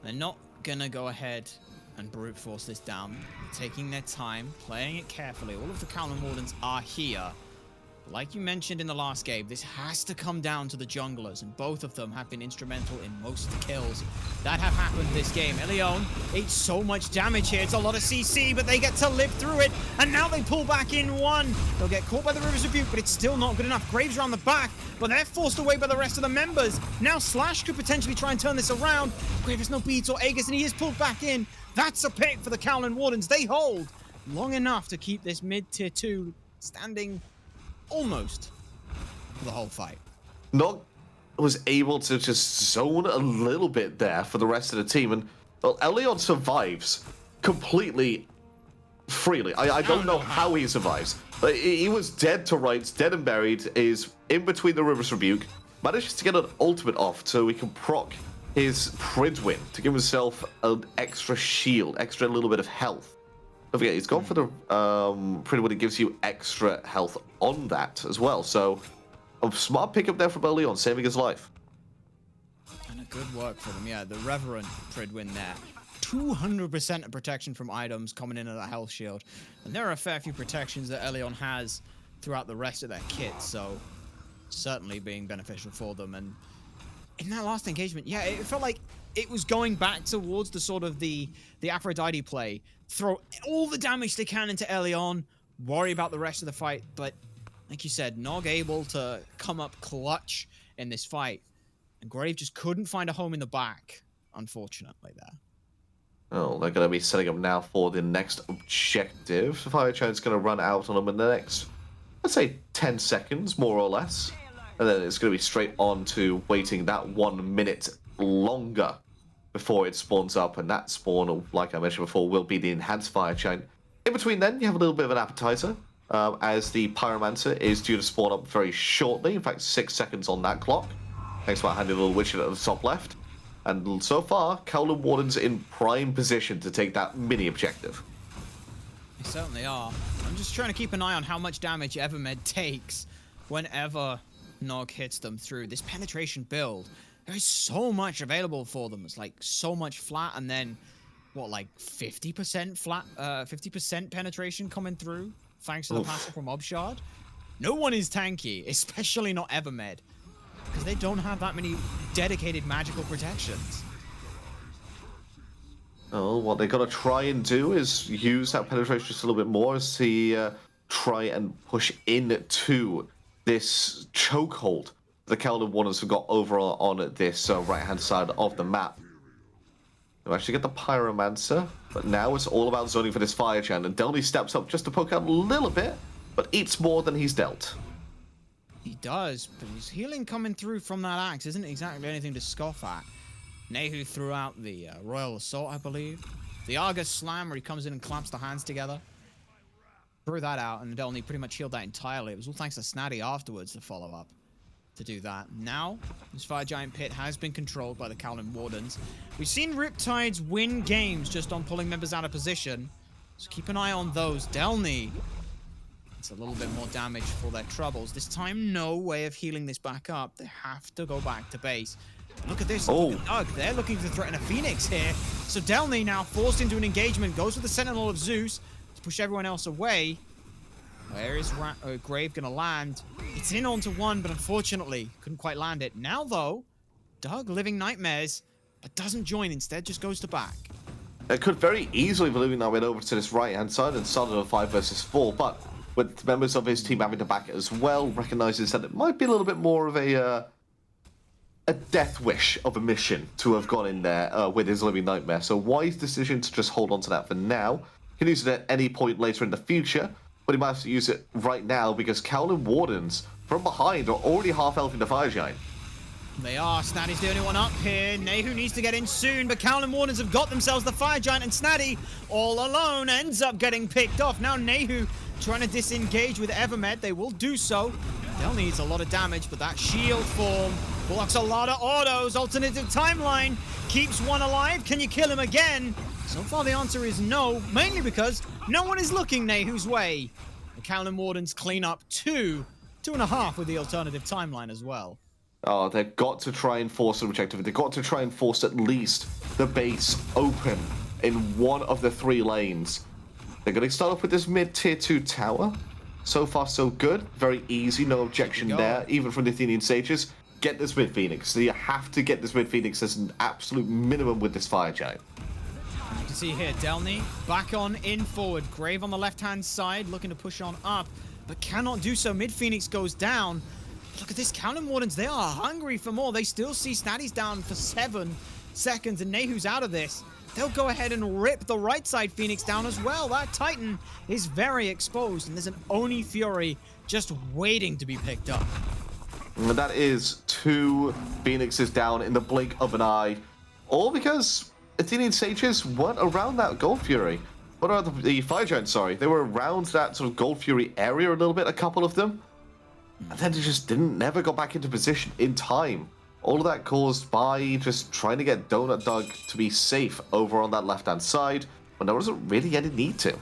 they're not gonna go ahead and brute force this down. They're taking their time, playing it carefully. All of the Kaolin Wardens are here. Like you mentioned in the last game, this has to come down to the junglers, and both of them have been instrumental in most of the kills that have happened this game. ELLEON ate so much damage here. It's a lot of CC, but they get to live through it, and now they pull back in one. They'll get caught by the River's Rebuke, but it's still not good enough. Graves around the back, but they're forced away by the rest of the members. Now slaaaaaasH could potentially try and turn this around. Grave has no beats or Aegis, and he is pulled back in. That's a pick for the Kaolin Wardens. They hold long enough to keep this mid-tier 2 standing almost for the whole fight. nnog was able to just zone a little bit there for the rest of the team, and well, ELLEON survives completely freely. I don't know how he survives. He was dead to rights, dead and buried, is in between the River's Rebuke, manages to get an ultimate off so he can proc his Pridwin to give himself an extra shield, extra little bit of health. Don't forget, he's gone for the Pridwin. It gives you extra health on that as well. So a smart pickup there from ELLEON, saving his life. And a good work for them. Yeah, the Reverend Pridwin there. 200% of protection from items coming in at a health shield. And there are a fair few protections that ELLEON has throughout the rest of their kit. So certainly being beneficial for them. And in that last engagement, yeah, it felt like it was going back towards the sort of the Aphrodite play. Throw all the damage they can into ELLEON, worry about the rest of the fight. But like you said, nnog able to come up clutch in this fight. And Grave just couldn't find a home in the back, unfortunately, there. Oh, they're going to be setting up now for the next objective. Fire Giant's going to run out on them in the next, let's say, 10 seconds, more or less. And then it's going to be straight on to waiting that 1 minute longer before it spawns up, and that spawn, like I mentioned before, will be the enhanced fire giant. In between then, you have a little bit of an appetizer, as the Pyromancer is due to spawn up very shortly. In fact, 6 seconds on that clock. Thanks for handy little widget at the top left. And so far, Kaolin Wardens in prime position to take that mini objective. They certainly are. I'm just trying to keep an eye on how much damage Evermed takes whenever nnog hits them through this penetration build. There's so much available for them. It's like so much flat, and then what, like 50% flat, 50% penetration coming through thanks to the passive from Obshard. No one is tanky, especially not Evermed, because they don't have that many dedicated magical protections. Oh, what they're going to try and do is use that penetration just a little bit more as he try and push into this chokehold the Kaolin Wardens have got over on this right-hand side of the map. You actually get the Pyromancer, but now it's all about zoning for this Fire Giant, and Delnyyy steps up just to poke out a little bit, but eats more than he's dealt. He does, but his healing coming through from that axe isn't exactly anything to scoff at. Nayhoo threw out the Royal Assault, I believe. The Yaga Slam, where he comes in and clamps the hands together. Threw that out, and Delnyyy pretty much healed that entirely. It was all thanks to Snaddy afterwards to follow up to do that. Now, this Fire Giant pit has been controlled by the Kaolin Wardens. We've seen Riptides win games just on pulling members out of position, so keep an eye on those. Delnyyy, it's a little bit more damage for their troubles. This time, no way of healing this back up. They have to go back to base. Look at this. Oh. Look at Doug. They're looking to threaten a Phoenix here. So Delnyyy now forced into an engagement, goes for the Sentinel of Zeus to push everyone else away. Where is Grave going to land? It's in onto one, but unfortunately, couldn't quite land it. Now, though, Doug living nightmares, but doesn't join. Instead, just goes to back. It could very easily be moving that way over to this right-hand side and started on 5 versus 4, but with members of his team having to back it as well, recognizes that it might be a little bit more of a death wish of a mission to have gone in there with his living nightmare. So wise decision to just hold on to that for now. He can use it at any point later in the future, but he might have to use it right now because Kaolin Wardens from behind are already half-elfing the Fire Giant. They are. Snaddy's the only one up here. Nayhoo needs to get in soon, but Kaolin Wardens have got themselves the Fire Giant, and Snaddy, all alone, ends up getting picked off. Now Nayhoo trying to disengage with Evermed. They will do so. They'll need a lot of damage, but that shield form blocks a lot of autos. Alternative timeline keeps one alive. Can you kill him again? So far the answer is no, mainly because no one is looking Nayhoo's way. The Kaolin Wardens clean up 2.5 with the alternative timeline as well. Oh, they've got to try and force an objective. They've got to try and force at least the base open in one of the 3 lanes. They're going to start off with this mid-tier 2 tower. So far, so good. Very easy, no objection there, even from the Athenian Sages. Get this mid-Phoenix. So you have to get this mid-Phoenix as an absolute minimum with this Fire Giant. You can see here, Delnyyy back on in forward. Grave on the left-hand side, looking to push on up, but cannot do so. Mid-Phoenix goes down. Look at this, Kaolin Wardens, they are hungry for more. They still see Snaddy's down for 7 seconds, and Nayhoo's out of this. They'll go ahead and rip the right side Phoenix down as well. That Titan is very exposed, and there's an Oni Fury just waiting to be picked up. And that is 2 Phoenixes down in the blink of an eye. All because Athenian Sages weren't around that Gold Fury. What about the Fire Giant, sorry. They were around that sort of Gold Fury area a little bit, a couple of them. And then they just never got back into position in time. All of that caused by just trying to get DonutDoug to be safe over on that left-hand side, when there wasn't really any need to.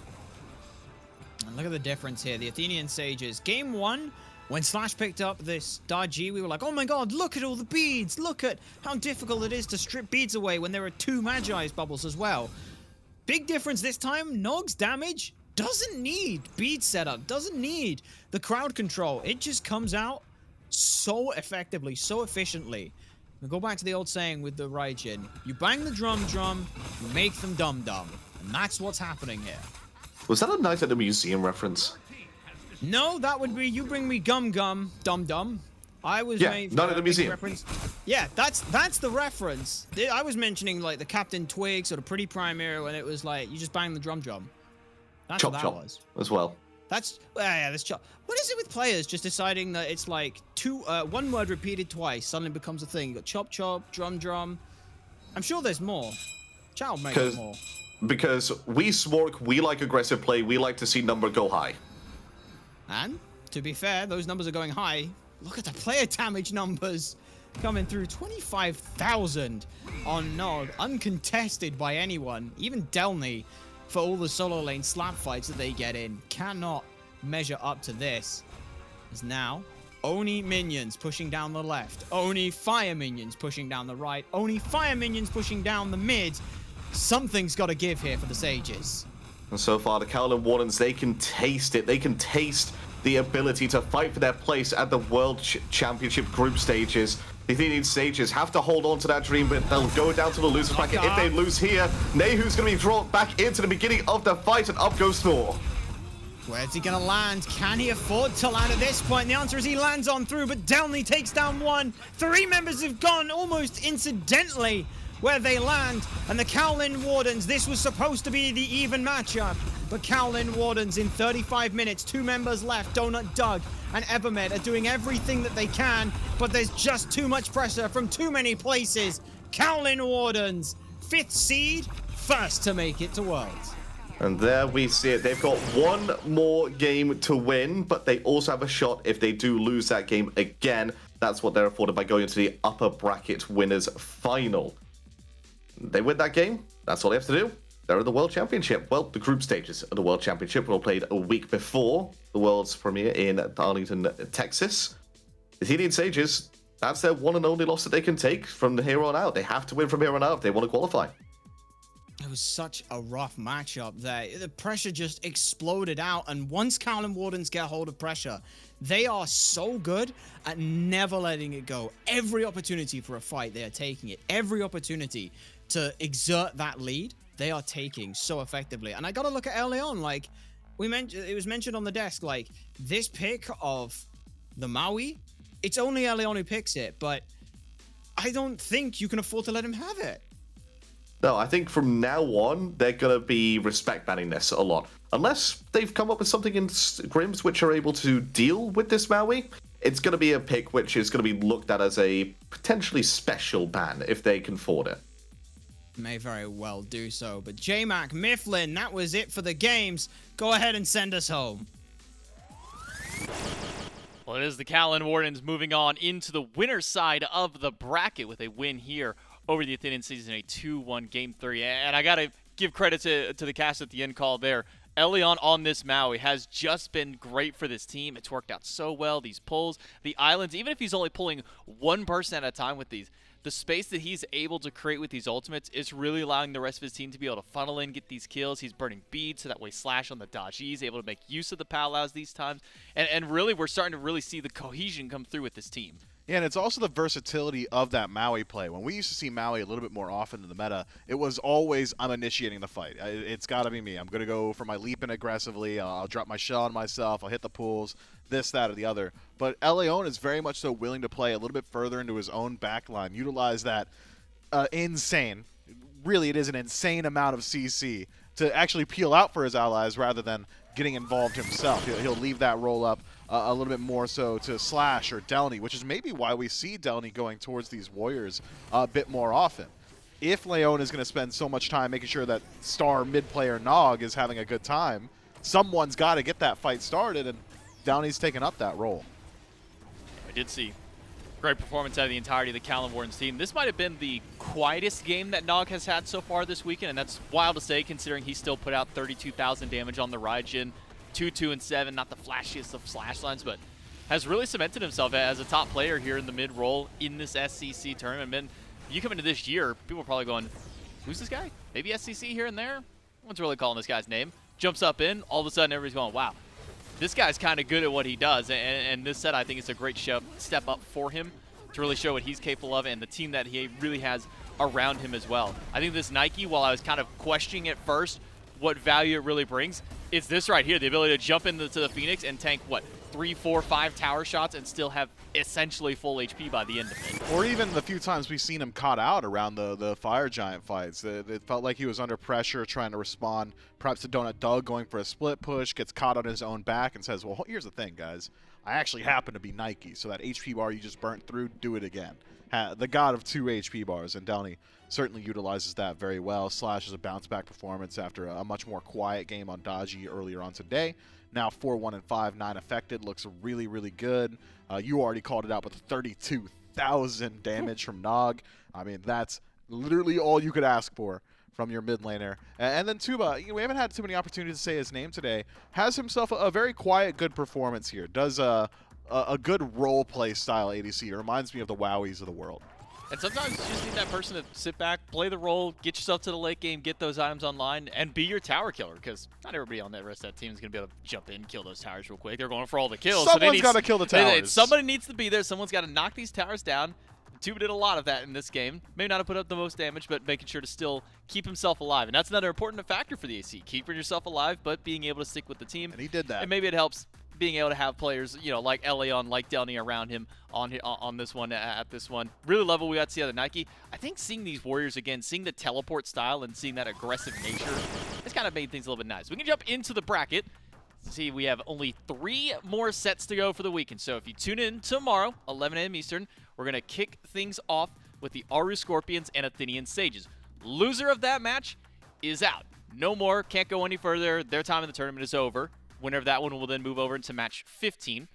And look at the difference here. The Athenian Sages. Game 1, when Slash picked up this Dodgy, we were like, oh my god, look at all the beads. Look at how difficult it is to strip beads away when there are 2 Magi's bubbles as well. Big difference this time. Nog's damage doesn't need bead setup, doesn't need the crowd control. It just comes out so effectively, so efficiently. We go back to the old saying with the Raijin. You bang the drum, you make them dumb. And that's what's happening here. Was that a Night at the Museum reference? No, that would be you bring me gum, dum. I was Night at the Museum. Reference. Yeah, that's the reference. I was mentioning like the Captain Twigs or the Pretty Primary when it was like you just bang the drum. That's Chop what that chop was. as well. That's that's chop. What is it with players just deciding that it's like one word repeated twice suddenly becomes a thing? You got chop chop, drum. I'm sure there's more. Child make it more. Because we Smork, we like aggressive play. We like to see number go high. And to be fair, those numbers are going high. Look at the player damage numbers coming through. 25,000 on Nog, uncontested by anyone. Even Delnyyy, for all the solo lane slap fights that they get in, cannot measure up to this. As now, Oni minions pushing down the left. Oni fire minions pushing down the right. Oni fire minions pushing down the mid. Something's got to give here for the Sages. And so far, the Kaolin Wardens, they can taste it. They can taste the ability to fight for their place at the World Championship group stages. The Athenian Sages have to hold on to that dream, but they'll go down to the loser bracket. If they lose here, Nayhoo's going to be drawn back into the beginning of the fight, and up goes Thor. Where's he going to land? Can he afford to land at this point? The answer is he lands on through, but Delnyyy takes down 1. 3 members have gone almost incidentally where they land, and the Kaolin Wardens, this was supposed to be the even matchup, but Kaolin Wardens in 35 minutes, 2 members left, DonutDoug and Evermed are doing everything that they can, but there's just too much pressure from too many places. Kaolin Wardens, 5th seed, first to make it to Worlds. And there we see it. They've got 1 more game to win, but they also have a shot if they do lose that game again. That's what they're afforded by going into the upper bracket winners final. They win that game, that's all they have to do. They're in the World Championship. Well, the group stages of the World Championship were played a week before the World's premiere in Arlington, Texas. The Athenian Sages, that's their one and only loss that they can take from here on out. They have to win from here on out if they want to qualify. It was such a rough matchup there. The pressure just exploded out, and once Kaolin Wardens get hold of pressure, they are so good at never letting it go. Every opportunity for a fight, they are taking it. Every opportunity to exert that lead, they are taking so effectively. And I gotta look at ELLEON, like it was mentioned on the desk, like this pick of the Maui, it's only ELLEON who picks it, but I don't think you can afford to let him have it. No, I think from now on, they're going to be respect banning this a lot. Unless they've come up with something in Grims which are able to deal with this Maui, it's going to be a pick which is going to be looked at as a potentially special ban if they can afford it. May very well do so. But J-Mac, Mifflin, that was it for the games. Go ahead and send us home. Well, it is the Kaolin Wardens moving on into the winner's side of the bracket with a win here over the Athenian Sages in a 2-1 Game 3. And I got to give credit to the cast at the end call there. ELLEON on this Maui has just been great for this team. It's worked out so well. These pulls, the islands, even if he's only pulling one person at a time with these, the space that he's able to create with these ultimates is really allowing the rest of his team to be able to funnel in, get these kills. He's burning beads, so that way Slash on the dodgy is able to make use of the powwows these times. And really, we're starting to really see the cohesion come through with this team. Yeah, and it's also the versatility of that Maui play. When we used to see Maui a little bit more often in the meta, it was always, I'm initiating the fight. It's got to be me. I'm going to go for my leaping aggressively. I'll drop my shell on myself. I'll hit the pools, this, that, or the other. But ELLEON is very much so willing to play a little bit further into his own backline, utilize that insane, really it is an insane amount of CC to actually peel out for his allies rather than getting involved himself. He'll leave that roll up a little bit more so to Slash or Delnyyy, which is maybe why we see Delnyyy going towards these warriors a bit more often. If Leon is going to spend so much time making sure that star mid-player Nog is having a good time, someone's got to get that fight started, and Delnyy's taking up that role. I did see great performance out of the entirety of the Kaolin Wardens team. This might have been the quietest game that Nog has had so far this weekend, and that's wild to say considering he still put out 32,000 damage on the Raijin. 2-2-7, not the flashiest of slash lines, but has really cemented himself as a top player here in the mid-roll in this SCC tournament. And you come into this year, people are probably going, who's this guy? Maybe SCC here and there? No one's really calling this guy's name. Jumps up in, all of a sudden everybody's going, wow, this guy's kind of good at what he does. And this set, I think, is a great step up for him to really show what he's capable of and the team that he really has around him as well. I think this Nike, while I was kind of questioning at first what value it really brings, it's this right here, the ability to jump into the Phoenix and tank, what, 3, 4, 5 tower shots and still have essentially full HP by the end of it. Or even the few times we've seen him caught out around the Fire Giant fights. It felt like he was under pressure trying to respond, perhaps to DonutDoug going for a split push, gets caught on his own back and says, well, here's the thing, guys. I actually happen to be Nike, so that HP bar you just burnt through, do it again. The god of 2 HP bars, and Delnyyy certainly utilizes that very well. Slash is a bounce-back performance after a much more quiet game on Dodgy earlier on today. Now 4-1-5, 9 affected, looks really, really good. You already called it out, but the 32,000 damage from Nog. I mean, that's literally all you could ask for from your mid laner. And then Tubahh, we haven't had too many opportunities to say his name today, has himself a very quiet, good performance here. Does a good role play style ADC. It reminds me of the Wowies of the world. And sometimes you just need that person to sit back, play the role, get yourself to the late game, get those items online, and be your tower killer, because not everybody on that rest of that team is going to be able to jump in, kill those towers real quick. They're going for all the kills. Someone's got to kill the towers. Somebody needs to be there. Someone's got to knock these towers down. Tubahh did a lot of that in this game. Maybe not have put up the most damage, but making sure to still keep himself alive. And that's another important factor for the AC. Keeping yourself alive, but being able to stick with the team. And he did that. And maybe it helps being able to have players, like ELLEON, like Delnyyy around him on this one, at this one. Really love what we got to see out of Nike. I think seeing these warriors again, seeing the teleport style and seeing that aggressive nature, it's kind of made things a little bit nice. We can jump into the bracket. See, we have only 3 more sets to go for the weekend. So if you tune in tomorrow, 11 a.m. Eastern, we're going to kick things off with the Aru Scorpions and Athenian Sages. Loser of that match is out. No more, can't go any further. Their time in the tournament is over. Winner of that one will then move over into match 15.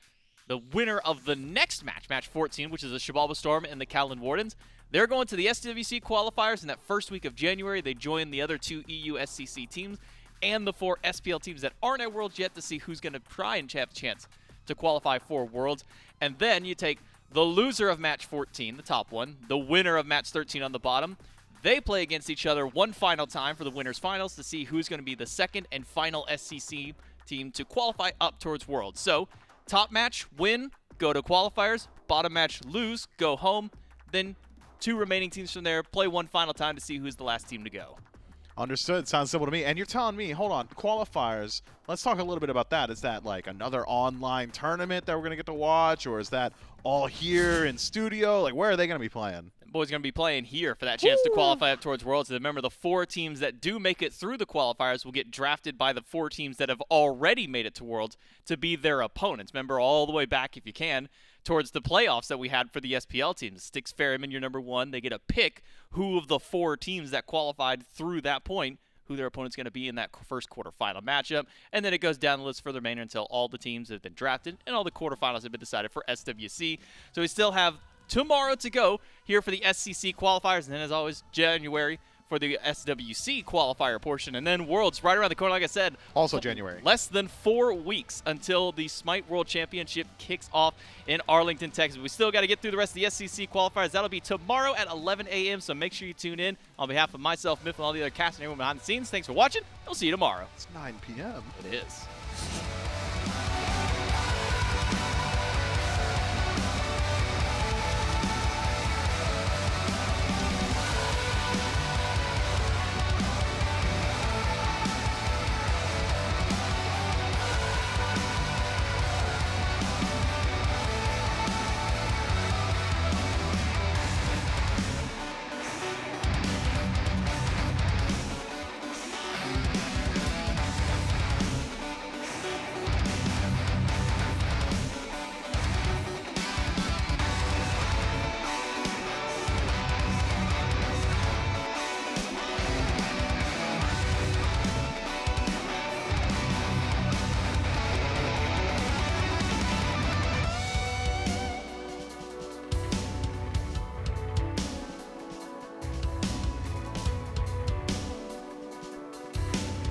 The winner of the next match, match 14, which is the Shibalba Storm and the Kaolin Wardens, they're going to the SWC qualifiers in that first week of January. They join the other 2 EU SCC teams and the 4 SPL teams that aren't at Worlds yet to see who's going to try and have a chance to qualify for Worlds. And then you take the loser of match 14, the top one, the winner of match 13 on the bottom. They play against each other one final time for the winners finals to see who's going to be the second and final SCC team to qualify up towards Worlds. So, top match, win, go to qualifiers. Bottom match, lose, go home. Then 2 remaining teams from there play one final time to see who's the last team to go. Understood. Sounds simple to me. And you're telling me, hold on, qualifiers, let's talk a little bit about that. Is that like another online tournament that we're going to get to watch, or is that all here in studio? Like, where are they going to be playing? Boys going to be playing here for that chance to qualify up towards Worlds. And remember, the 4 teams that do make it through the qualifiers will get drafted by the 4 teams that have already made it to Worlds to be their opponents. Remember, all the way back, if you can, towards the playoffs that we had for the SPL teams. Styx Ferryman, your number 1. They get a pick who of the 4 teams that qualified through that point, who their opponent's going to be in that first quarterfinal matchup. And then it goes down the list for the remainder until all the teams have been drafted and all the quarterfinals have been decided for SWC. So we still have tomorrow to go here for the SCC qualifiers, and then as always, January for the SWC qualifier portion. And then Worlds right around the corner, like I said. Also January. Less than 4 weeks until the SMITE World Championship kicks off in Arlington, Texas. We still got to get through the rest of the SCC qualifiers. That'll be tomorrow at 11 a.m., so make sure you tune in. On behalf of myself, Miff, and all the other cast and everyone behind the scenes, thanks for watching. We'll see you tomorrow. It's 9 p.m. It is.